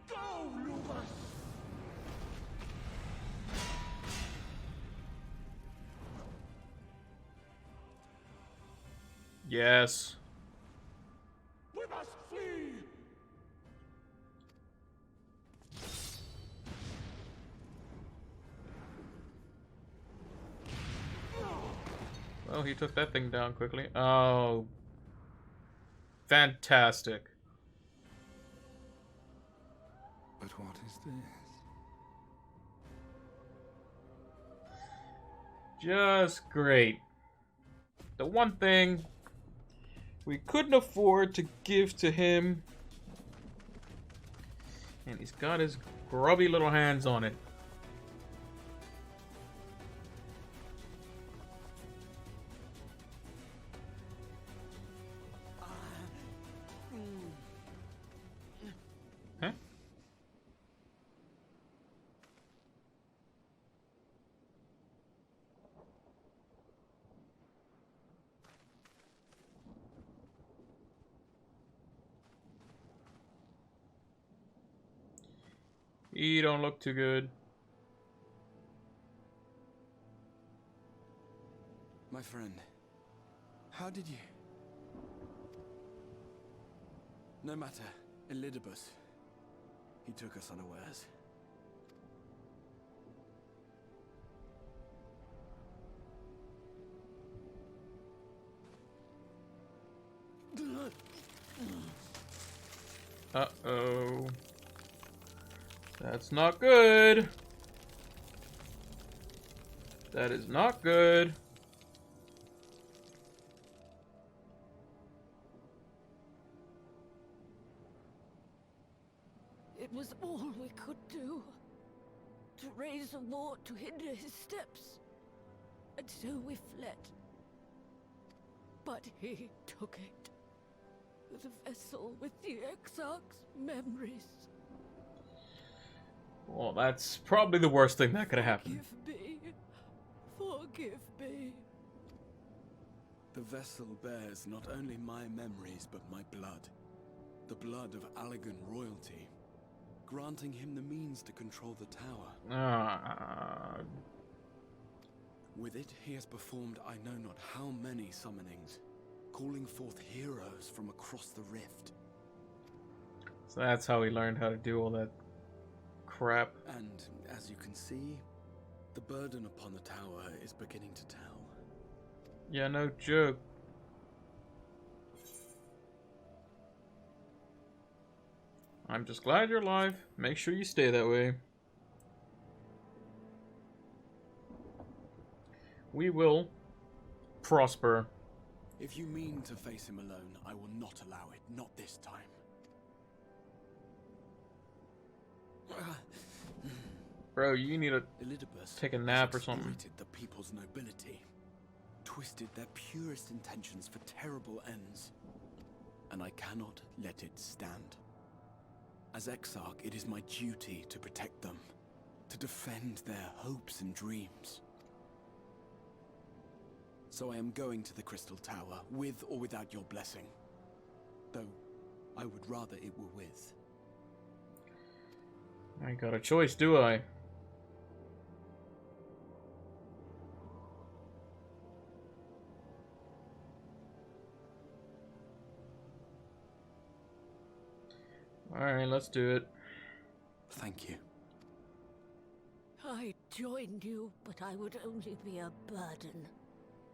Go, Lupus! Yes. We must flee! Well, he took that thing down quickly. Oh. Fantastic. But what is this? Just great. The one thing we couldn't afford to give to him. And he's got his grubby little hands on it. Huh? He don't look too good. My friend, how did you... No matter, Elidibus. He took us unawares. Uh-oh. That's not good. That is not good. It was all we could do. To raise a war to hinder his steps. And so we fled. But he took it. The vessel with the Exarch's memories. Well, that's probably the worst thing that could have happened. Forgive me. Forgive me. The vessel bears not only my memories, but my blood. The blood of Allegan royalty, granting him the means to control the tower. With it, he has performed I know not how many summonings, calling forth heroes from across the rift. So that's how he learned how to do all that crap. And as you can see, the burden upon the tower is beginning to tell. Yeah, no joke. I'm just glad you're alive. Make sure you stay that way. We will prosper. If you mean to face him alone, I will not allow it. Not this time. Bro, you need to Elidibus take a nap or something. exploited the people's nobility, twisted their purest intentions for terrible ends, and I cannot let it stand. As Exarch, it is my duty to protect them, to defend their hopes and dreams. So I am going to the Crystal Tower, with or without your blessing. Though, I would rather it were with. I ain't got a choice, do I? Alright, let's do it. Thank you. I joined you, but I would only be a burden.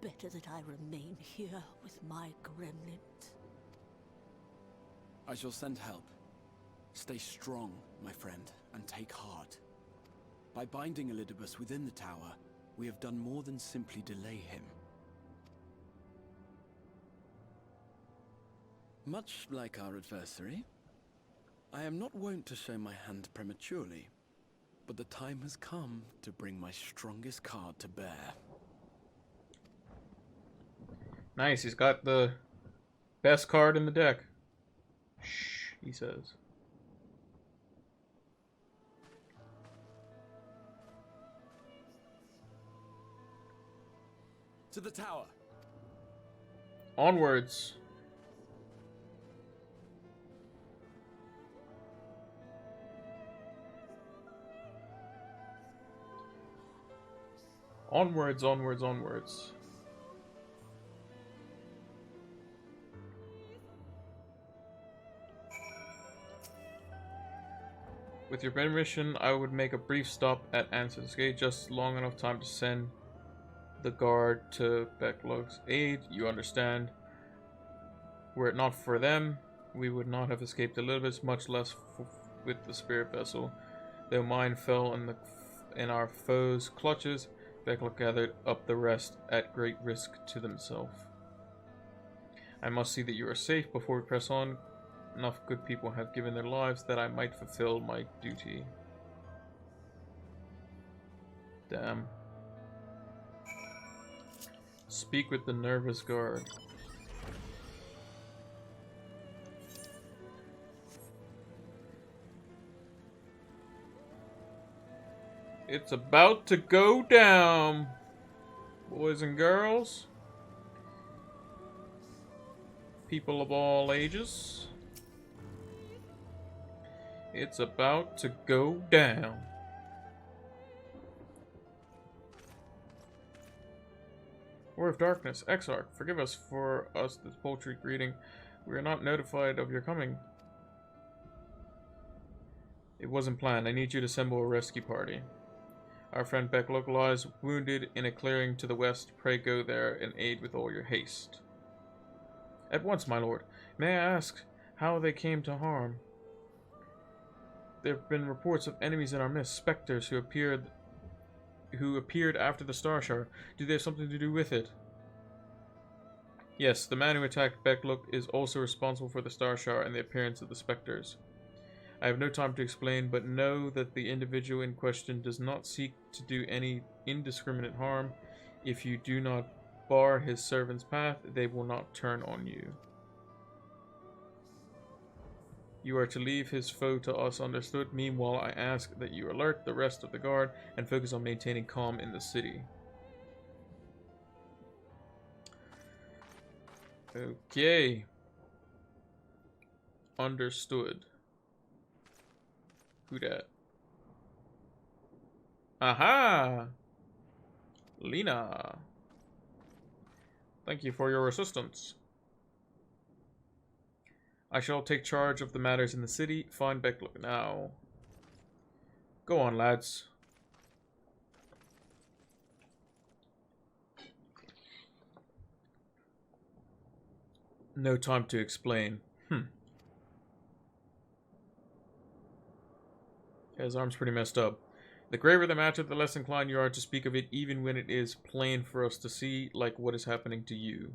Better that I remain here with my gremlins. I shall send help. Stay strong, my friend, and take heart. By binding Elidibus within the tower, we have done more than simply delay him. Much like our adversary, I am not wont to show my hand prematurely, but the time has come to bring my strongest card to bear. Nice, he's got the best card in the deck. Shh, he says. To the tower! Onwards! Onwards, onwards, onwards. With your permission, I would make a brief stop at Anson's Gate, just long enough time to send the guard to Beklog's aid. You understand? Were it not for them, we would not have escaped Elidibus, much less with the spirit vessel. Though mine fell in our foes' clutches, Beklog gathered up the rest at great risk to themselves. I must see that you are safe before we press on. Enough good people have given their lives that I might fulfill my duty. Damn. Speak with the nervous guard. It's about to go down, boys and girls. People of all ages. It's about to go down. Word of Darkness, Exarch, forgive us for this paltry greeting. We are not notified of your coming. It wasn't planned. I need you to assemble a rescue party. Our friend Beklog lies wounded in a clearing to the west. Pray go there and aid with all your haste. At once, my lord. May I ask how they came to harm? There have been reports of enemies in our midst, specters who appeared after the Star Shower. Do they have something to do with it? Yes, the man who attacked Beklog is also responsible for the Star Shower and the appearance of the specters. I have no time to explain, but know that the individual in question does not seek to do any indiscriminate harm. If you do not bar his servant's path, they will not turn on you. You are to leave his foe to us, understood? Meanwhile, I ask that you alert the rest of the guard and focus on maintaining calm in the city. Okay. Understood. Who dat? Aha! Lena. Thank you for your assistance. I shall take charge of the matters in the city. Find Beklog now. Go on, lads. No time to explain. His arm's pretty messed up. The graver the matter, the less inclined you are to speak of it, even when it is plain for us to see, like what is happening to you.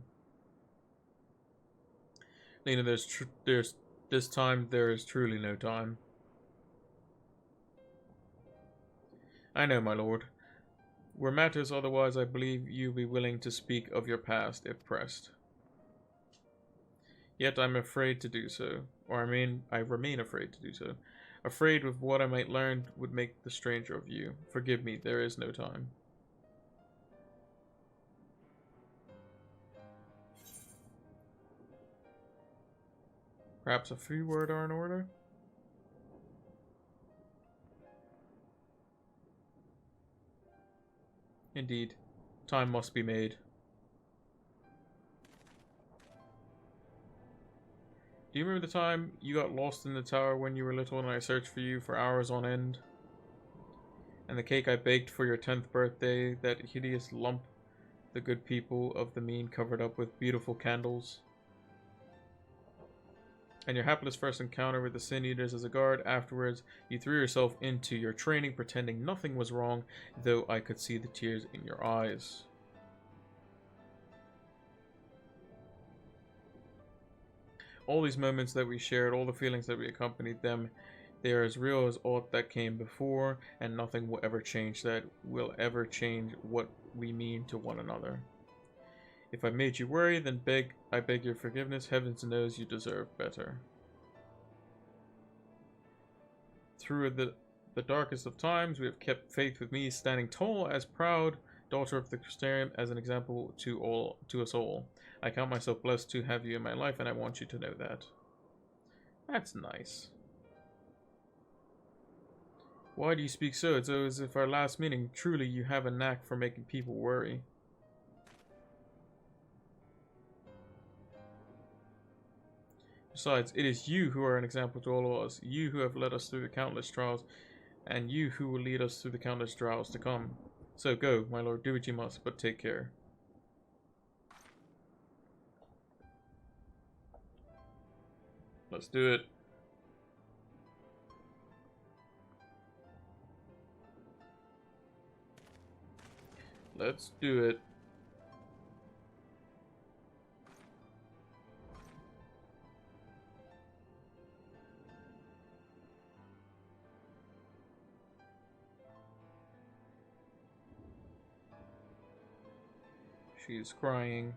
Lena, this time there is truly no time. I know, my lord. Were matters otherwise, I believe you be willing to speak of your past if pressed. Yet I'm afraid to do so. Or I remain afraid to do so. Afraid of what I might learn would make the stranger of you. Forgive me, there is no time. Perhaps a few words are in order? Indeed, time must be made. Do you remember the time you got lost in the tower when you were little and I searched for you for hours on end? And the cake I baked for your 10th birthday, that hideous lump the good people of the mean covered up with beautiful candles? And your hapless first encounter with the Sin Eaters as a guard. Afterwards, you threw yourself into your training pretending nothing was wrong, though I could see the tears in your eyes. All these moments that we shared, all the feelings that we accompanied them, they are as real as aught that came before, and nothing will ever change that, will ever change what we mean to one another. If I made you worry, then I beg your forgiveness. Heavens knows you deserve better. Through the darkest of times, we have kept faith with me, standing tall as proud daughter of the Crystarium, as an example to us all. I count myself blessed to have you in my life, and I want you to know that. That's nice. Why do you speak so? It's as if our last meeting. Truly, you have a knack for making people worry. Besides, it is you who are an example to all of us. You who have led us through the countless trials, and you who will lead us through the countless trials to come. So go, my lord, do what you must, but take care. Let's do it. Let's do it. She's crying.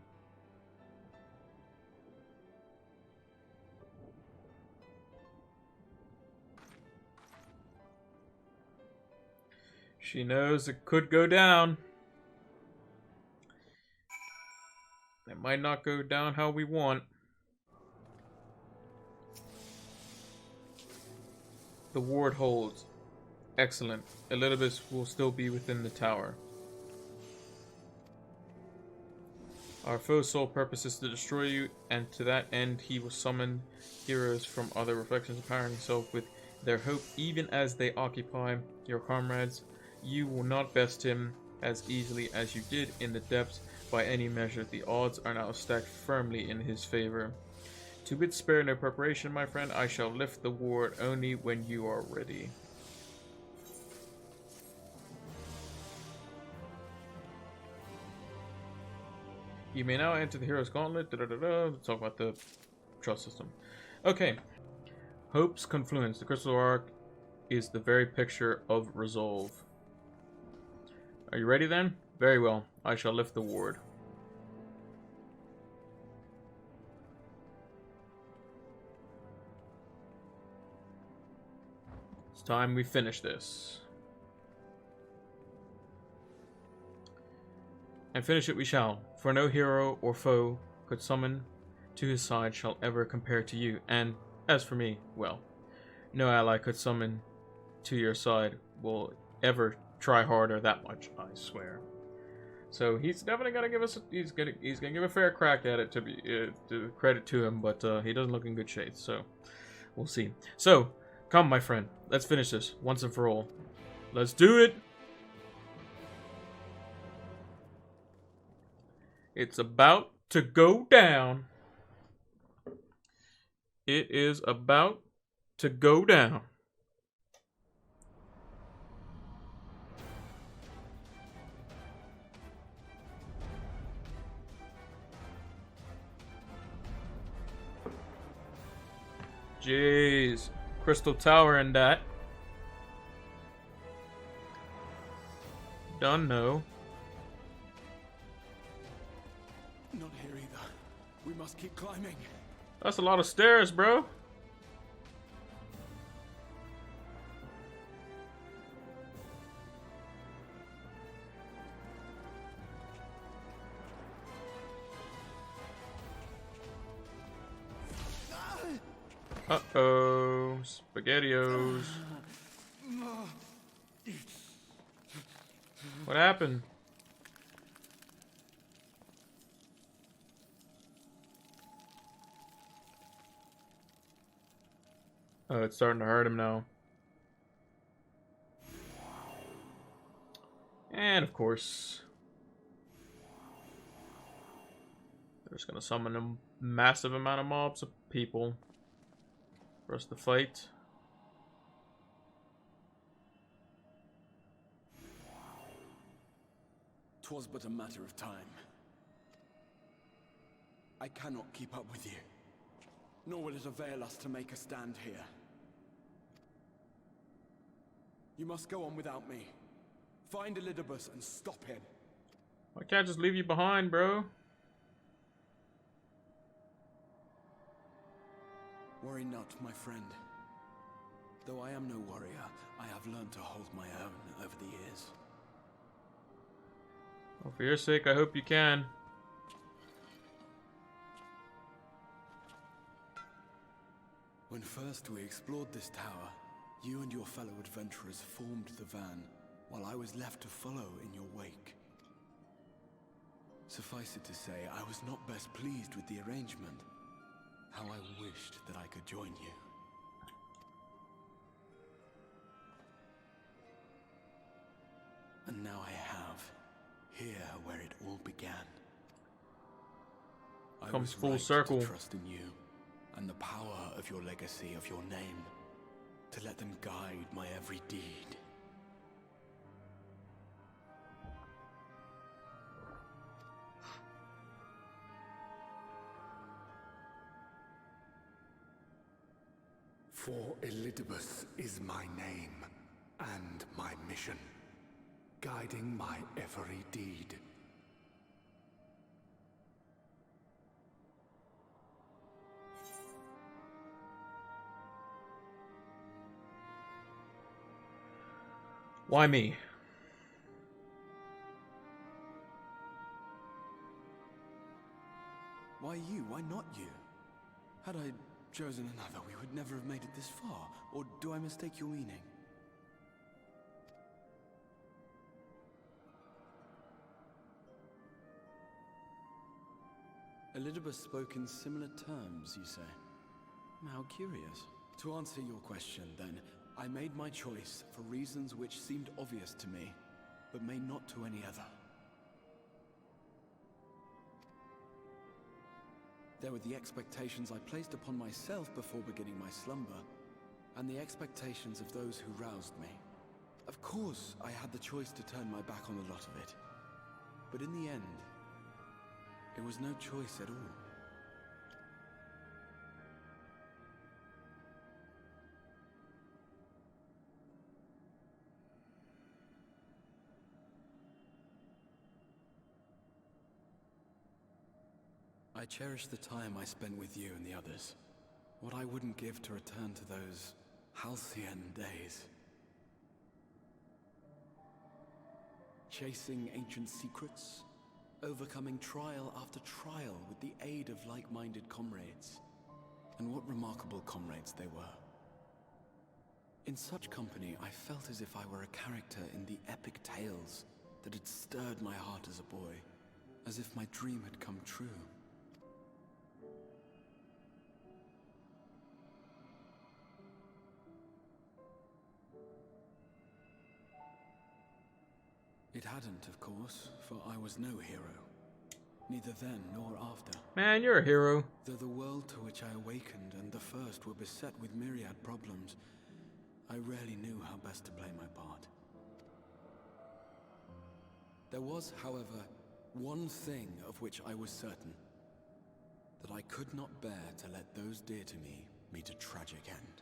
She knows it could go down. It might not go down how we want. The ward holds. Excellent. Elidibus will still be within the tower. Our foe's sole purpose is to destroy you, and to that end he will summon heroes from other reflections, empowering himself with their hope, even as they occupy your comrades. You will not best him as easily as you did in the depths by any measure. The odds are now stacked firmly in his favor. To bid spare no preparation, my friend. I shall lift the ward only when you are ready. You may now enter the Hero's Gauntlet. Let's talk about the trust system. Okay. Hope's Confluence. The Crystal Arc is the very picture of resolve. Are you ready then? Very well. I shall lift the ward. It's time we finish this. And finish it we shall, for no hero or foe could summon to his side shall ever compare to you, and as for me, well, no ally could summon to your side will ever try harder that much, I swear. So he's definitely gonna give us he's gonna give a fair crack at it, to be to credit to him, but he doesn't look in good shape, so we'll see. So come, my friend, let's finish this once and for all. Let's do it. It's about to go down. It is about to go down. Jeez. Crystal Tower and that. Done, no. Not here either. We must keep climbing. That's a lot of stairs, bro. Uh-oh. SpaghettiOs. What happened? Oh, it's starting to hurt him now. And of course, they're just gonna summon a massive amount of mobs of people for us to fight. "'Twas but a matter of time. I cannot keep up with you, nor will it avail us to make a stand here. You must go on without me. Find Elidibus and stop him." I can't just leave you behind, bro. "Worry not, my friend. Though I am no warrior, I have learned to hold my own over the years." Well, for your sake, I hope you can. "When first we explored this tower, you and your fellow adventurers formed the van, while I was left to follow in your wake. Suffice it to say, I was not best pleased with the arrangement. How I wished that I could join you. And now I have, here where it all began. I Comes was full right circle. to trust in you, and the power of your legacy, of your name, to let them guide my every deed. For Elidibus is my name, and my mission, guiding my every deed. Why me? Why you? Why not you? Had I chosen another, we would never have made it this far. Or do I mistake your meaning? Elidibus spoke in similar terms, you say? How curious. To answer your question, then, I made my choice for reasons which seemed obvious to me, but may not to any other. There were the expectations I placed upon myself before beginning my slumber, and the expectations of those who roused me. Of course, I had the choice to turn my back on a lot of it, but in the end, it was no choice at all. I cherish the time I spent with you and the others. What I wouldn't give to return to those halcyon days. Chasing ancient secrets, overcoming trial after trial with the aid of like-minded comrades. And what remarkable comrades they were. In such company, I felt as if I were a character in the epic tales that had stirred my heart as a boy, as if my dream had come true. It hadn't, of course, for I was no hero. Neither then nor after. Man, you're a hero. Though the world to which I awakened and the first were beset with myriad problems, I rarely knew how best to play my part. There was, however, one thing of which I was certain. That I could not bear to let those dear to me meet a tragic end.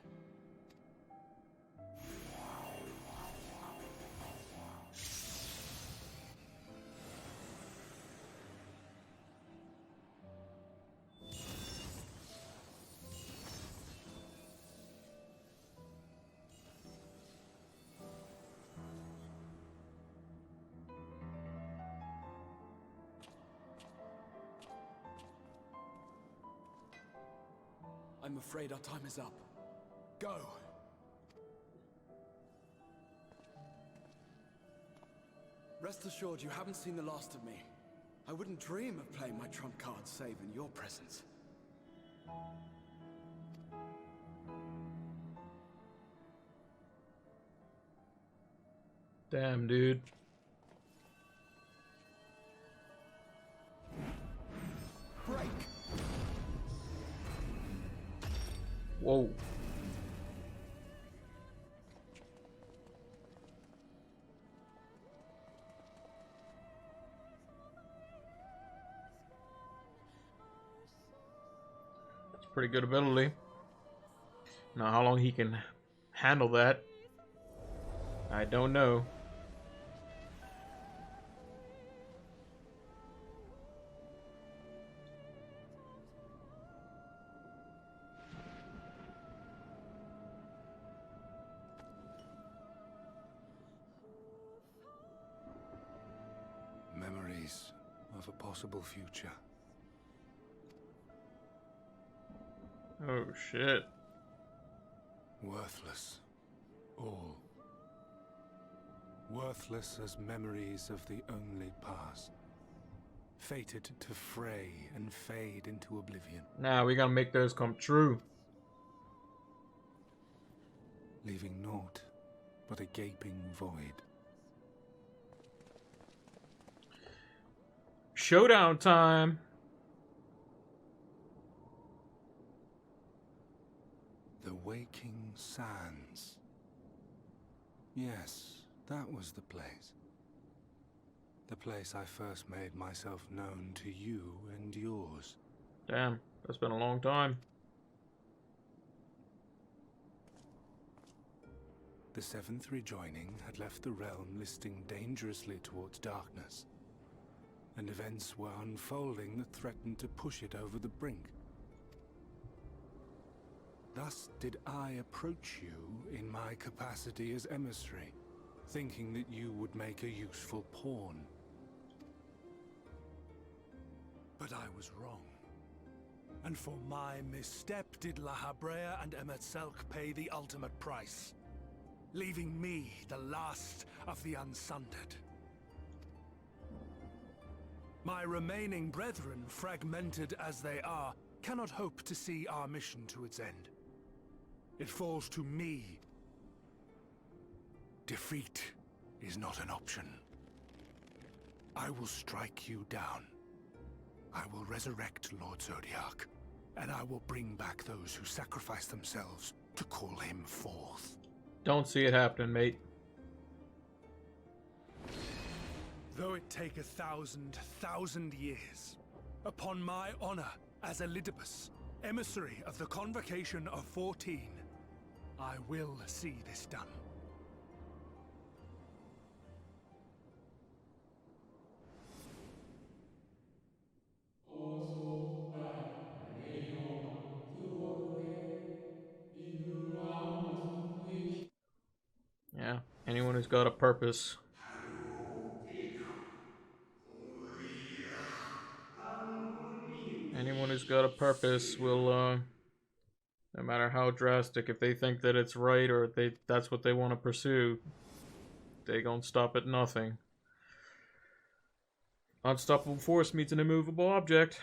I'm afraid our time is up. Go! Rest assured you haven't seen the last of me. I wouldn't dream of playing my trump card save in your presence. Damn, dude. Break. Whoa. That's pretty good ability. Now, how long he can handle that, I don't know. Memories of a possible future. Oh, shit. Worthless. All. Worthless as memories of the only past. Fated to fray and fade into oblivion. Nah, we gotta make those come true. Leaving naught but a gaping void. Showdown time. The Waking Sands. Yes, that was the place. The place I first made myself known to you and yours. Damn, that's been a long time. The seventh rejoining had left the realm listing dangerously towards darkness, and events were unfolding that threatened to push it over the brink. Thus did I approach you in my capacity as emissary, thinking that you would make a useful pawn. But I was wrong. And for my misstep did La Habrea and Emet-Selch pay the ultimate price, leaving me the last of the Unsundered. My remaining brethren, fragmented as they are, cannot hope to see our mission to its end. It falls to me. Defeat is not an option. I will strike you down. I will resurrect Lord Zodiac, and I will bring back those who sacrifice themselves to call him forth. Don't see it happening, mate. Though it take 1,000 years, upon my honor as Elidibus, emissary of the Convocation of 14, I will see this done. Yeah, anyone who's got a purpose. Anyone who's got a purpose will, no matter how drastic, if they think that it's right or that's what they want to pursue, they gonna stop at nothing. Unstoppable force meets an immovable object.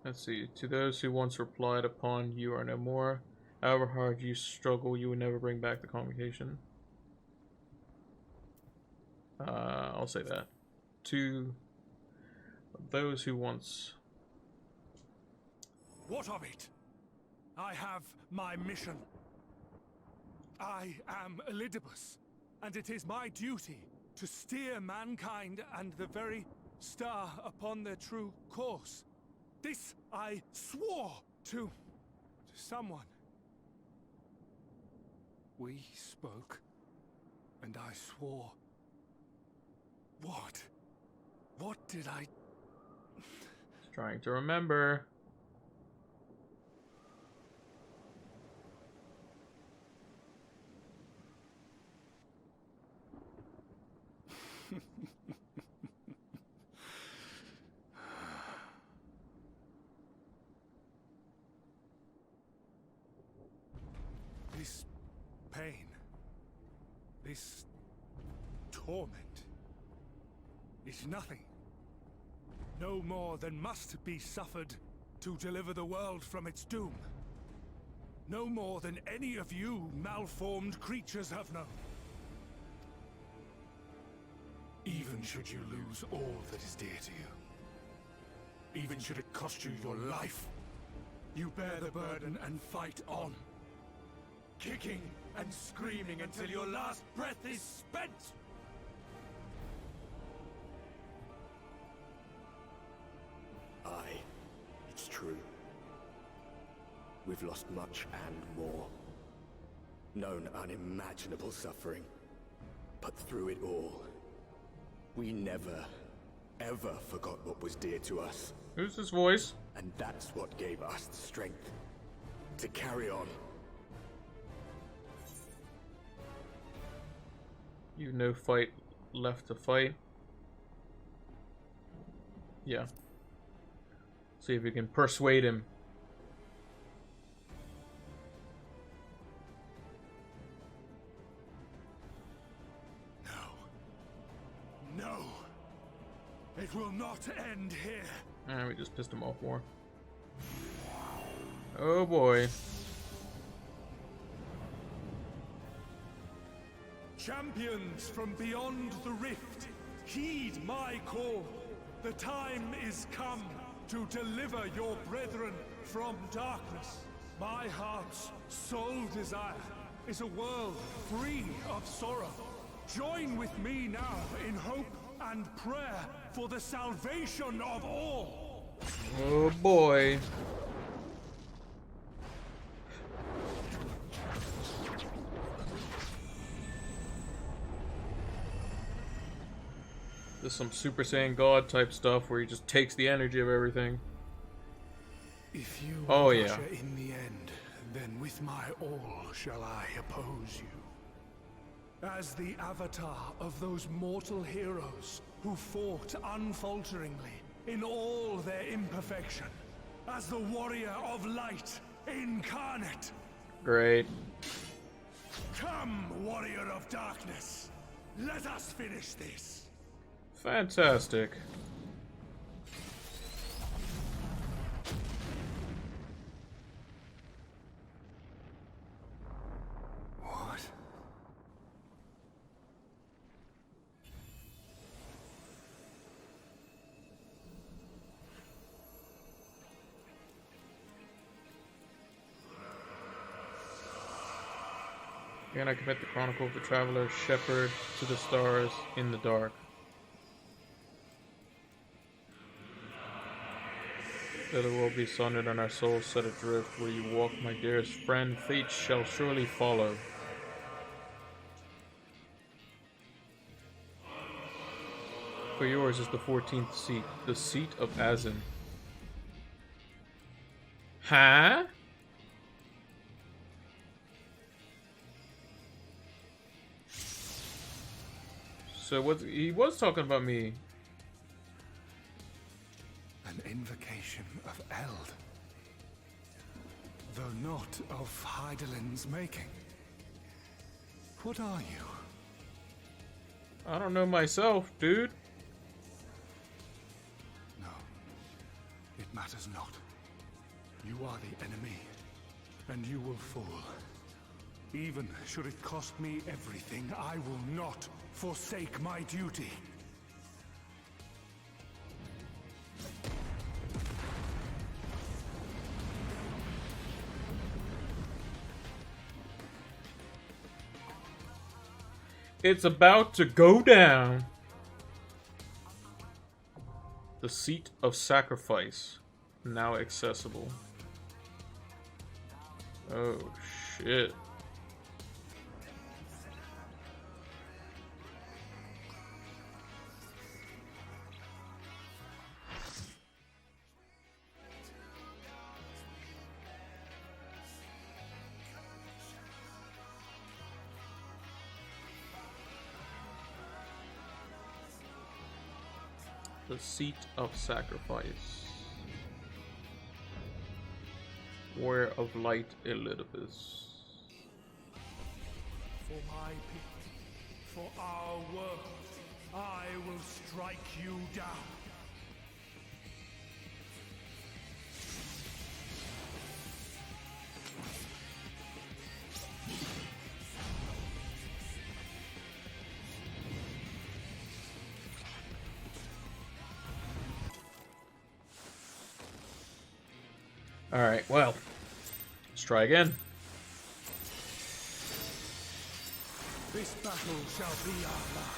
Let's see. To those who once relied upon you are no more. However hard you struggle, you will never bring back the convocation. I'll say that. To those who once... What of it? I have my mission. I am Elidibus, and it is my duty to steer mankind and the very star upon their true course. This I swore to someone. We spoke, and I swore. What? What did I... Trying to remember. torment is nothing. No more than must be suffered to deliver the world from its doom. No more than any of you malformed creatures have known. Even should you lose all that is dear to you, even should it cost you your life, you bear the burden and fight on, kicking and screaming until your last breath is spent! Aye, it's true. We've lost much and more. Known unimaginable suffering. But through it all, we never, ever forgot what was dear to us. Who's this voice? And that's what gave us the strength to carry on. You've no fight left to fight. Yeah. See if we can persuade him. No. It will not end here. And we just pissed him off more. Oh boy. Champions from beyond the rift, heed my call. The time is come to deliver your brethren from darkness. My heart's sole desire is a world free of sorrow. Join with me now in hope and prayer for the salvation of all. Oh boy. This is some Super Saiyan God type stuff where he just takes the energy of everything. If you oh yeah. usher in the end, then with my all shall I oppose you. As the avatar of those mortal heroes who fought unfalteringly in all their imperfection. As the warrior of light incarnate. Great. Come, warrior of darkness. Let us finish this. Fantastic. What? Again, I commit the chronicle of the traveler, shepherd to the stars in the dark. That it will be sundered and our souls set adrift. Where you walk, my dearest friend, fate shall surely follow. For yours is the 14th seat, the seat of Azin. Huh? So what? He was talking about me. An invocation of Eld, though not of Hydaelyn's making. What are you? I don't know myself, dude. No, it matters not. You are the enemy, and you will fall. Even should it cost me everything, I will not forsake my duty. It's about to go down. The seat of sacrifice, now accessible. Oh shit. The seat of sacrifice. Warrior of light, Elidibus. For my people, For our world, I will strike you down. Alright, well, let's try again. This battle shall be our last.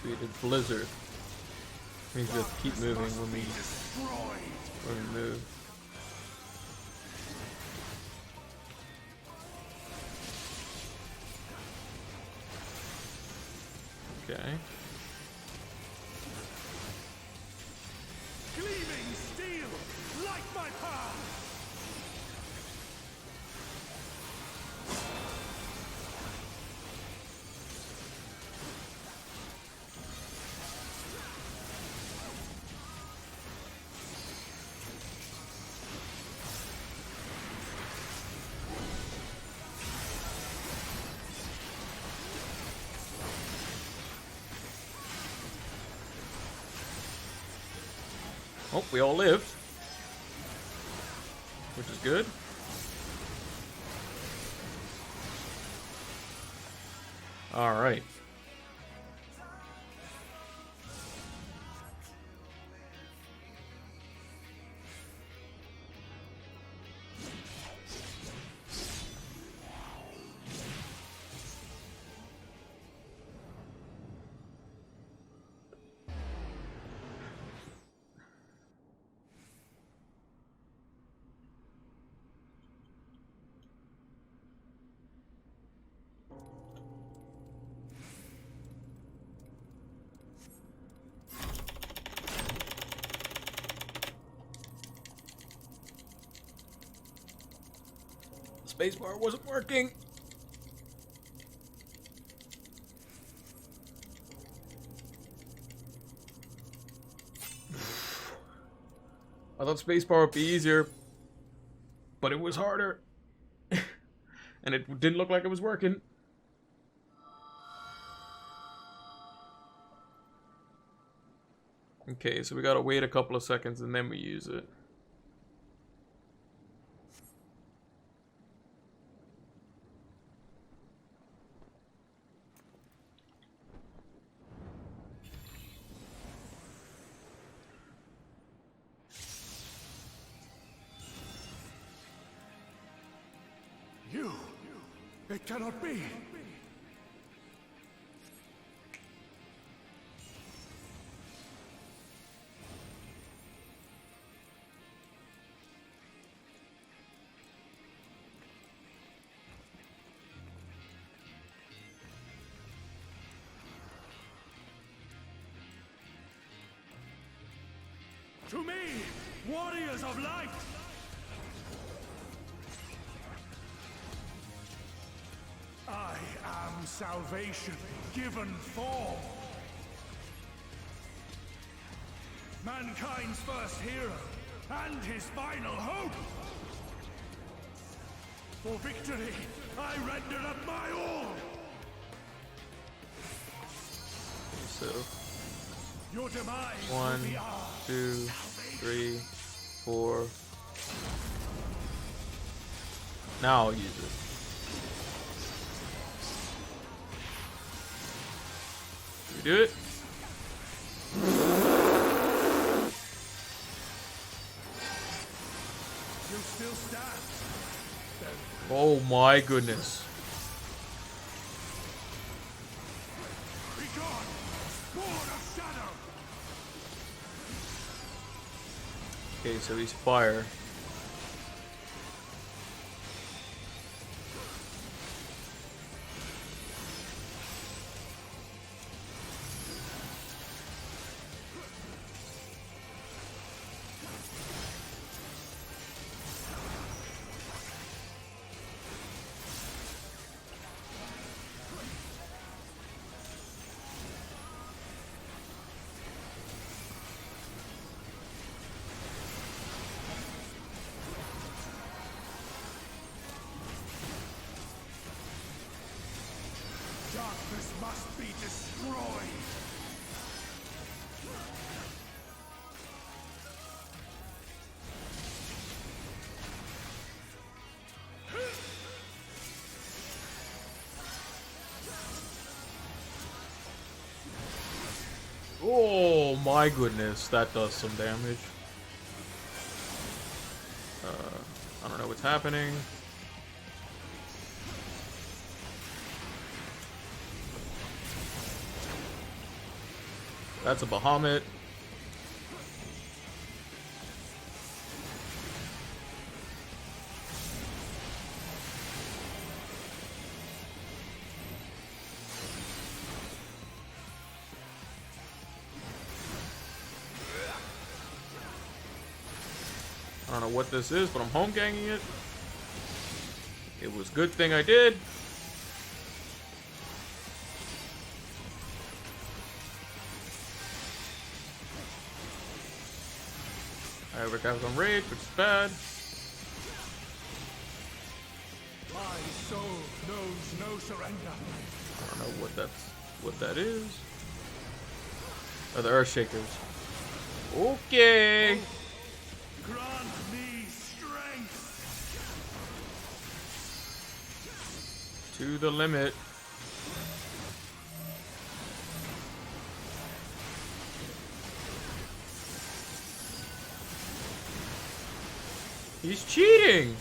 We did Blizzard. We just keep moving when we move. Okay. Gleaming steel, like my path. Oh, we all lived, which is good. All right. Spacebar wasn't working. I thought spacebar would be easier, but it was harder. And it didn't look like it was working. Okay, so we gotta wait a couple of seconds and then we use it. It cannot be! To me, warriors of light! I am salvation given form. Mankind's first hero and his final hope. For victory, I render up my all. So Your demise 1, will be ours. 2, 3, 4. Now I'll use it. Should we do it? You still stand. Oh my goodness. Be gone, Sword of Shadow. Okay, so he's fire. Darkness must be destroyed. Oh my goodness, that does some damage. I don't know what's happening. That's a Bahamut. I don't know what this is, but I'm home ganging it. It was a good thing I did. I overcast on rage, which is bad. My soul knows no surrender. I don't know what that is. Oh, the Earth Shakers. Okay. Grant me strength. To the limit. He's cheating.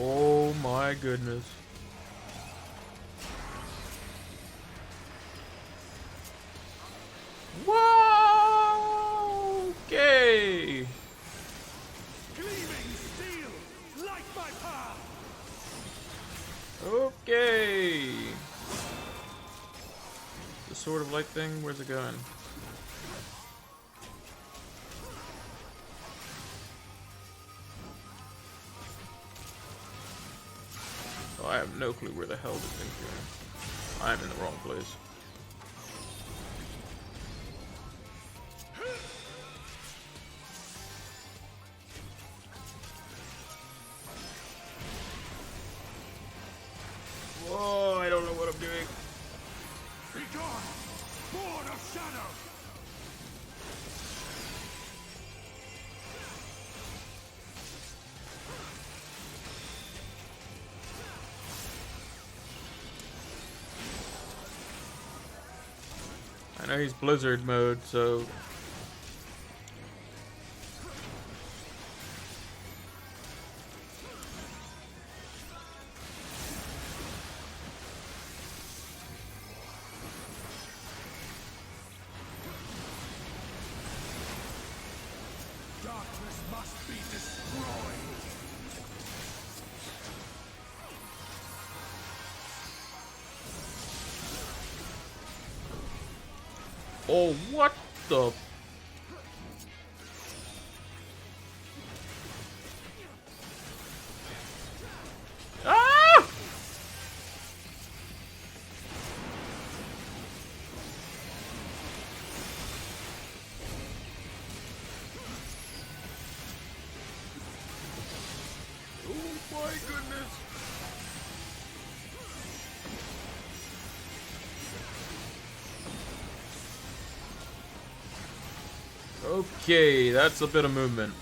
Oh my goodness. Whoa! Okay. Gleaming steel, light my path. Okay. The sword of light thing, where's it going? Oh, I have no clue where the hell this thing's going. I'm in the wrong place. Whoa, I don't know what I'm doing. Be gone, Sword of Shadow. I know he's Blizzard mode, so... Darkness must be destroyed. Oh, what the... Ah! my goodness. Okay, that's a bit of movement.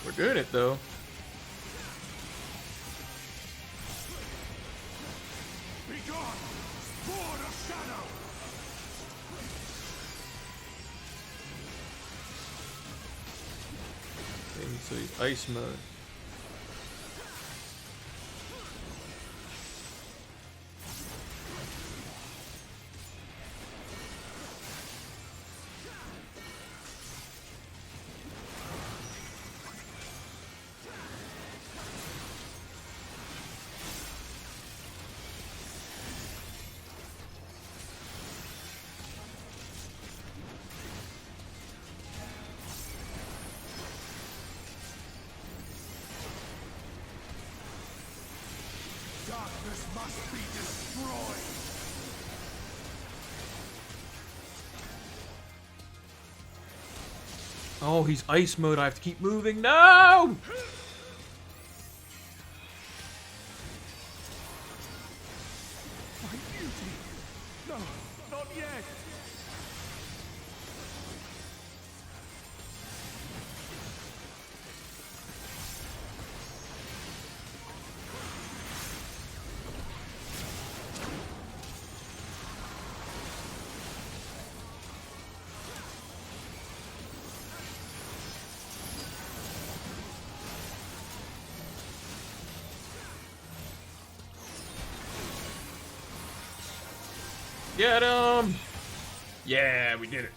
We're doing it though. Be gone! Sword of Shadow! Into ice mode. Darkness must be destroyed! Oh, he's ice mode. I have to keep moving. No! My beauty! No, not yet! Get him! Yeah, we did it.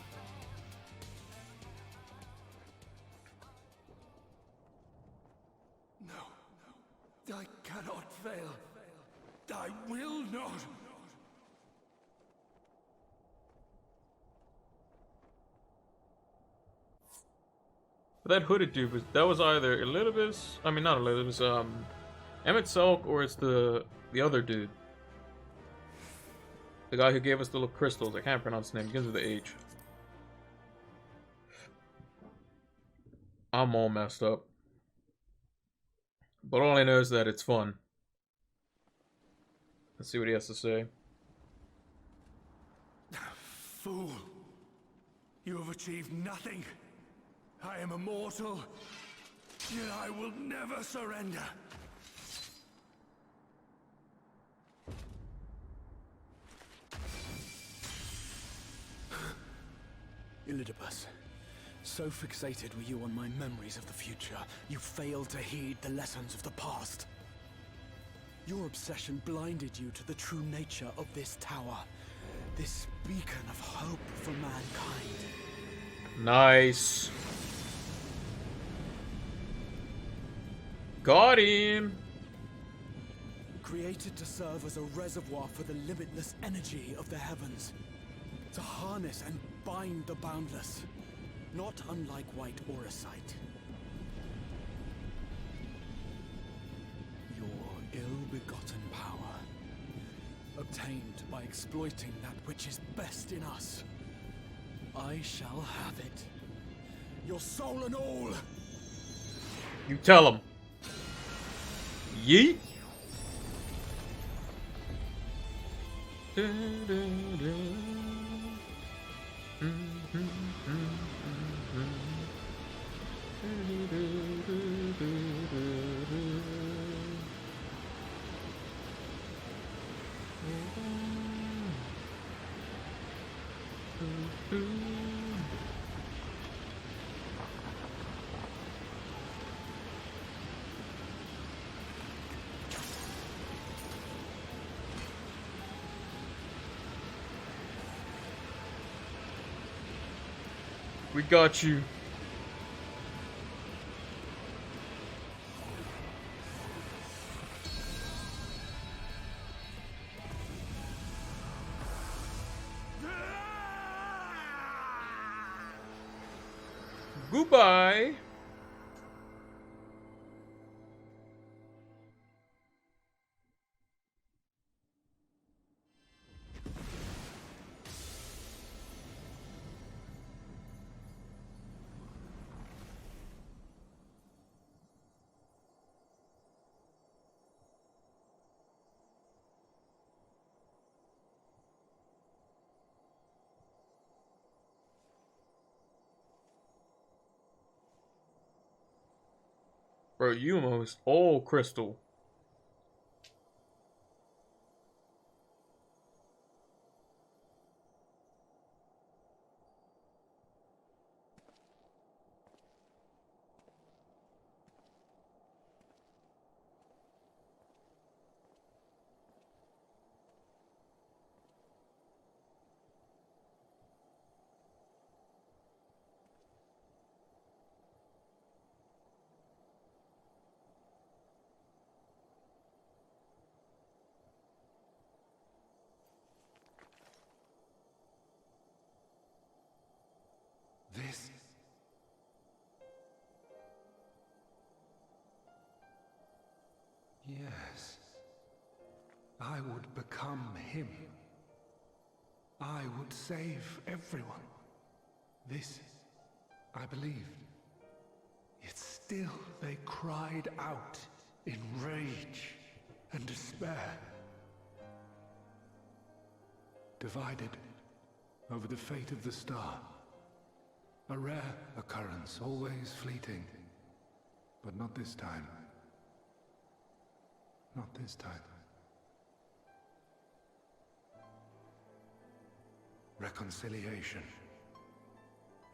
No, I cannot fail. I will not. But that hooded dude was either Elidibus, I mean not Elidibus, Emmett Selk, or it's the other dude. The guy who gave us the little crystals. I can't pronounce his name. It begins with the H. I'm all messed up. But all I know is that it's fun. Let's see what he has to say. Fool! You have achieved nothing. I am immortal, yet I will never surrender. Elidibus, so fixated were you on my memories of the future, you failed to heed the lessons of the past. Your obsession blinded you to the true nature of this tower, this beacon of hope for mankind. Nice. Got him. Created to serve as a reservoir for the limitless energy of the heavens. To harness and bind the boundless, not unlike white auracite. Your ill-begotten power, obtained by exploiting that which is best in us. I shall have it. Your soul and all! You tell him. Yeet. We got you. Goodbye. Bro, you almost all crystal. This... Yes. I would become him. I would save everyone. This, I believed. Yet still they cried out in rage and despair. Divided over the fate of the star. A rare occurrence, always fleeting. But not this time. Not this time. Reconciliation.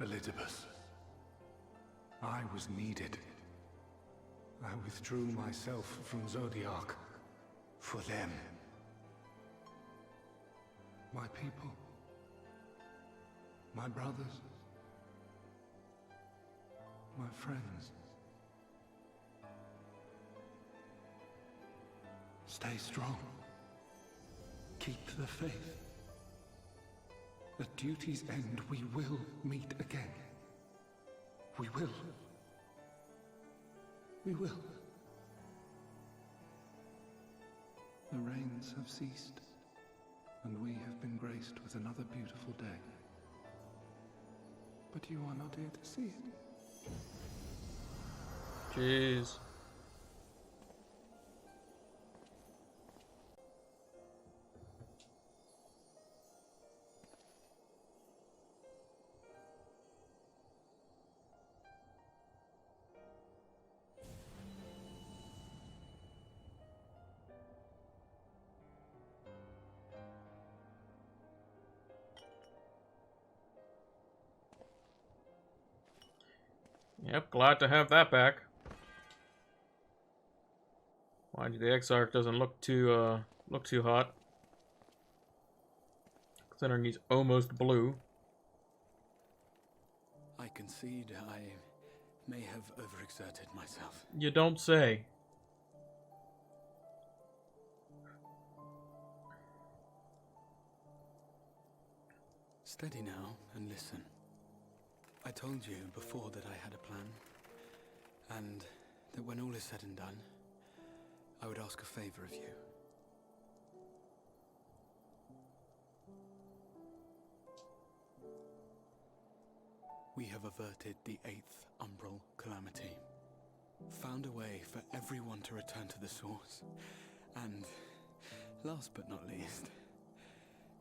Elizabeth. I was needed. I withdrew myself from Zodiac. For them. My people. My brothers. My friends. Stay strong. Keep the faith. At duty's end, we will meet again. We will. We will. The rains have ceased, and we have been graced with another beautiful day. But you are not here to see it. Jeez. Yep, glad to have that back. Mind you, the Exarch doesn't look too hot. Considering he's almost blue. I concede I may have overexerted myself. You don't say. Steady now and listen. I told you before that I had a plan, and that when all is said and done, I would ask a favor of you. We have averted the 8th Umbral Calamity, found a way for everyone to return to the source, and, last but not least,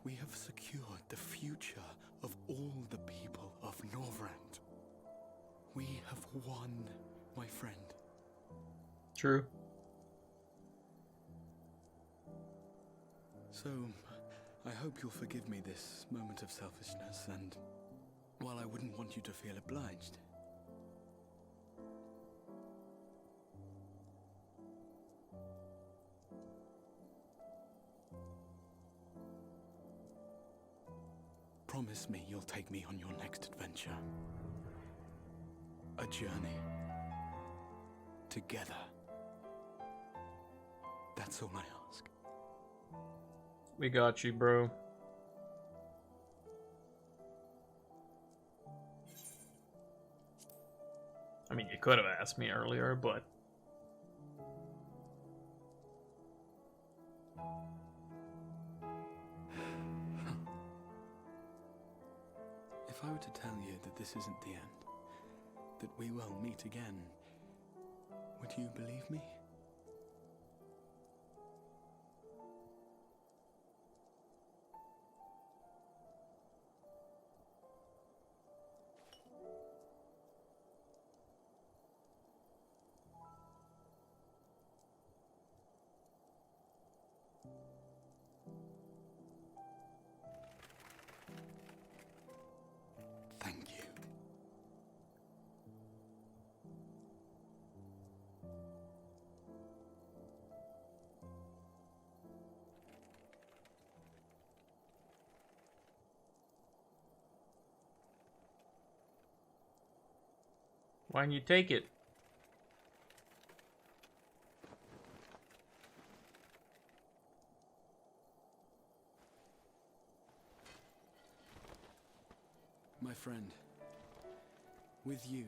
we have secured the future of all the people of Norvrand. We have won, my friend. True. So, I hope you'll forgive me this moment of selfishness, and while I wouldn't want you to feel obliged, promise me you'll take me on your next adventure. A journey. Together. That's all I ask. We got you, bro. I mean, you could have asked me earlier, but... If I were to tell you that this isn't the end, that we will meet again, would you believe me? Why didn't you take it? My friend, with you,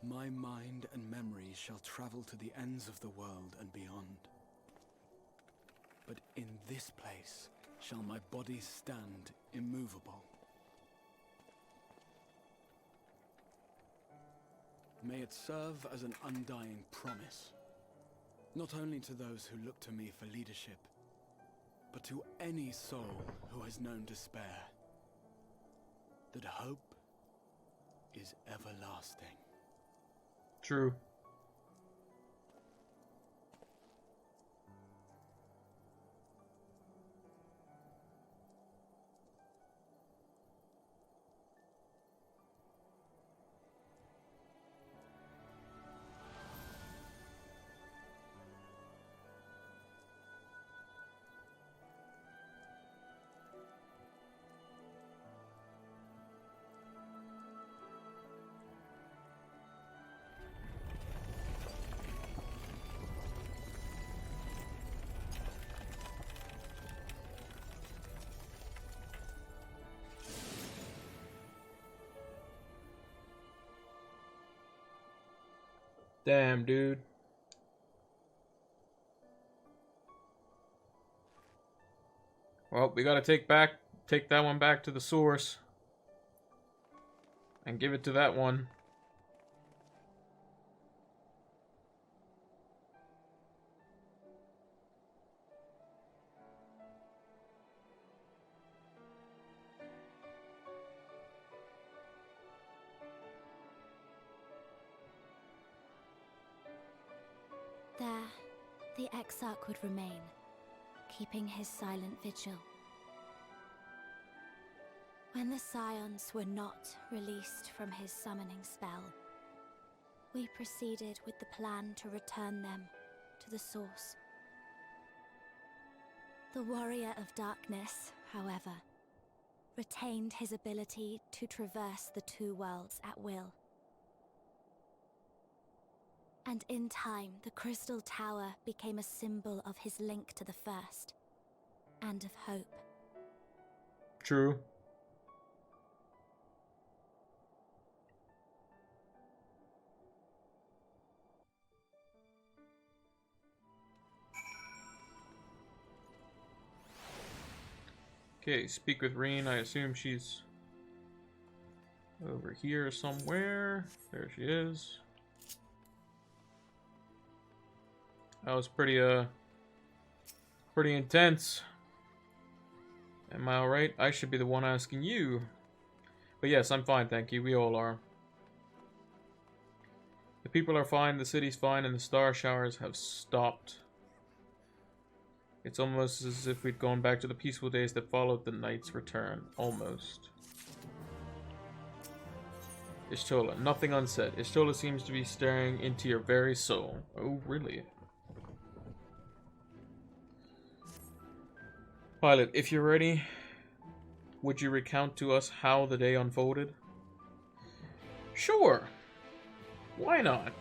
my mind and memories shall travel to the ends of the world and beyond. But in this place shall my body stand immovable. May it serve as an undying promise, not only to those who look to me for leadership, but to any soul who has known despair, that hope is everlasting. True. Damn, dude. Well, we gotta take that one back to the source. And give it to that one. There, the Exarch would remain, keeping his silent vigil. When the Scions were not released from his summoning spell, we proceeded with the plan to return them to the source. The Warrior of Darkness, however, retained his ability to traverse the two worlds at will. And in time, the Crystal Tower became a symbol of his link to the First, and of hope. True. Okay, speak with Reen. I assume she's over here somewhere. There she is. That was pretty intense. Am I alright? I should be the one asking you. But yes, I'm fine, thank you. We all are. The people are fine, the city's fine, and the star showers have stopped. It's almost as if we'd gone back to the peaceful days that followed the knight's return. Almost. Ishtola, nothing unsaid. Ishtola seems to be staring into your very soul. Oh, really? Pilot, if you're ready, would you recount to us how the day unfolded? Sure. Why not?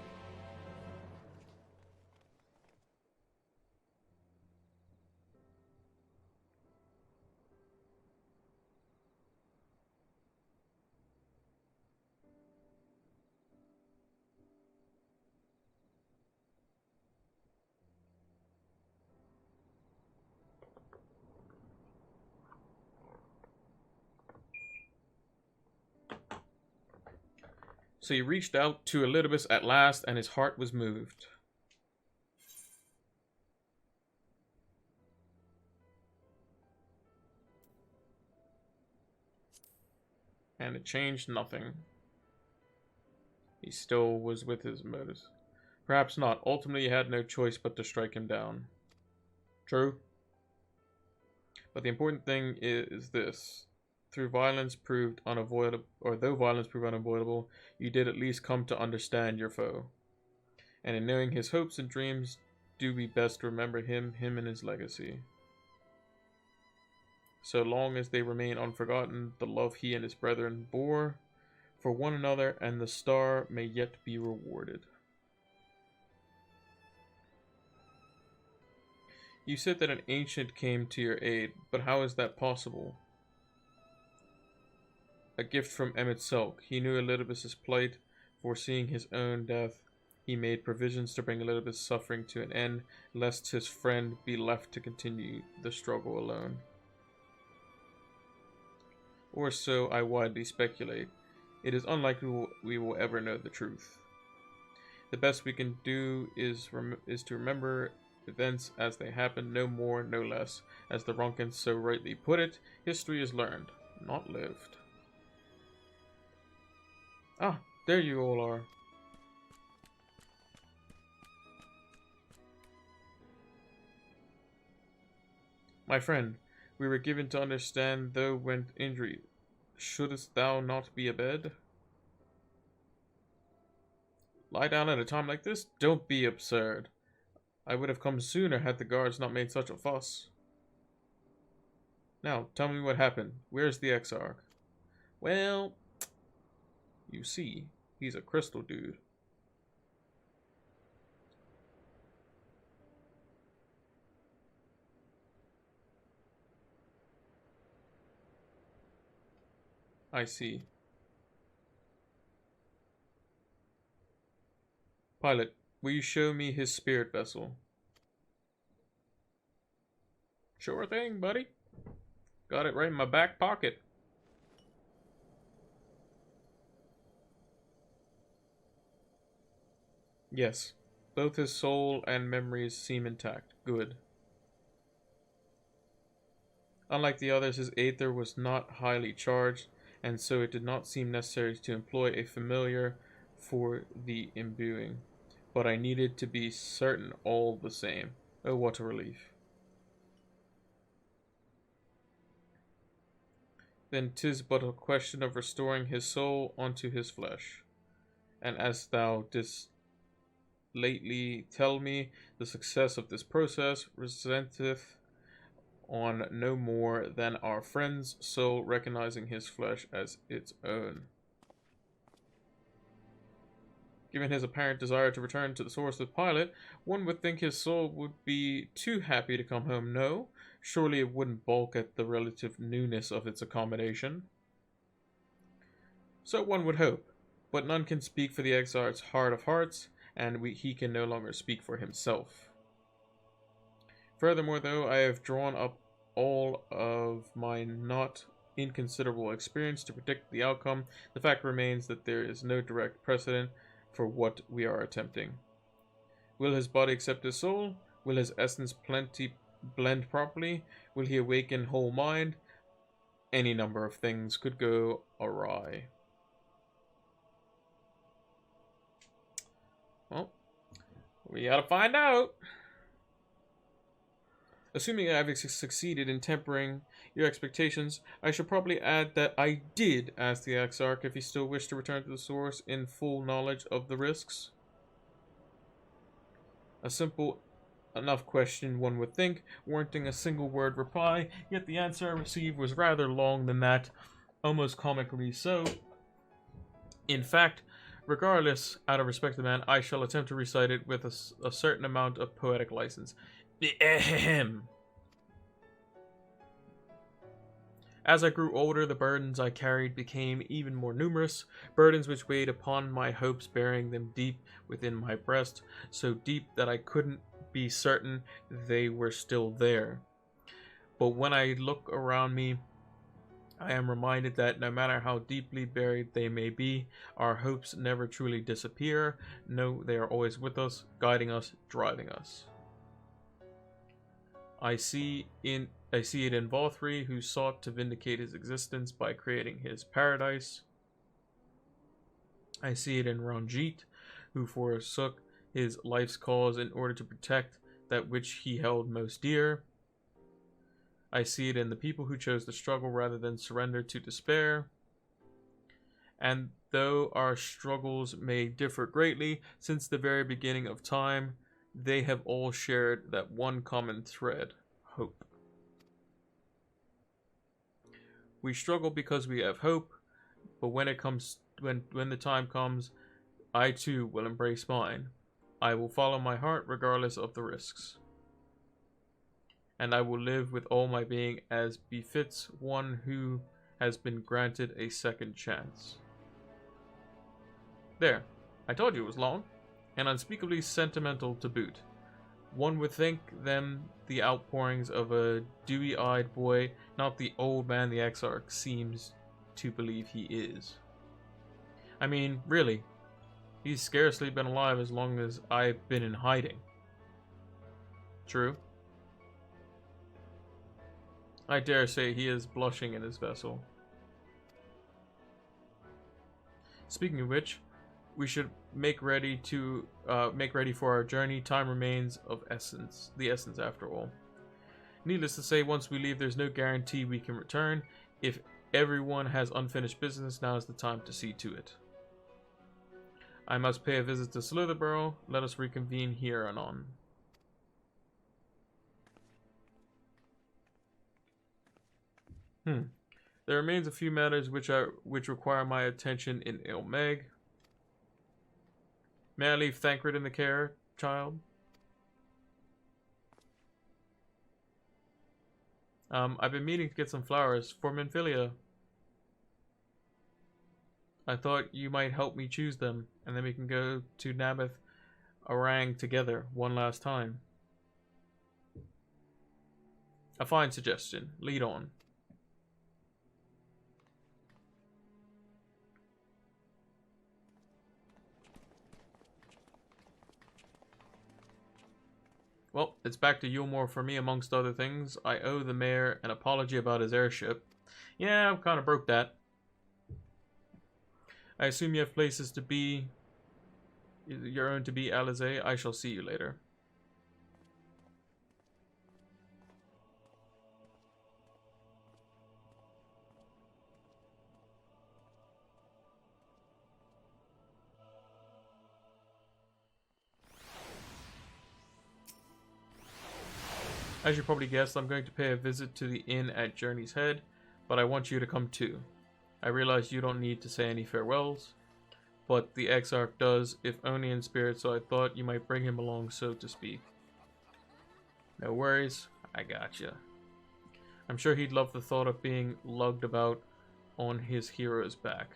So he reached out to Elidibus at last, and his heart was moved. And it changed nothing. He still was with his motives. Perhaps not. Ultimately, he had no choice but to strike him down. True. But the important thing is this. Though violence proved unavoidable, you did at least come to understand your foe. And in knowing his hopes and dreams, do we best remember him and his legacy. So long as they remain unforgotten, the love he and his brethren bore for one another, and the star may yet be rewarded. You said that an ancient came to your aid, but how is that possible? A gift from Emmett Selk. He knew Elidibus's plight, foreseeing his own death. He made provisions to bring Elidibus' suffering to an end, lest his friend be left to continue the struggle alone. Or so I widely speculate. It is unlikely we will ever know the truth. The best we can do is to remember events as they happen, no more, no less. As the Ronkins so rightly put it, history is learned, not lived. Ah, there you all are. My friend, we were given to understand thou went injury. Shouldst thou not be abed? Lie down at a time like this? Don't be absurd. I would have come sooner had the guards not made such a fuss. Now, tell me what happened. Where's the Exarch? Well, you see, he's a crystal dude. I see. Pilot, will you show me his spirit vessel? Sure thing, buddy. Got it right in my back pocket. Yes, both his soul and memories seem intact. Good. Unlike the others, his aether was not highly charged, and so it did not seem necessary to employ a familiar for the imbuing. But I needed to be certain all the same. Oh, what a relief. Then 'tis but a question of restoring his soul unto his flesh. And as thou didst lately tell me, the success of this process resenteth on no more than our friend's soul recognizing his flesh as its own. Given his apparent desire to return to the source with Pilot, one would think his soul would be too happy to come home. No, surely it wouldn't balk at the relative newness of its accommodation. So one would hope, but none can speak for the Exarch's heart of hearts, and he can no longer speak for himself. Furthermore, though I have drawn up all of my not inconsiderable experience to predict the outcome, the fact remains that there is no direct precedent for what we are attempting. Will his body accept his soul? Will his essence blend properly? Will he awaken whole mind? Any number of things could go awry. Well, we gotta find out. Assuming I have succeeded in tempering your expectations, I should probably add that I did ask the Exarch if he still wished to return to the source in full knowledge of the risks. A simple enough question, one would think, warranting a single word reply, yet the answer I received was rather long than that, almost comically so. In fact, regardless, out of respect to the man, I shall attempt to recite it with a certain amount of poetic license. Ahem. As I grew older, the burdens I carried became even more numerous, burdens which weighed upon my hopes, burying them deep within my breast, so deep that I couldn't be certain they were still there. But when I look around me, I am reminded that no matter how deeply buried they may be, our hopes never truly disappear. No, they are always with us, guiding us, driving us. I see it in Volthri, who sought to vindicate his existence by creating his paradise. I see it in Ranjit, who forsook his life's cause in order to protect that which he held most dear. I see it in the people who chose to struggle rather than surrender to despair. And though our struggles may differ greatly since the very beginning of time, they have all shared that one common thread: hope. We struggle because we have hope, but when it comes when the time comes, I too will embrace mine. I will follow my heart regardless of the risks. And I will live with all my being as befits one who has been granted a second chance. There. I told you it was long. And unspeakably sentimental to boot. One would think them the outpourings of a dewy-eyed boy, not the old man the Exarch seems to believe he is. I mean, really, he's scarcely been alive as long as I've been in hiding. True. I dare say he is blushing in his vessel. Speaking of which, we should make ready for our journey. Time remains of the essence after all. Needless to say, once we leave, there's no guarantee we can return. If everyone has unfinished business, now is the time to see to it. I must pay a visit to Slitherborough. Let us reconvene here anon. There remains a few matters which require my attention in Ilmeg. May I leave Thancred in the care, child? I've been meaning to get some flowers for Minfilia. I thought you might help me choose them, and then we can go to Nabith Orang together one last time. A fine suggestion. Lead on. Well, it's back to Yulmore for me, amongst other things. I owe the mayor an apology about his airship. Yeah, I kind of broke that. I assume you have places to be, your own to be, Alizé. I shall see you later. As you probably guessed, I'm going to pay a visit to the inn at Journey's Head, but I want you to come too. I realize you don't need to say any farewells, but the Exarch does, if only in spirit, so I thought you might bring him along, so to speak. No worries, I gotcha. I'm sure he'd love the thought of being lugged about on his hero's back.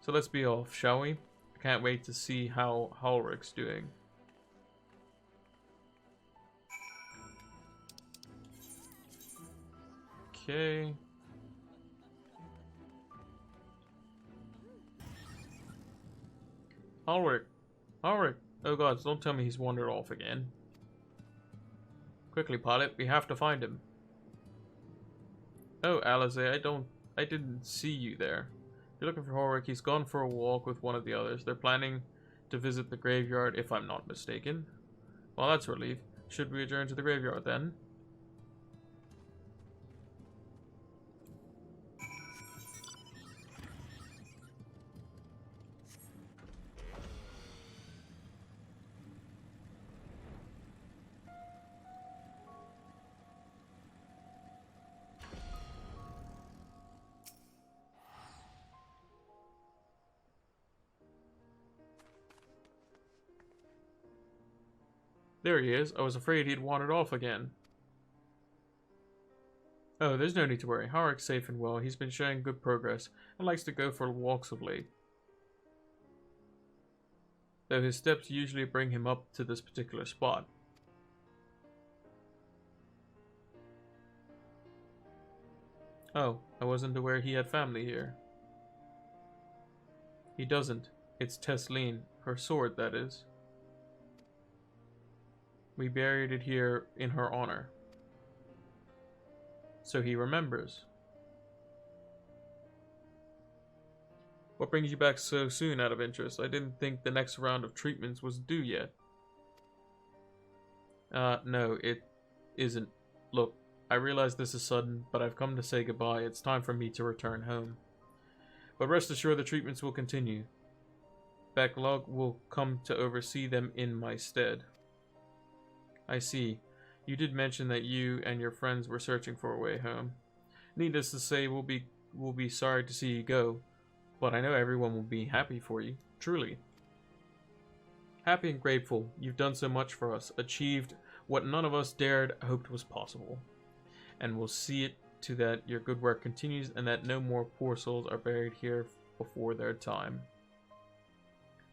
So let's be off, shall we? I can't wait to see how Halric's doing. Okay. Halric. Oh god, don't tell me he's wandered off again. Quickly, pilot, we have to find him. Oh, Alizé, I didn't see you there. If you're looking for Halric, he's gone for a walk with one of the others. They're planning to visit the graveyard, if I'm not mistaken. Well, that's a relief. Should we adjourn to the graveyard then? There he is. I was afraid he'd wandered off again. Oh, there's no need to worry. Halric's safe and well. He's been showing good progress and likes to go for walks of late. Though his steps usually bring him up to this particular spot. Oh, I wasn't aware he had family here. He doesn't. It's Tesleen. Her sword, that is. We buried it here in her honor. So he remembers. What brings you back so soon, out of interest? I didn't think the next round of treatments was due yet. No, it isn't. Look, I realize this is sudden, but I've come to say goodbye. It's time for me to return home. But rest assured the treatments will continue. Backlog will come to oversee them in my stead. I see. You did mention that you and your friends were searching for a way home. Needless to say, we'll be sorry to see you go. But I know everyone will be happy for you, truly. Happy and grateful, you've done so much for us, achieved what none of us dared hoped was possible. And we'll see it to that your good work continues and that no more poor souls are buried here before their time.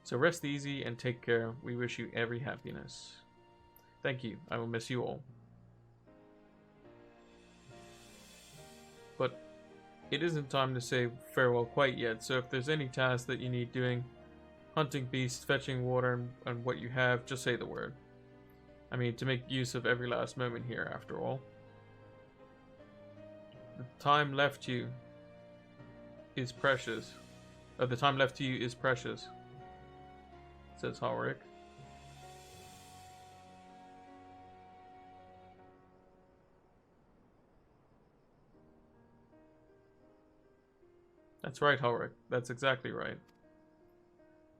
So rest easy and take care. We wish you every happiness. Thank you. I will miss you all. But it isn't time to say farewell quite yet, so if there's any tasks that you need doing, hunting beasts, fetching water, and what you have, just say the word. I mean, to make use of every last moment here, after all. The time left you is precious. The time left to you is precious, says Halric. That's right, Halric. That's exactly right.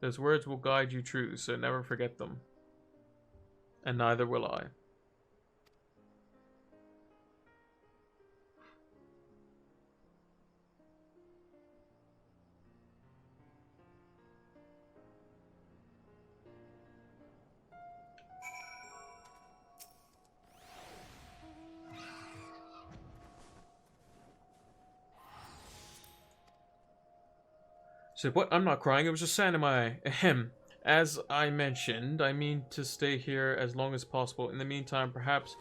Those words will guide you true, so never forget them. And neither will I. So what? I'm not crying, it was just sand in my eye. Ahem. As I mentioned, I mean to stay here as long as possible. In the meantime, perhaps,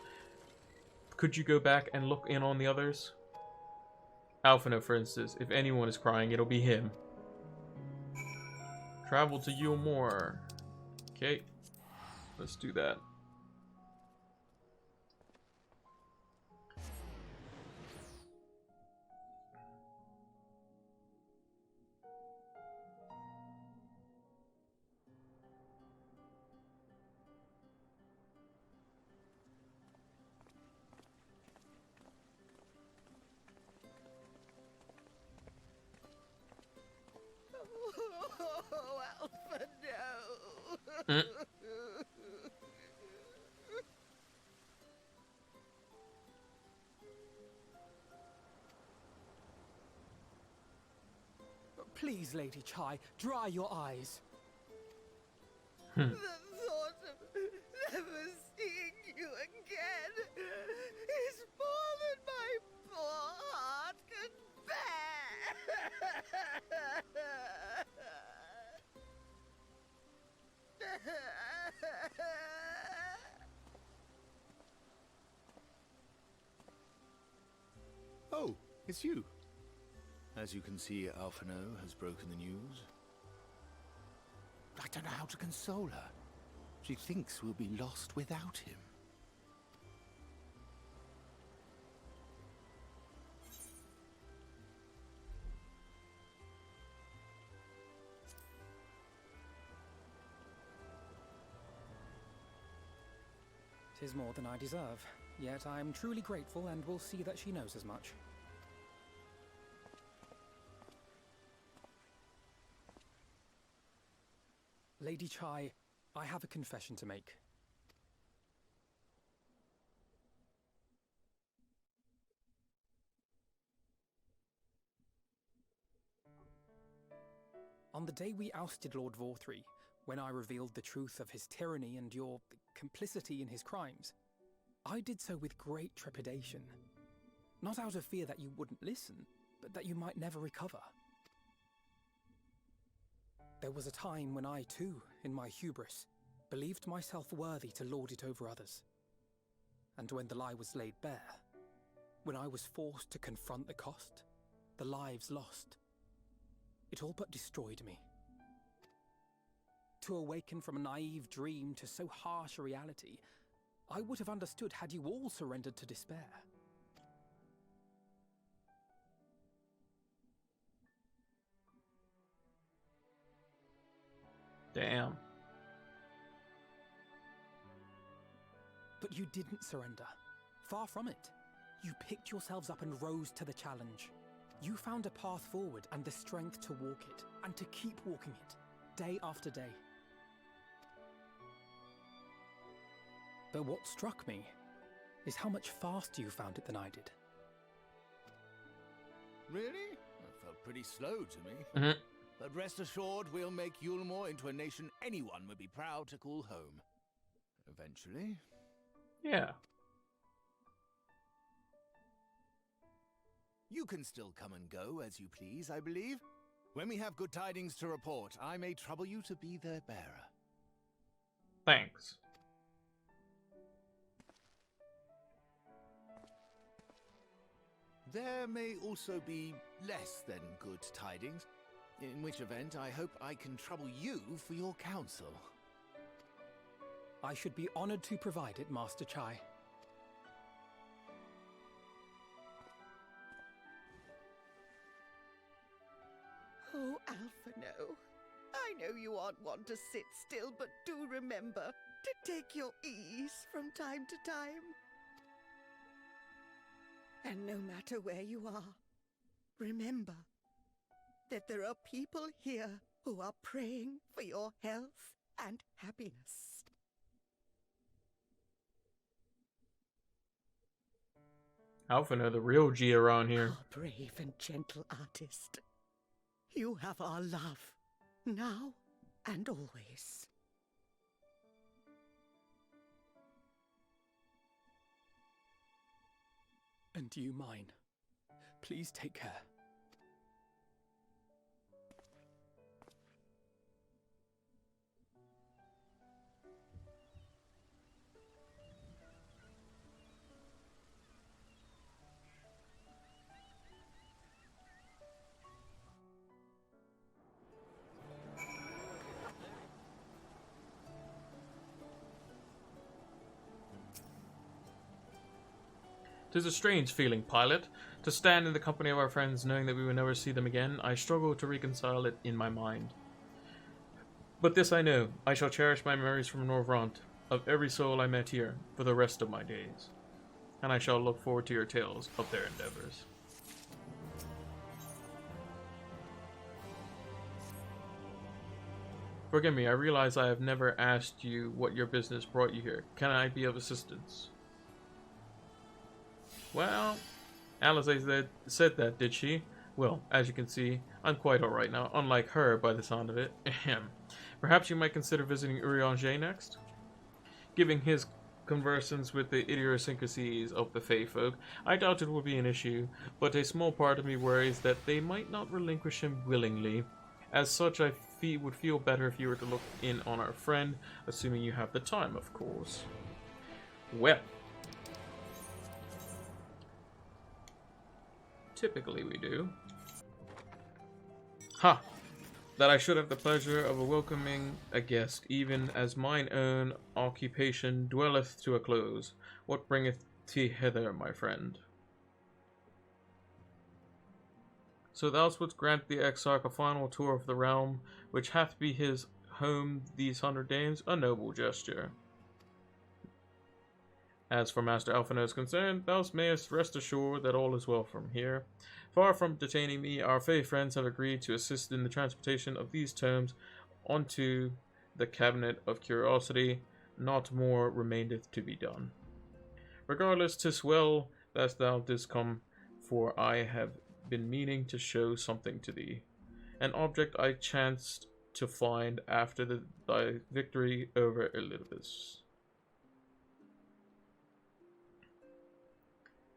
could you go back and look in on the others? Alphino, for instance. If anyone is crying, it'll be him. Travel to Yulmore. Okay. Let's do that. Oh, Alpha, no. Please, Lady Chai, dry your eyes. The thought of never seeing you again is more than my poor heart can Oh, it's you. As you can see, Alphino has broken the news. I don't know how to console her. She thinks we'll be lost without him. Tis more than I deserve, yet I am truly grateful and will see that she knows as much. Lady Chai, I have a confession to make. On the day we ousted Lord Vorthree, when I revealed the truth of his tyranny and your complicity in his crimes, I did so with great trepidation. Not out of fear that you wouldn't listen, but that you might never recover. There was a time when I too, in my hubris, believed myself worthy to lord it over others. And when the lie was laid bare, when I was forced to confront the cost, the lives lost, it all but destroyed me. To awaken from a naive dream to so harsh a reality, I would have understood had you all surrendered to despair. Damn. But you didn't surrender. Far from it. You picked yourselves up and rose to the challenge. You found a path forward and the strength to walk it, and to keep walking it, day after day. But what struck me is how much faster you found it than I did. Really? That felt pretty slow to me. But rest assured, we'll make Yulmore into a nation anyone would be proud to call home. Eventually. Yeah. You can still come and go as you please, I believe. When we have good tidings to report, I may trouble you to be their bearer. Thanks. There may also be less than good tidings, in which event I hope I can trouble you for your counsel. I should be honored to provide it, Master Chai. Oh, Alphino, I know you aren't one to sit still, but do remember to take your ease from time to time. And no matter where you are, remember that there are people here who are praying for your health and happiness. Alphino, the real G around here. Our brave and gentle artist. You have our love, now and always. And you mine. Please take care. "'Tis a strange feeling, pilot, to stand in the company of our friends knowing that we will never see them again. I struggle to reconcile it in my mind. But this I know, I shall cherish my memories from Norvrant, of every soul I met here, for the rest of my days. And I shall look forward to your tales of their endeavors." Forgive me, I realize I have never asked you what your business brought you here. Can I be of assistance? Well, Alice said that, did she? Well, as you can see, I'm quite alright now, unlike her by the sound of it. Ahem. Perhaps you might consider visiting Urianger next? Giving his conversance with the idiosyncrasies of the Fae folk, I doubt it will be an issue, but a small part of me worries that they might not relinquish him willingly. As such, I would feel better if you were to look in on our friend, assuming you have the time, of course. Well. Typically we do. Ha! That I should have the pleasure of welcoming a guest, even as mine own occupation dwelleth to a close. What bringeth thee hither, my friend? So thou wouldst grant the Exarch a final tour of the realm, which hath be his home these 100 days? A noble gesture. As for Master Alphino is concerned, thou mayest rest assured that all is well from here. Far from detaining me, our Fae friends have agreed to assist in the transportation of these tomes onto the Cabinet of Curiosity. Not more remaineth to be done. Regardless, 'tis well that thou didst come, for I have been meaning to show something to thee. An object I chanced to find after thy victory over Elidibus.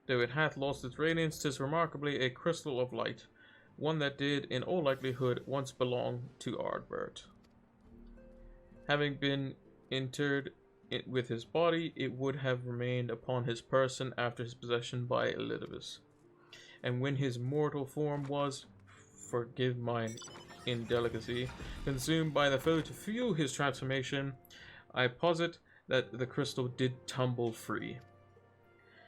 Though it hath lost its radiance, 'tis remarkably a crystal of light, one that did, in all likelihood, once belong to Ardbert. Having been interred with his body, it would have remained upon his person after his possession by Elidibus. And when his mortal form was, forgive my indelicacy, consumed by the foe to fuel his transformation, I posit that the crystal did tumble free.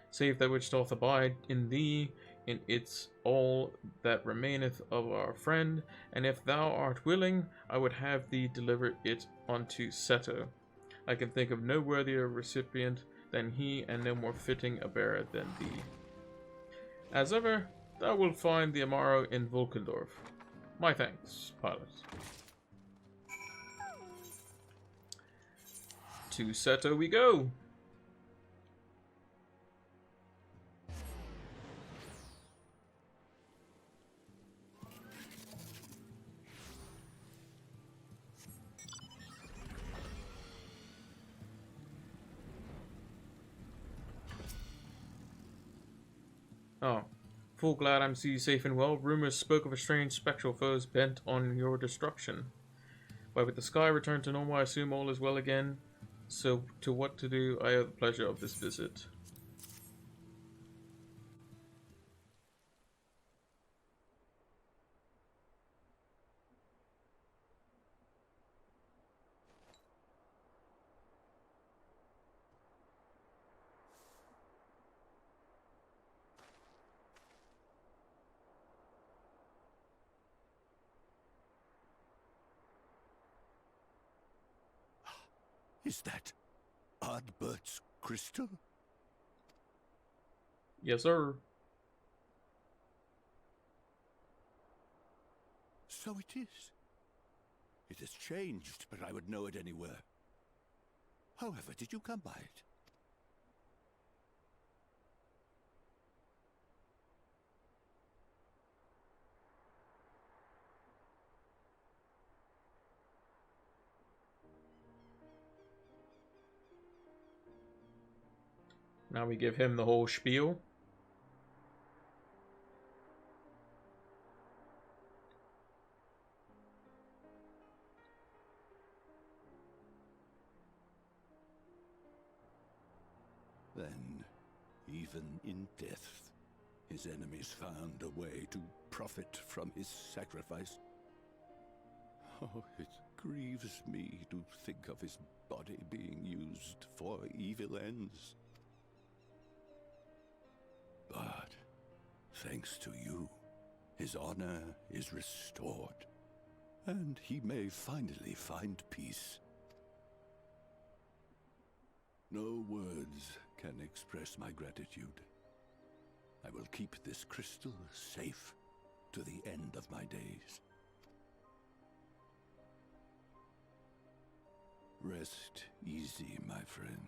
Save that which doth abide in thee, in its all that remaineth of our friend, and if thou art willing, I would have thee deliver it unto Seto. I can think of no worthier recipient than he, and no more fitting a bearer than thee. As ever, thou wilt find the Amaro in Vulkendorf. My thanks, pilot. To Seto we go! Oh. Full glad I'm see you safe and well. Rumors spoke of a strange spectral foes bent on your destruction. But with the sky returned to normal, I assume all is well again. So, to what to do, I owe the pleasure of this visit. Is that Ardbert's crystal? Yes, sir. So it is. It has changed, but I would know it anywhere. However, did you come by it? Now we give him the whole spiel. Then, even in death, his enemies found a way to profit from his sacrifice. Oh, it grieves me to think of his body being used for evil ends. But, thanks to you, his honor is restored, and he may finally find peace. No words can express my gratitude. I will keep this crystal safe to the end of my days. Rest easy, my friend.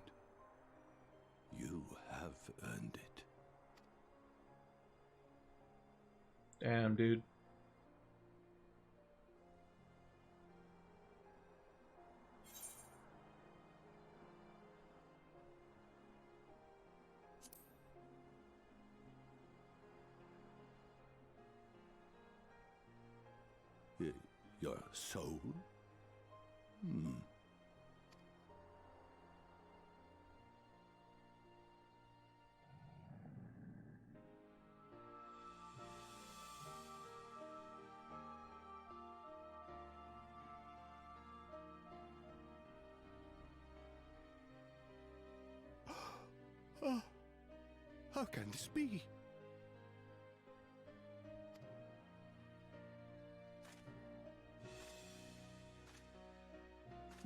You have earned it. Damn, dude. Your soul? Hmm. Oh, how can this be?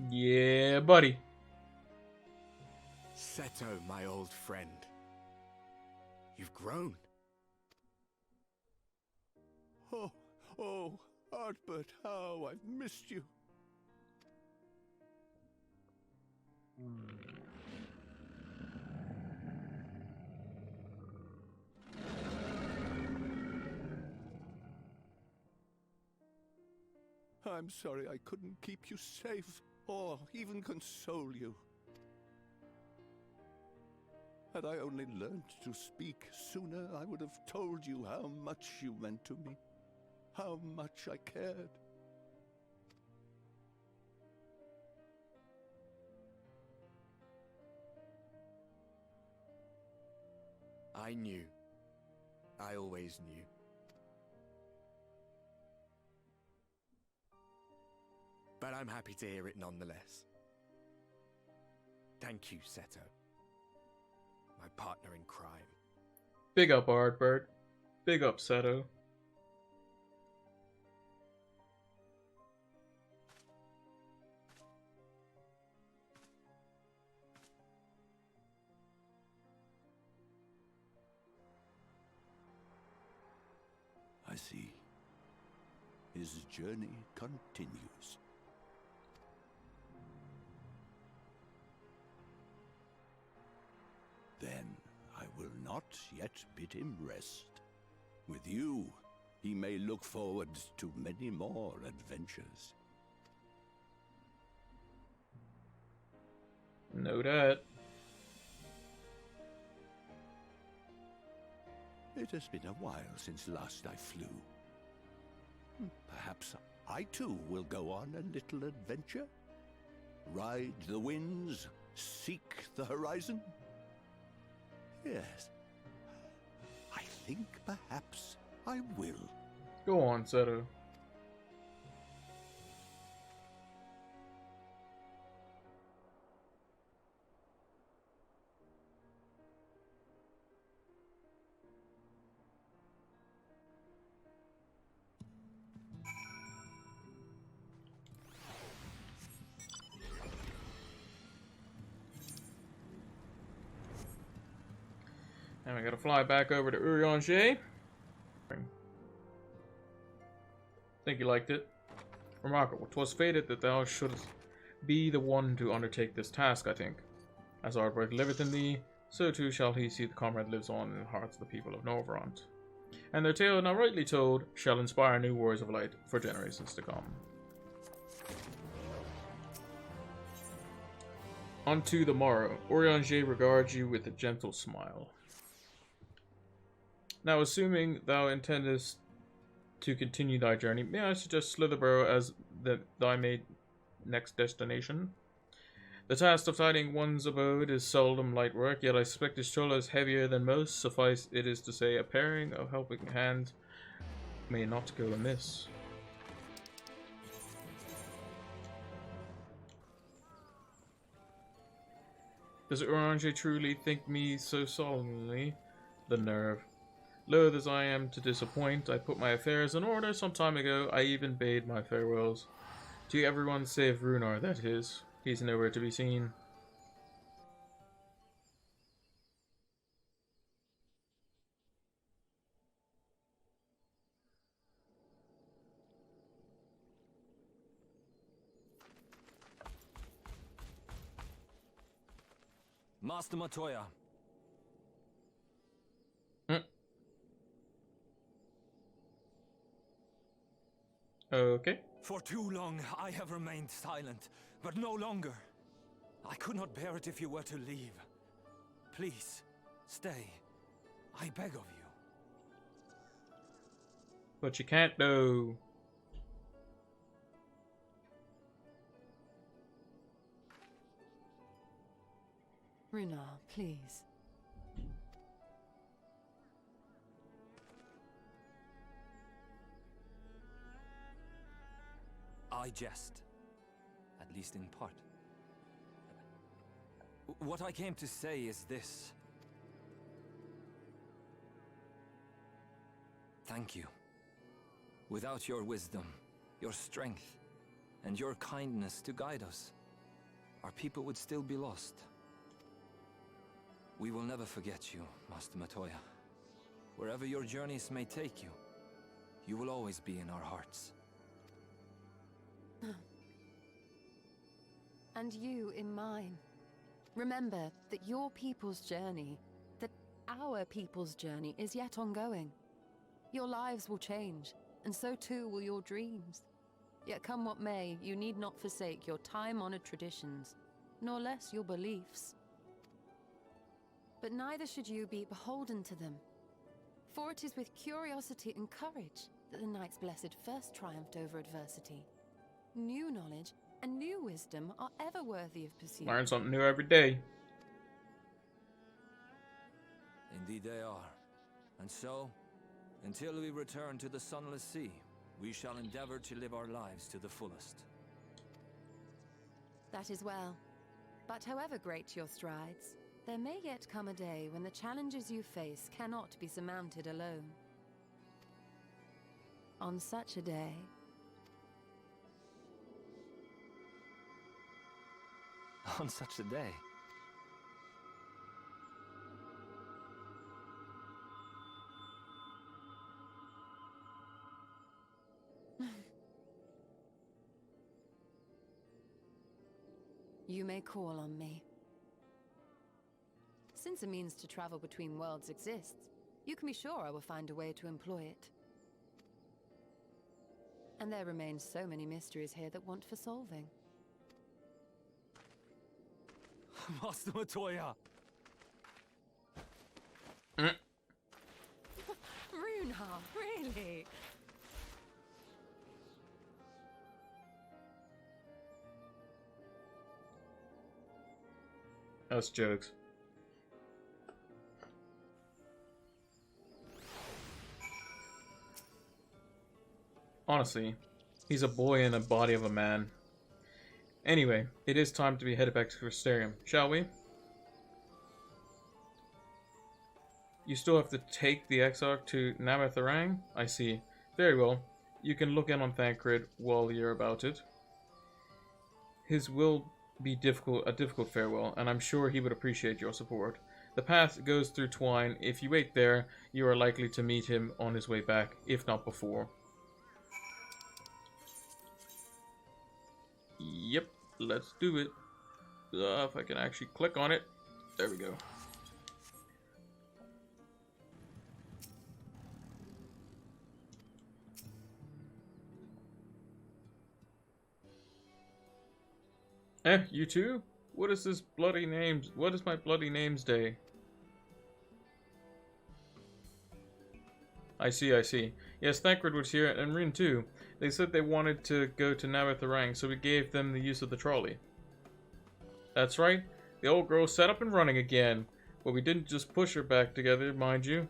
Yeah, buddy. Seto, my old friend. You've grown. Oh, Ardbert, how I've missed you. I'm sorry I couldn't keep you safe, or even console you. Had I only learned to speak sooner, I would have told you how much you meant to me, how much I cared. I knew. I always knew. But I'm happy to hear it nonetheless. Thank you, Seto. My partner in crime. Big up, Ardbert. Big up, Seto. I see. His journey continues. Then I will not yet bid him rest. With you, he may look forward to many more adventures. Know that. It has been a while since last I flew. Perhaps I too will go on a little adventure? Ride the winds, seek the horizon? Yes, I think perhaps I will. Go on, Seto. And we gotta fly back over to Urianger. Think you liked it? Remarkable. 'Twas fated that thou shouldst be the one to undertake this task, I think. As our birth liveth in thee, so too shall he see the comrade lives on in the hearts of the people of Novrant. And their tale, now rightly told, shall inspire new warriors of light for generations to come. Unto the morrow. Urianger regards you with a gentle smile. Now, assuming thou intendest to continue thy journey, may I suggest Slitherborough as thy next destination? The task of finding one's abode is seldom light work, yet I suspect this troll is heavier than most. Suffice it is to say, a pairing of helping hands may not go amiss. Does Urianger truly think me so solemnly? The nerve. Loath as I am to disappoint, I put my affairs in order some time ago. I even bade my farewells to everyone save Runar, that is. He's nowhere to be seen. Master Matoya. Okay. For too long I have remained silent, but no longer. I could not bear it if you were to leave. Please, stay. I beg of you. But you can't though. Runar, please. I jest. At least in part. What I came to say is this. Thank you. Without your wisdom, your strength, and your kindness to guide us, our people would still be lost. We will never forget you, Master Matoya. Wherever your journeys may take you, you will always be in our hearts. And you in mine. Remember that your people's journey, that our people's journey is yet ongoing. Your lives will change, and so too will your dreams. Yet come what may, you need not forsake your time-honored traditions, nor less your beliefs. But neither should you be beholden to them. For it is with curiosity and courage that the Knight's Blessed first triumphed over adversity. New knowledge and new wisdom are ever worthy of pursuit. Learn something new every day. Indeed they are. And so, until we return to the Sunless Sea, we shall endeavor to live our lives to the fullest. That is well. But however great your strides, there may yet come a day when the challenges you face cannot be surmounted alone. On such a day... On such a day? You may call on me. Since a means to travel between worlds exists, you can be sure I will find a way to employ it. And there remain so many mysteries here that want for solving. Master Matoya! Really? That's jokes. Honestly, he's a boy in the body of a man. Anyway, it is time to be headed back to Crystarium, shall we? You still have to take the Exarch to Namatharang? I see. Very well. You can look in on Thancred while you're about it. His will be a difficult farewell, and I'm sure he would appreciate your support. The path goes through Twine. If you wait there, you are likely to meet him on his way back, if not before. Yep, let's do it. If I can actually click on it. There we go. You too? What is this bloody names? What is my bloody names day? I see. Yes, Thancred was here, and Rin too. They said they wanted to go to Namatharang, so we gave them the use of the trolley. That's right. The old girl set up and running again. But we didn't just push her back together, mind you.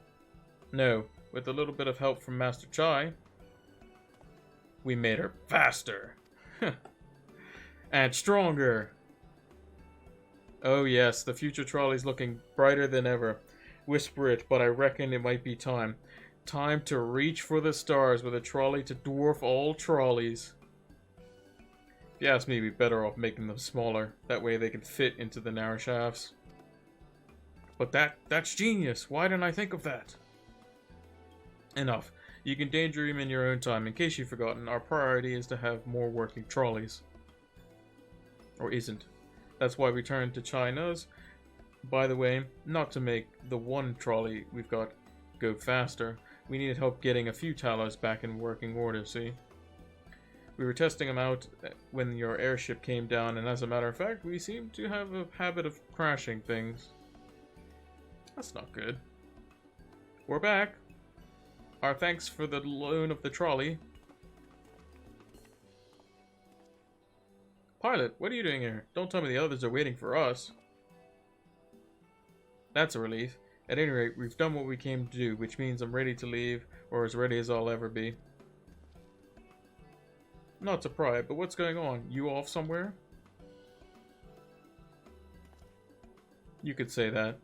No, with a little bit of help from Master Chai. We made her faster. And stronger. Oh yes, the future trolley's looking brighter than ever. Whisper it, but I reckon it might be time. Time to reach for the stars with a trolley to dwarf all trolleys. If you ask me, we'd be better off making them smaller. That way they can fit into the narrow shafts. But that's genius. Why didn't I think of that? Enough. You can danger him in your own time. In case you've forgotten, our priority is to have more working trolleys. Or isn't. That's why we turned to China's. By the way, not to make the one trolley we've got go faster. We needed help getting a few Talos back in working order, see? We were testing them out when your airship came down, and as a matter of fact, we seem to have a habit of crashing things. That's not good. We're back. Our thanks for the loan of the trolley. Pilot, what are you doing here? Don't tell me the others are waiting for us. That's a relief. At any rate, we've done what we came to do, which means I'm ready to leave, or as ready as I'll ever be. Not to pry, but what's going on? You off somewhere? You could say that.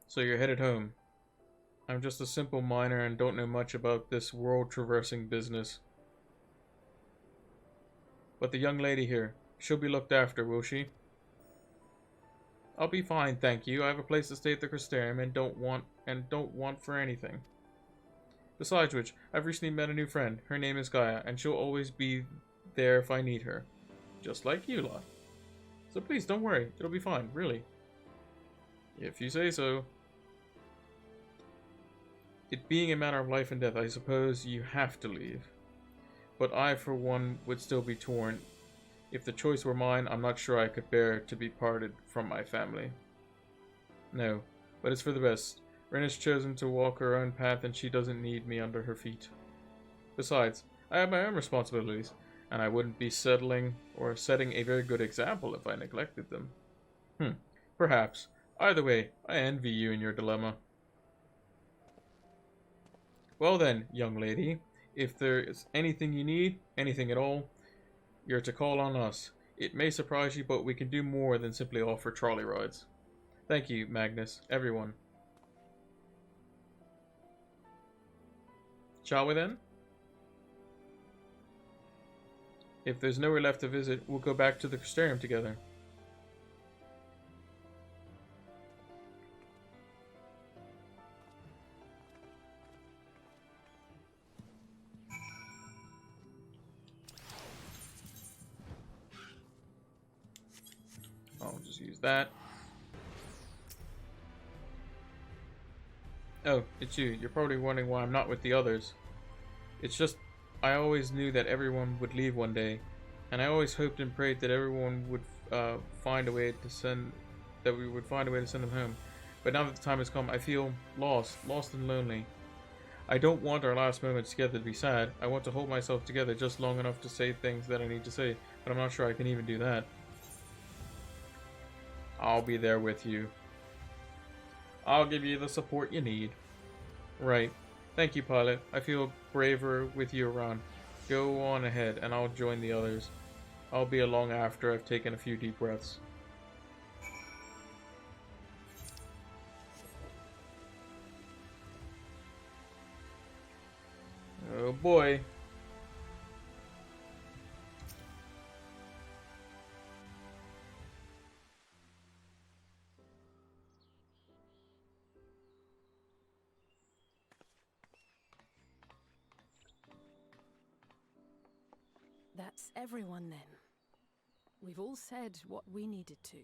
So you're headed home. I'm just a simple miner and don't know much about this world-traversing business. But the young lady here, she'll be looked after, will she? I'll be fine, thank you. I have a place to stay at the Crystarium and don't want for anything. Besides which, I've recently met a new friend. Her name is Gaia, and she'll always be there if I need her. Just like you lot. So please, don't worry. It'll be fine, really. If you say so. It being a matter of life and death, I suppose you have to leave. But I, for one, would still be torn. If the choice were mine, I'm not sure I could bear to be parted from my family. No, but it's for the best. Ren has chosen to walk her own path and she doesn't need me under her feet. Besides, I have my own responsibilities, and I wouldn't be settling or setting a very good example if I neglected them. Perhaps. Either way, I envy you in your dilemma. Well then, young lady, if there is anything you need, anything at all, you're to call on us. It may surprise you, but we can do more than simply offer trolley rides. Thank you, Magnus, everyone. Shall we then? If there's nowhere left to visit, we'll go back to the Crystarium together. I'll just use that. Oh, it's you. You're probably wondering why I'm not with the others. It's just, I always knew that everyone would leave one day, and I always hoped and prayed that everyone would find a way to send them home. But now that the time has come, I feel lost and lonely. I don't want our last moments together to be sad. I want to hold myself together just long enough to say things that I need to say, but I'm not sure I can even do that. I'll be there with you. I'll give you the support you need. Right. Thank you, Pilot. I feel braver with you around. Go on ahead, and I'll join the others. I'll be along after I've taken a few deep breaths. Oh boy. That's everyone then. We've all said what we needed to.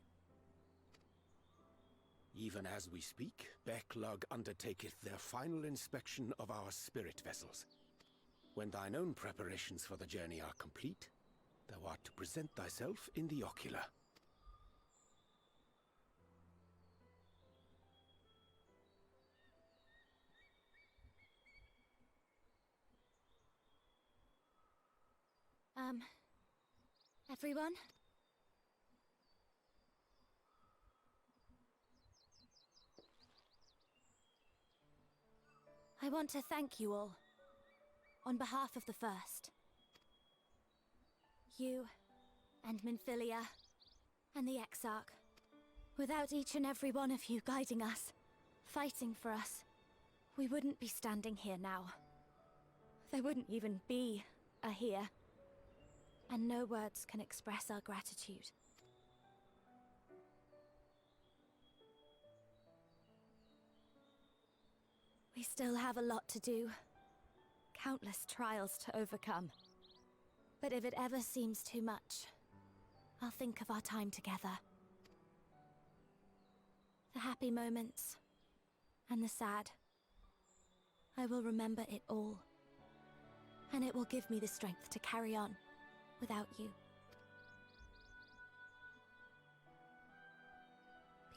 Even as we speak, Backlug undertaketh their final inspection of our spirit vessels. When thine own preparations for the journey are complete, thou art to present thyself in the ocular. Everyone? I want to thank you all, on behalf of the First. You, and Minfilia, and the Exarch. Without each and every one of you guiding us, fighting for us, we wouldn't be standing here now. There wouldn't even be a here. And no words can express our gratitude. We still have a lot to do. Countless trials to overcome. But if it ever seems too much, I'll think of our time together. The happy moments, and the sad. I will remember it all. And it will give me the strength to carry on without you.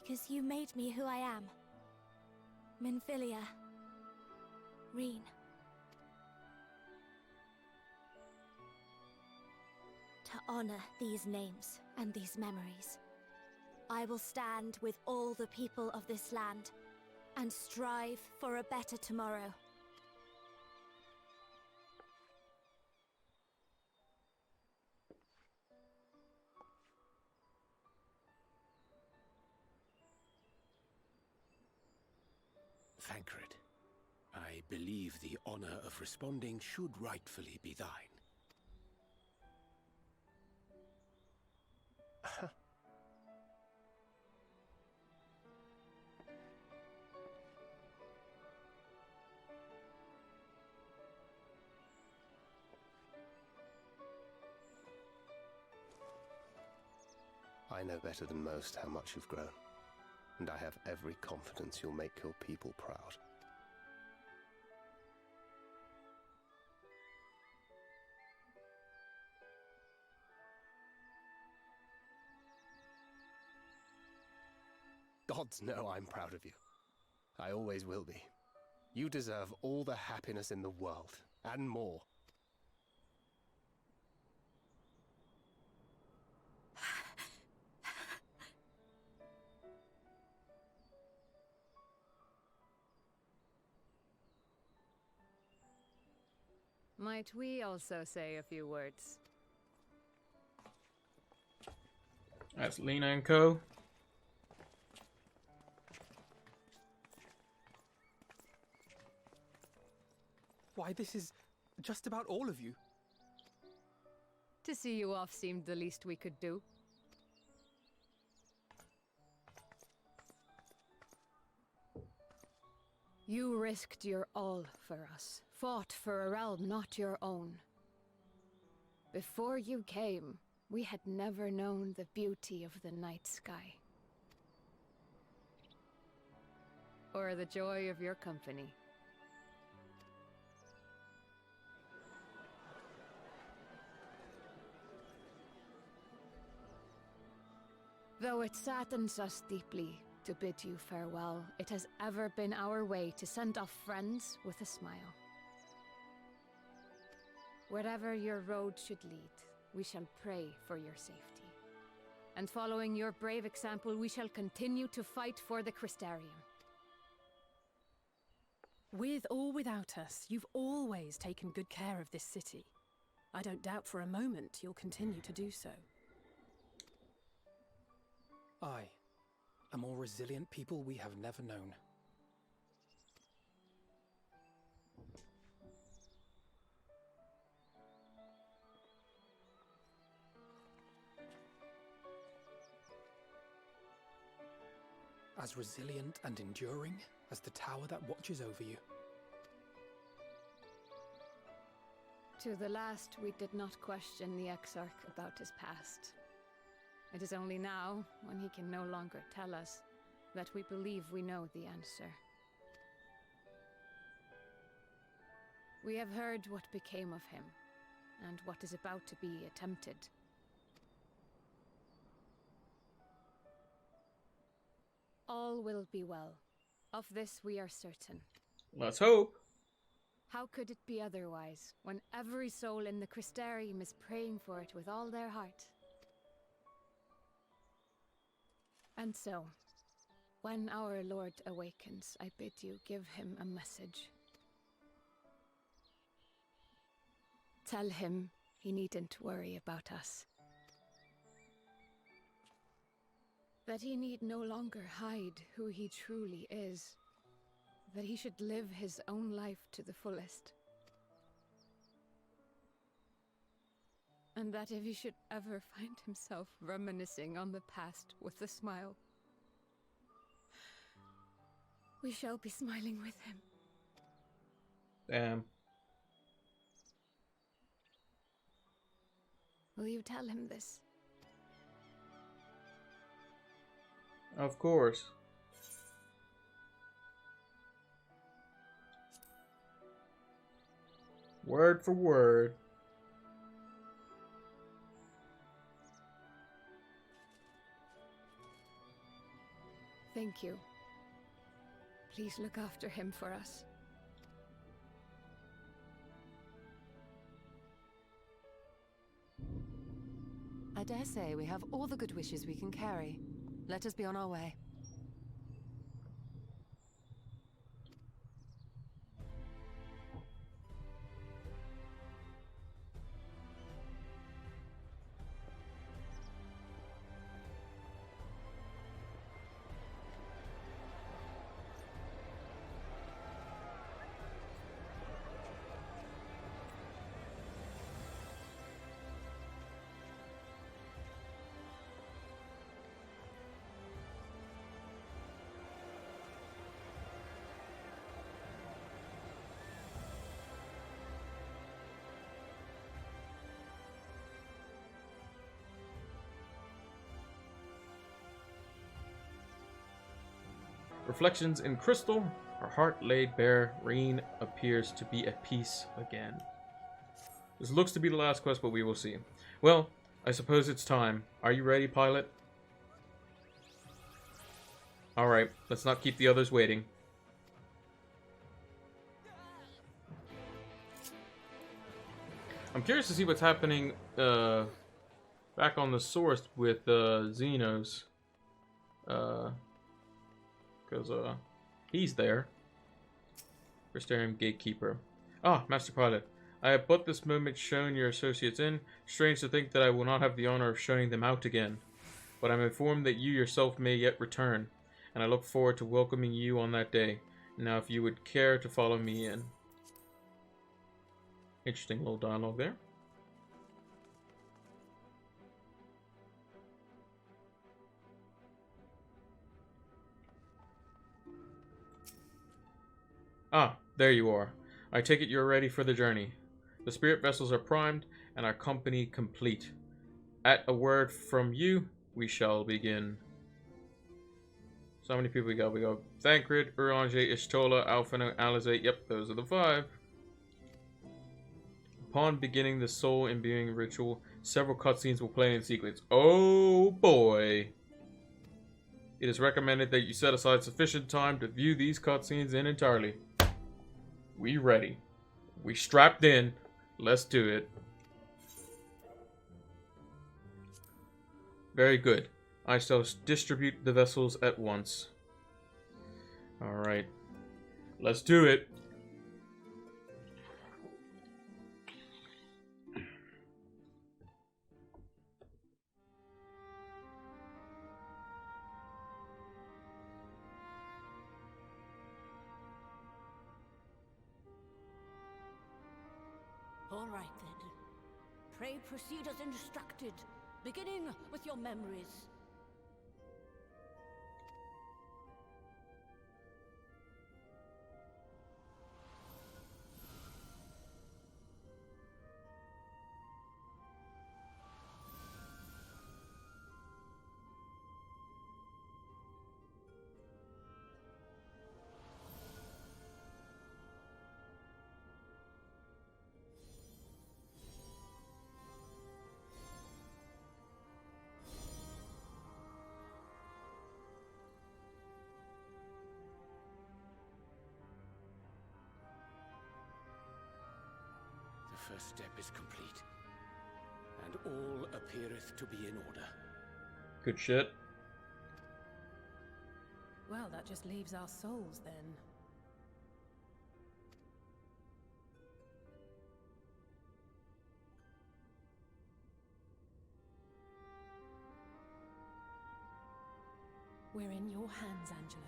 Because you made me who I am. Minfilia. Reen. To honor these names and these memories, I will stand with all the people of this land and strive for a better tomorrow. Thancred, I believe the honor of responding should rightfully be thine. I know better than most how much you've grown, and I have every confidence you'll make your people proud. Gods know I'm proud of you. I always will be. You deserve all the happiness in the world, and more. Might we also say a few words? That's Lena and Co. Why, this is just about all of you. To see you off seemed the least we could do. You risked your all for us, fought for a realm not your own. Before you came, we had never known the beauty of the night sky. Or the joy of your company. Though it saddens us deeply to bid you farewell, it has ever been our way to send off friends with a smile. Wherever your road should lead, we shall pray for your safety. And following your brave example, we shall continue to fight for the Crystarium. With or without us, you've always taken good care of this city. I don't doubt for a moment you'll continue to do so. Aye. A more resilient people we have never known. As resilient and enduring as the tower that watches over you. To the last, we did not question the Exarch about his past. It is only now, when he can no longer tell us, that we believe we know the answer. We have heard what became of him, and what is about to be attempted. All will be well. Of this we are certain. Let's hope. How could it be otherwise, when every soul in the Crystarium is praying for it with all their heart? And so, when our Lord awakens, I bid you give him a message. Tell him he needn't worry about us. That he need no longer hide who he truly is. That he should live his own life to the fullest. And that if he should ever find himself reminiscing on the past with a smile, we shall be smiling with him. Damn. Will you tell him this? Of course. Word for word. Thank you. Please look after him for us. I dare say we have all the good wishes we can carry. Let us be on our way. Reflections in crystal. Her heart laid bare. Rain appears to be at peace again. This looks to be the last quest, but we will see. Well, I suppose it's time. Are you ready, pilot? Alright, let's not keep the others waiting. I'm curious to see what's happening back on the source with Xenos. Because he's there. Crystarium Gatekeeper. Ah, Master Pilot. I have but this moment shown your associates in. Strange to think that I will not have the honor of showing them out again. But I'm informed that you yourself may yet return, and I look forward to welcoming you on that day. Now, if you would care to follow me in. Interesting little dialogue there. Ah, there you are. I take it you're ready for the journey. The spirit vessels are primed, and our company complete. At a word from you, we shall begin. So how many people we got? We got Thancred, Uranger, Ishtola, Alphino, Alizé. Yep, those are the 5. Upon beginning the soul imbuing ritual, several cutscenes will play in sequence. Oh boy! It is recommended that you set aside sufficient time to view these cutscenes in entirety. We ready. We strapped in. Let's do it. Very good. I shall distribute the vessels at once. Alright. Let's do it. All right, then. Pray proceed as instructed, beginning with your memories. The first step is complete, and all appeareth to be in order. Good shit. Well, that just leaves our souls then. We're in your hands, Angelo.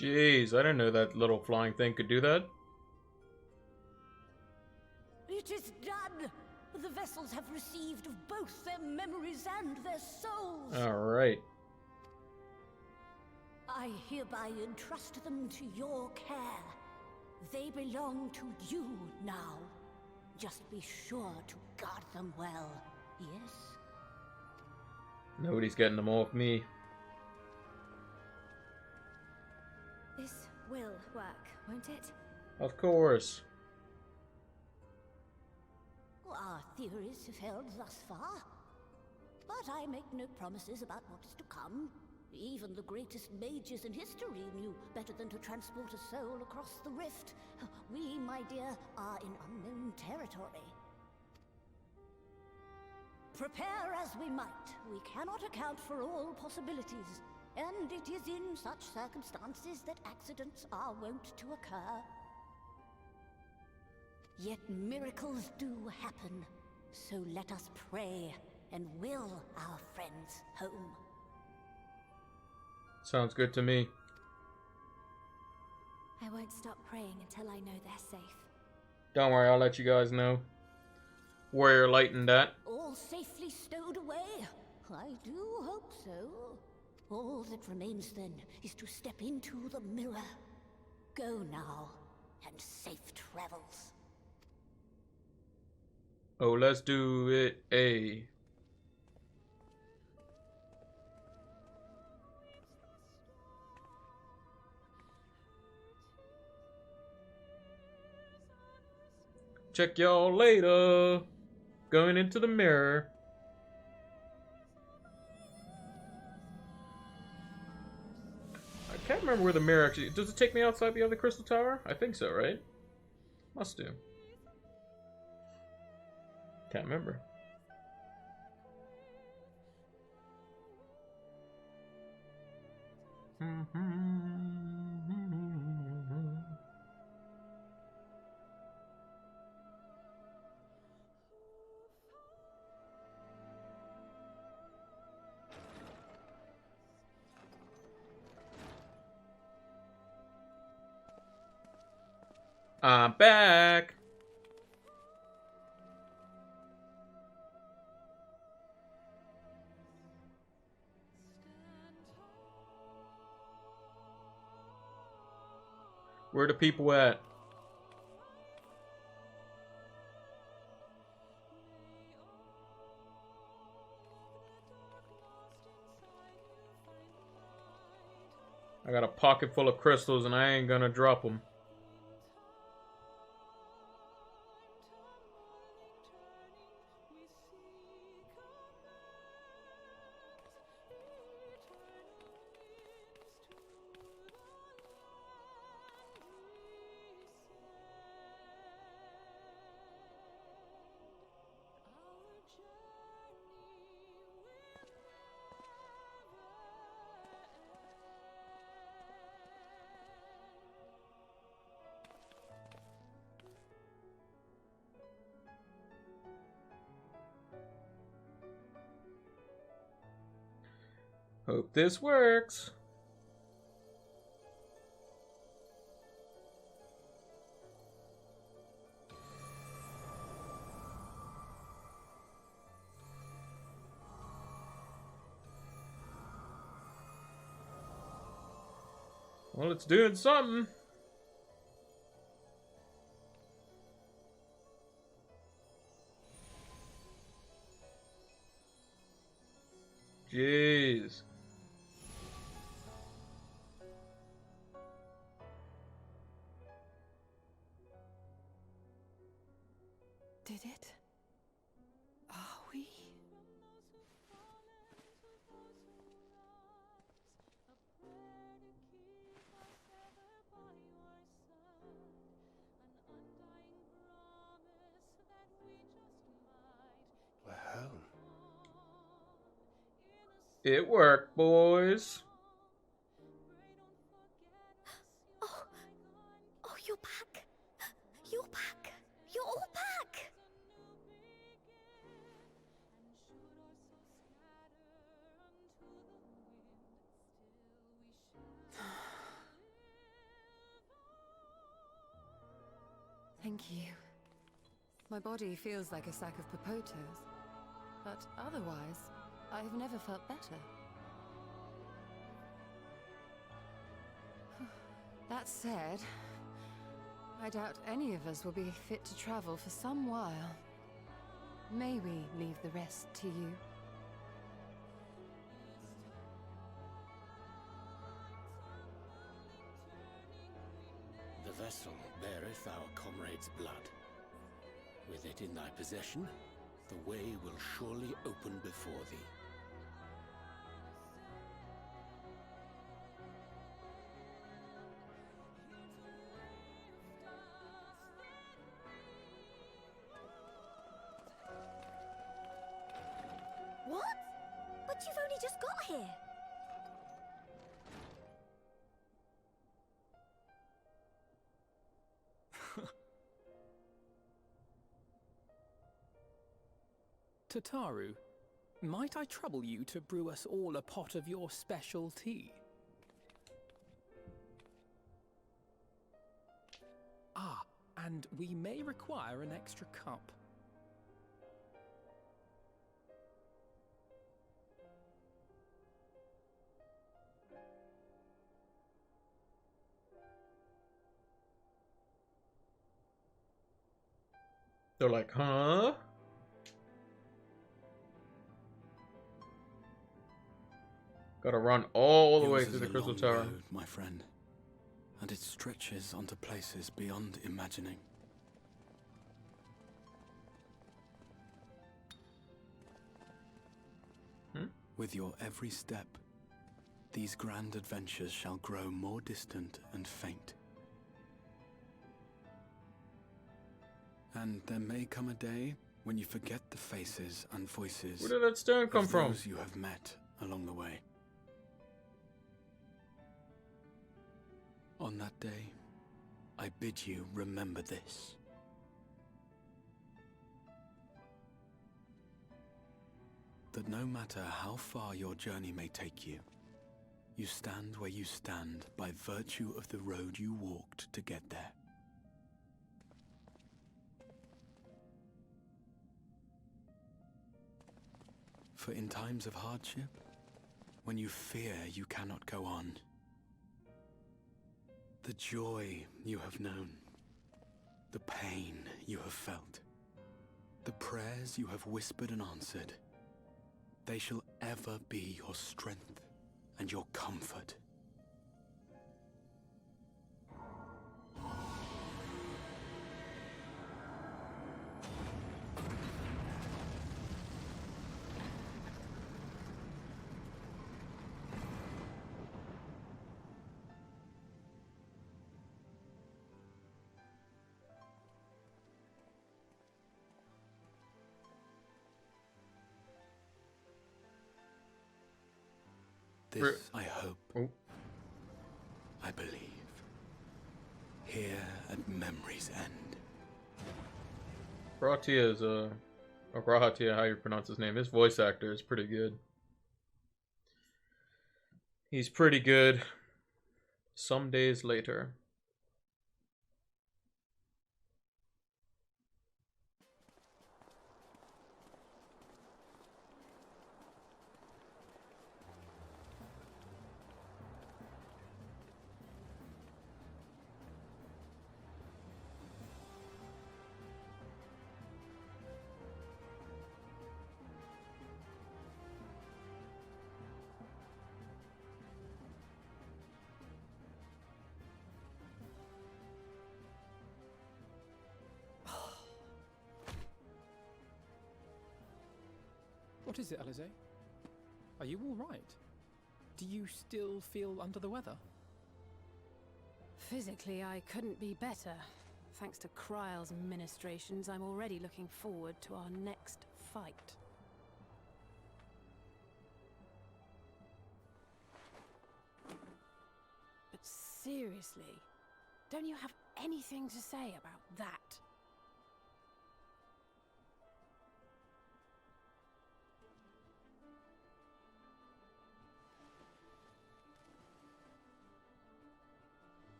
Jeez, I didn't know that little flying thing could do that. It is done! The vessels have received both their memories and their souls! Alright. I hereby entrust them to your care. They belong to you now. Just be sure to guard them well, yes? Nobody's getting them off me. This will work, won't it? Of course. Our theories have held thus far. But I make no promises about what is to come. Even the greatest mages in history knew better than to transport a soul across the rift. We, my dear, are in unknown territory. Prepare as we might, we cannot account for all possibilities. And it is in such circumstances that accidents are wont to occur. Yet miracles do happen, so let us pray and will our friends home. Sounds good to me. I won't stop praying until I know they're safe. Don't worry, I'll let you guys know. Warrior lightened that. All safely stowed away? I do hope so. All that remains then is to step into the mirror. Go now, and safe travels. Oh, let's do it, A. Check y'all later. Going into the mirror. I can't remember where the mirror actually... Does it take me outside the other crystal tower? I think so, right? Must do. Can't remember. I'm back. Where the people at? I got a pocket full of crystals and I ain't gonna drop them. Hope this works. Well, it's doing something. Jeez. Did it? Are we? We're home. It worked, boys. Oh, you're back. You're back. You're all back. Thank you. My body feels like a sack of potatoes, but otherwise, I have never felt better. That said, I doubt any of us will be fit to travel for some while. May we leave the rest to you? The vessel beareth our comrade's blood. With it in thy possession, the way will surely open before thee. What? But you've only just got here. Tataru, might I trouble you to brew us all a pot of your special tea? Ah, and we may require an extra cup. They're like, huh? Gotta run all the way Yours to is the a Crystal long Tower. road, my friend, and it stretches onto places beyond imagining. With your every step, these grand adventures shall grow more distant and faint. And there may come a day when you forget the faces and voices Where did that stone come of from? those you have met along the way. On that day, I bid you remember this. That no matter how far your journey may take you, you stand where you stand by virtue of the road you walked to get there. For in times of hardship, when you fear you cannot go on, the joy you have known, the pain you have felt, the prayers you have whispered and answered, they shall ever be your strength and your comfort. This, I hope. Oh. I believe. Here at memory's end. Rahatia is or Rahatia, how you pronounce his name. His voice actor is pretty good. He's pretty good. Some days later. What is it, Alize? Are you all right? Do you still feel under the weather? Physically, I couldn't be better. Thanks to Kryle's ministrations, I'm already looking forward to our next fight. But seriously, don't you have anything to say about that?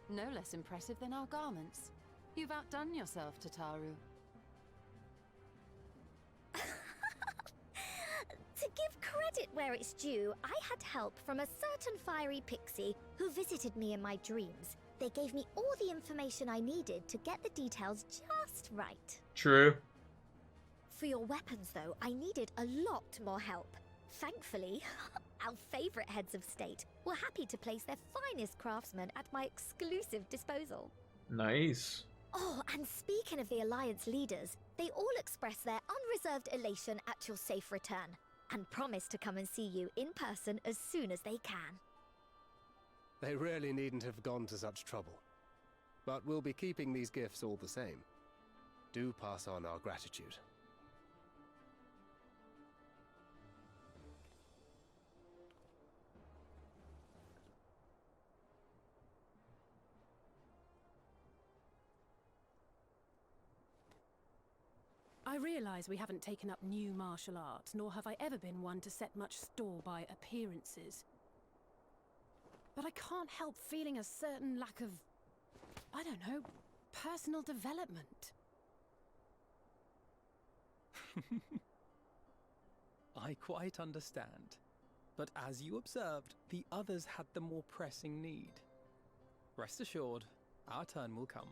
No less impressive than our garments. You've outdone yourself, Tataru. To give credit where it's due, I had help from a certain fiery pixie who visited me in my dreams. They gave me all the information I needed to get the details just right. True. For your weapons, though, I needed a lot more help. Thankfully, our favorite heads of state were happy to place their finest craftsmen at my exclusive disposal. Nice. Oh, and speaking of the Alliance leaders, they all expressed their unreserved elation at your safe return, and promise to come and see you in person as soon as they can. They really needn't have gone to such trouble. But we'll be keeping these gifts all the same. Do pass on our gratitude. I realise we haven't taken up new martial arts, nor have I ever been one to set much store by appearances. But I can't help feeling a certain lack of, I don't know, personal development. I quite understand. But as you observed, the others had the more pressing need. Rest assured, our turn will come.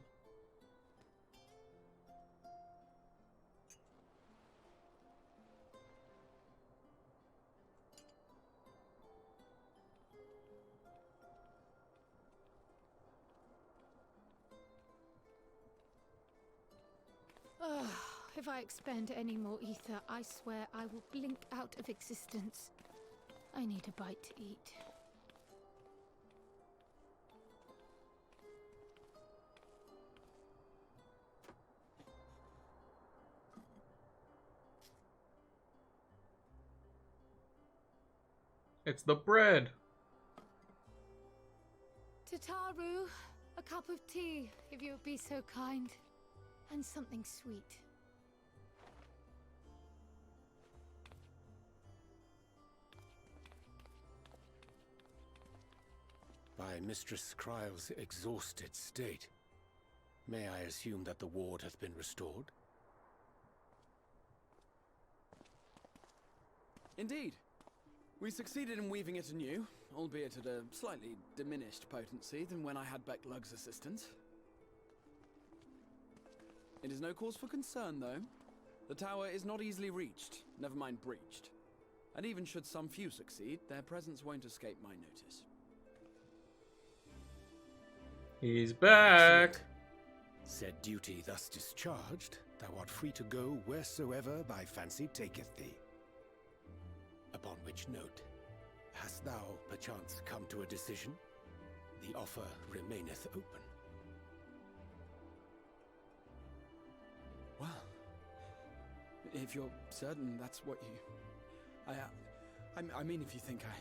If I expend any more ether, I swear I will blink out of existence. I need a bite to eat. It's the bread. Tataru, a cup of tea, if you would be so kind. And something sweet. By Mistress Kryle's exhausted state, may I assume that the ward hath been restored? Indeed. We succeeded in weaving it anew, albeit at a slightly diminished potency than when I had Becklug's assistance. It is no cause for concern, though. The tower is not easily reached, never mind breached. And even should some few succeed, their presence won't escape my notice. He's back. Said duty thus discharged, thou art free to go wheresoever thy fancy taketh thee. Upon which note, hast thou perchance come to a decision? The offer remaineth open. Well, if you're certain that's what you... I mean, if you think I...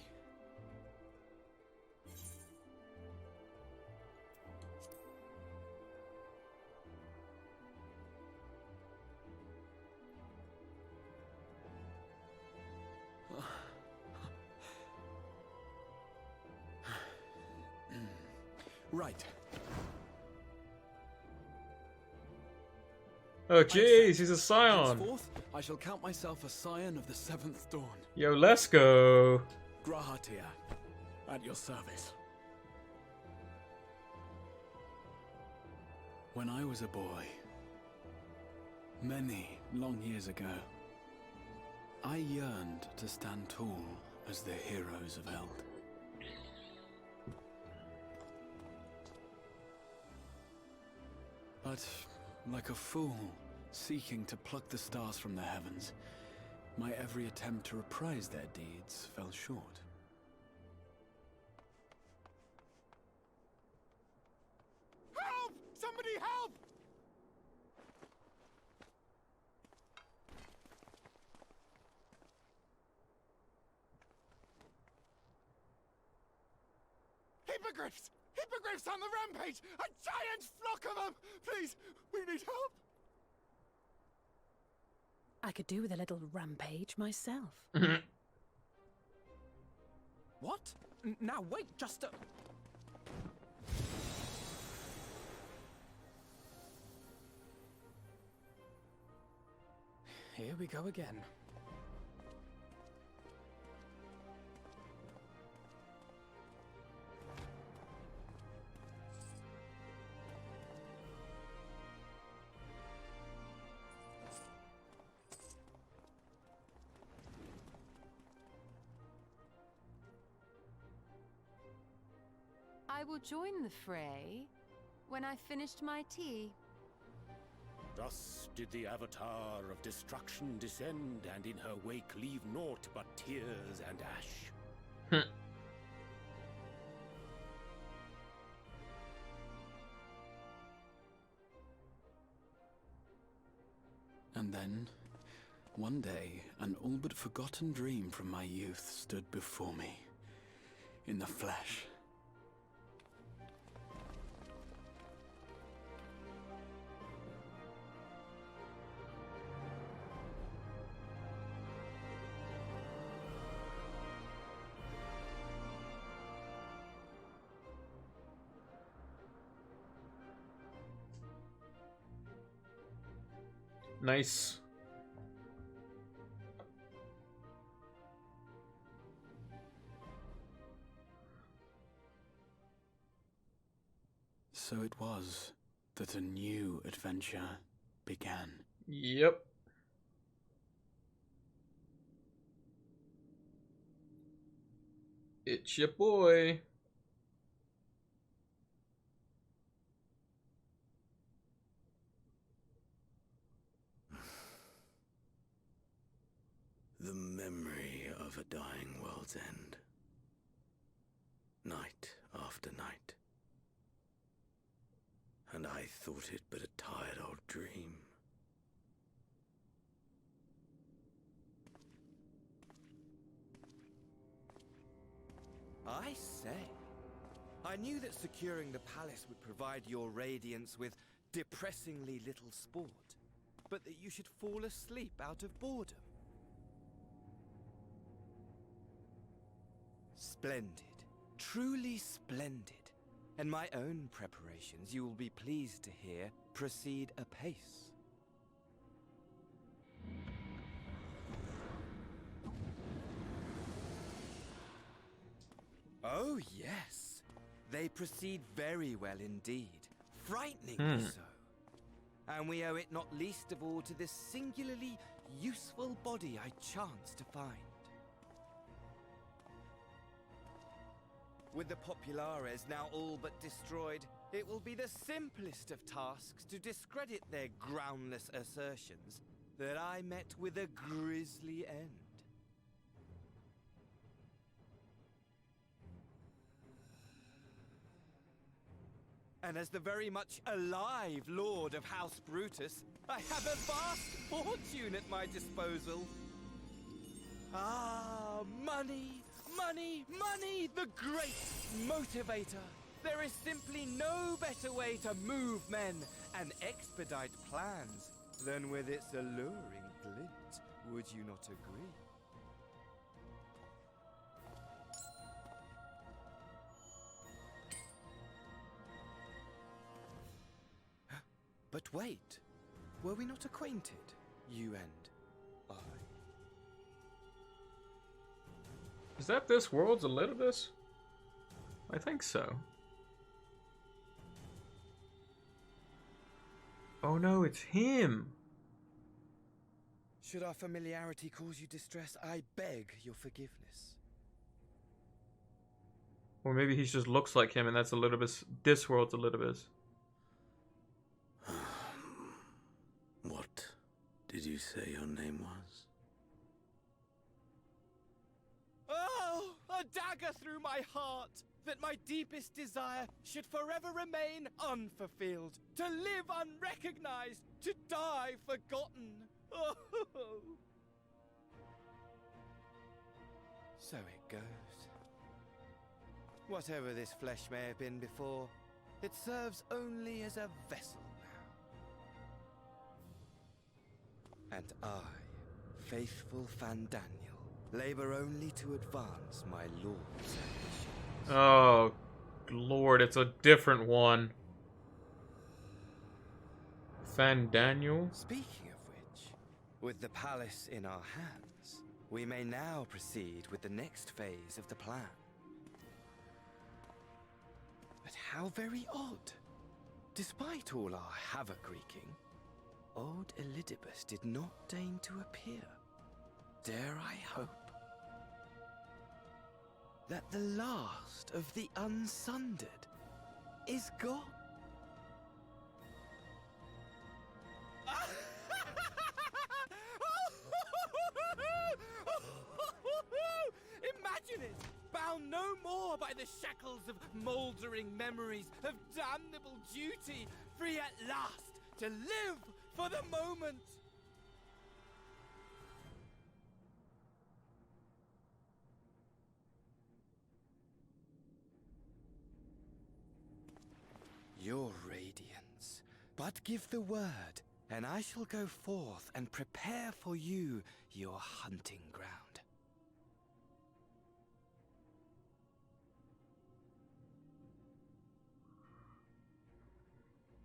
Right. Oh jeez, he's a scion. Henceforth, I shall count myself a scion of the seventh dawn. Yo, let's go. Grahatia, at your service. When I was a boy, many long years ago, I yearned to stand tall as the heroes of Eld. But, like a fool, seeking to pluck the stars from the heavens, my every attempt to reprise their deeds fell short. Help! Somebody help! Hippogriffs! Hippogriffs on the rampage! A giant flock of them! Please, we need help! I could do with a little rampage myself. What? Now wait just a... Here we go again. I will join the fray when I finished my tea. Thus did the Avatar of Destruction descend, and in her wake leave naught but tears and ash. And then, one day, an all but forgotten dream from my youth stood before me, in the flesh. Nice. So it was that a new adventure began. Yep. It's your boy. The memory of a dying world's end. Night after night. And I thought it but a tired old dream. I say, I knew that securing the palace would provide your radiance with depressingly little sport, but that you should fall asleep out of boredom. Splendid. Truly splendid. And my own preparations, you will be pleased to hear, proceed apace. Oh, yes. They proceed very well indeed. Frighteningly so. And we owe it not least of all to this singularly useful body I chanced to find. With the populares now all but destroyed, It will be the simplest of tasks to discredit their groundless assertions that I met with a grisly end. And as the very much alive Lord of House Brutus, I have a vast fortune at my disposal. Ah, money, money, money, the great motivator. There is simply no better way to move men and expedite plans than with its alluring glint. Would you not agree? But wait, were we not acquainted, you and I? Is that this world's Elidibus? I think so. Oh no, it's him! Should our familiarity cause you distress, I beg your forgiveness. Or maybe he just looks like him and that's Elidibus. This world's Elidibus. What did you say your name was? Oh, a dagger through my heart! That my deepest desire should forever remain unfulfilled. To live unrecognized, to die forgotten. Oh. So it goes. Whatever this flesh may have been before, it serves only as a vessel now. And I, faithful Fandaniel, labor only to advance my lord's ambition. Oh, Lord, it's a different one. Fandaniel? Speaking of which, with the palace in our hands, we may now proceed with the next phase of the plan. But how very odd. Despite all our havoc wreaking, old Elidibus did not deign to appear. Dare I hope that the last of the unsundered is gone? Imagine it! Bound no more by the shackles of mouldering memories of damnable duty, free at last to live for the moment! Your radiance, but give the word, and I shall go forth and prepare for you your hunting ground.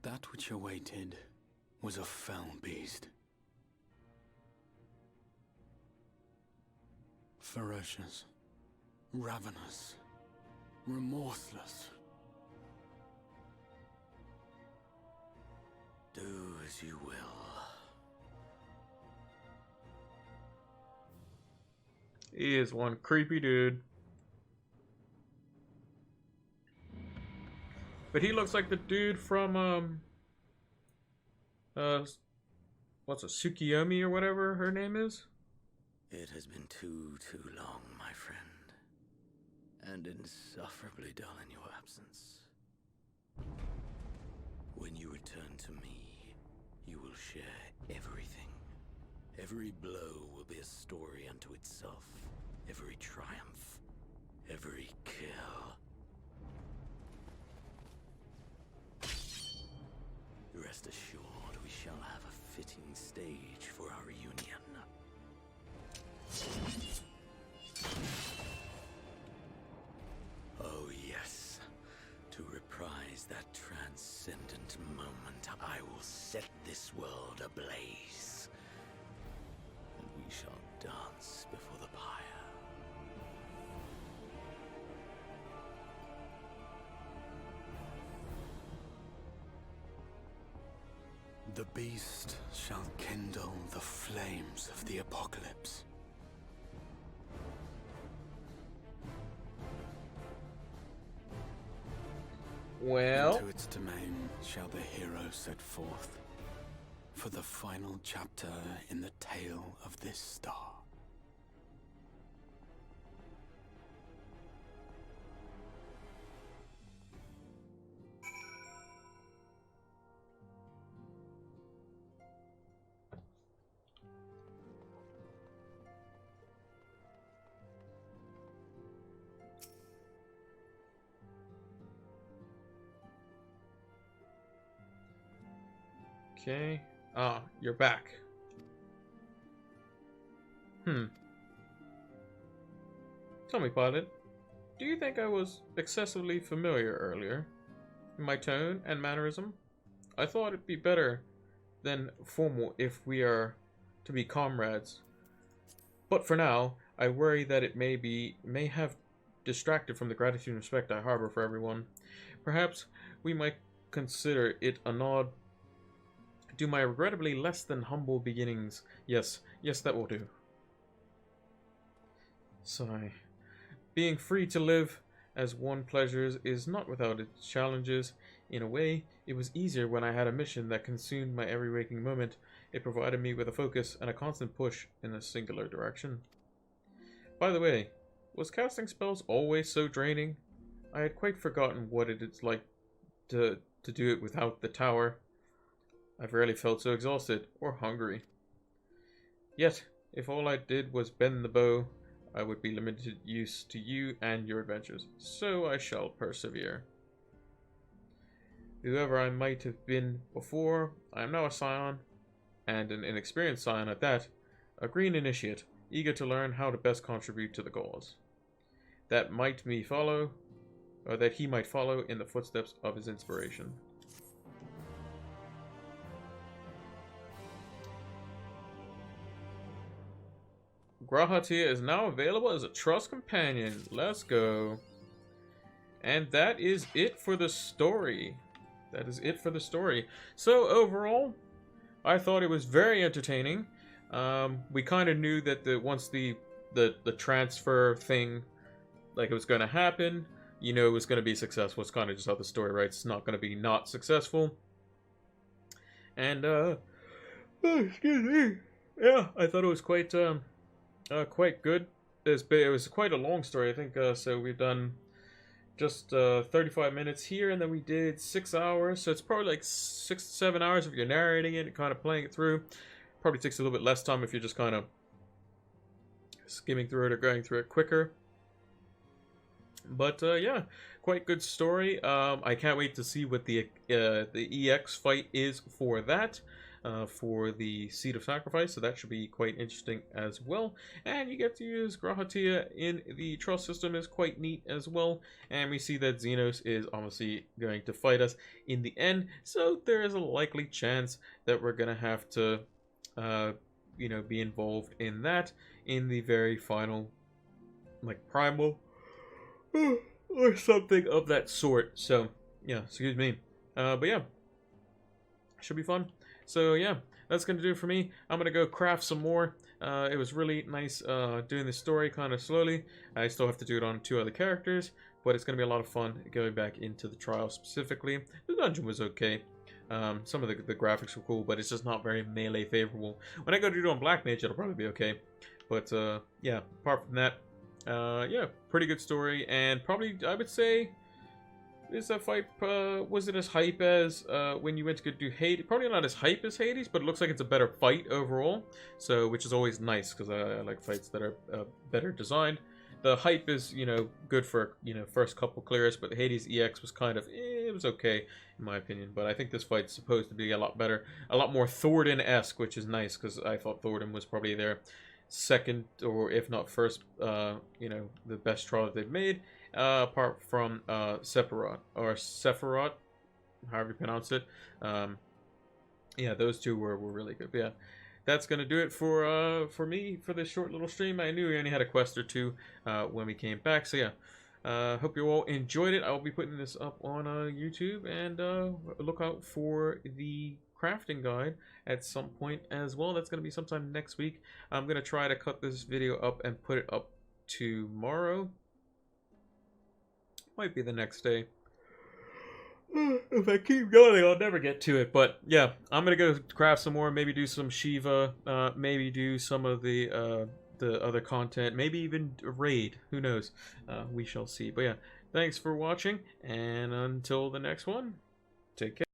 That which awaited was a fell beast. Ferocious, ravenous, remorseless. Do as you will. He is one creepy dude. But he looks like the dude from, what's it, Tsukiyomi or whatever her name is? It has been too long, my friend. And insufferably dull in your absence. When you return to me, you will share everything. Every blow will be a story unto itself. Every triumph. Every kill. Rest assured, we shall have a fitting stage for our reunion. Oh yes, to reprise that transcendent moment, I will set this world ablaze. And we shall dance before the pyre. The beast shall kindle the flames of the apocalypse. Well, into its domain shall the hero set forth for the final chapter in the tale of this star. okay. Ah, you're back. Tell me, Pilot, do you think I was excessively familiar earlier in my tone and mannerism? I thought it'd be better than formal if we are to be comrades. But for now, I worry that it may have distracted from the gratitude and respect I harbor for everyone. Perhaps we might consider it a nod to my regrettably less than humble beginnings. Yes, that will do. Sigh. Being free to live as one pleasures is not without its challenges. In a way, it was easier when I had a mission that consumed my every waking moment. It provided me with a focus and a constant push in a singular direction. By the way, was casting spells always so draining? I had quite forgotten what it is like to do it without the tower. I've rarely felt so exhausted or hungry. Yet, if all I did was bend the bow, I would be limited use to you and your adventures, so I shall persevere. Whoever I might have been before, I am now a scion, and an inexperienced scion at that, a green initiate, eager to learn how to best contribute to the cause. That he might follow in the footsteps of his inspiration. Grahatia is now available as a trust companion. Let's go. And that is it for the story. So overall, I thought it was very entertaining. We kind of knew that once the transfer thing, like, it was going to happen, you know, it was going to be successful. It's kind of just how the story writes. It's not going to be not successful. And excuse me. Yeah, I thought it was quite good. It was quite a long story, I think. So we've done just 35 minutes here, and then we did 6 hours. So it's probably like 6 to 7 hours if you're narrating it and kind of playing it through. Probably takes a little bit less time if you're just kind of skimming through it or going through it quicker. But yeah, quite good story. I can't wait to see what the EX fight is for that. For the Seed of Sacrifice, so that should be quite interesting as well. And you get to use Grahatia in the trust system is quite neat as well. And we see that Xenos is obviously going to fight us in the end, so there is a likely chance that we're gonna have to, you know, be involved in that in the very final, like, primal or something of that sort. So yeah, excuse me. But yeah, should be fun. So yeah, that's going to do it for me. I'm going to go craft some more. It was really nice doing this story kind of slowly. I still have to do it on 2 other characters, but it's going to be a lot of fun going back into the trial specifically. The dungeon was okay. Some of the graphics were cool, but it's just not very melee favorable. When I go to do it on Black Mage, it'll probably be okay. But yeah, apart from that, yeah, pretty good story. And probably, I would say, is that fight, was it as hype as when you went to go do Hades? Probably not as hype as Hades, but it looks like it's a better fight overall. So, which is always nice, because I like fights that are better designed. The hype is, you know, good for, you know, first couple clears, but the Hades EX was kind of, it was okay, in my opinion. But I think this fight's supposed to be a lot better, a lot more Thornton-esque, which is nice, because I thought Thornton was probably their second, or if not first, you know, the best trial that they've made. Apart from Sephiroth, however you pronounce it. Yeah, those 2 were really good. But yeah, that's gonna do it for me for this short little stream. I knew we only had a quest or 2 when we came back. So yeah, hope you all enjoyed it. I will be putting this up on YouTube, and look out for the crafting guide at some point as well. That's gonna be sometime next week. I'm gonna try to cut this video up and put it up tomorrow. Might be the next day. If I keep going, I'll never get to it. But yeah, I'm gonna go craft some more. Maybe do some Shiva. Maybe do some of the other content. Maybe even a raid. Who knows? We shall see. But yeah, thanks for watching, and until the next one, take care.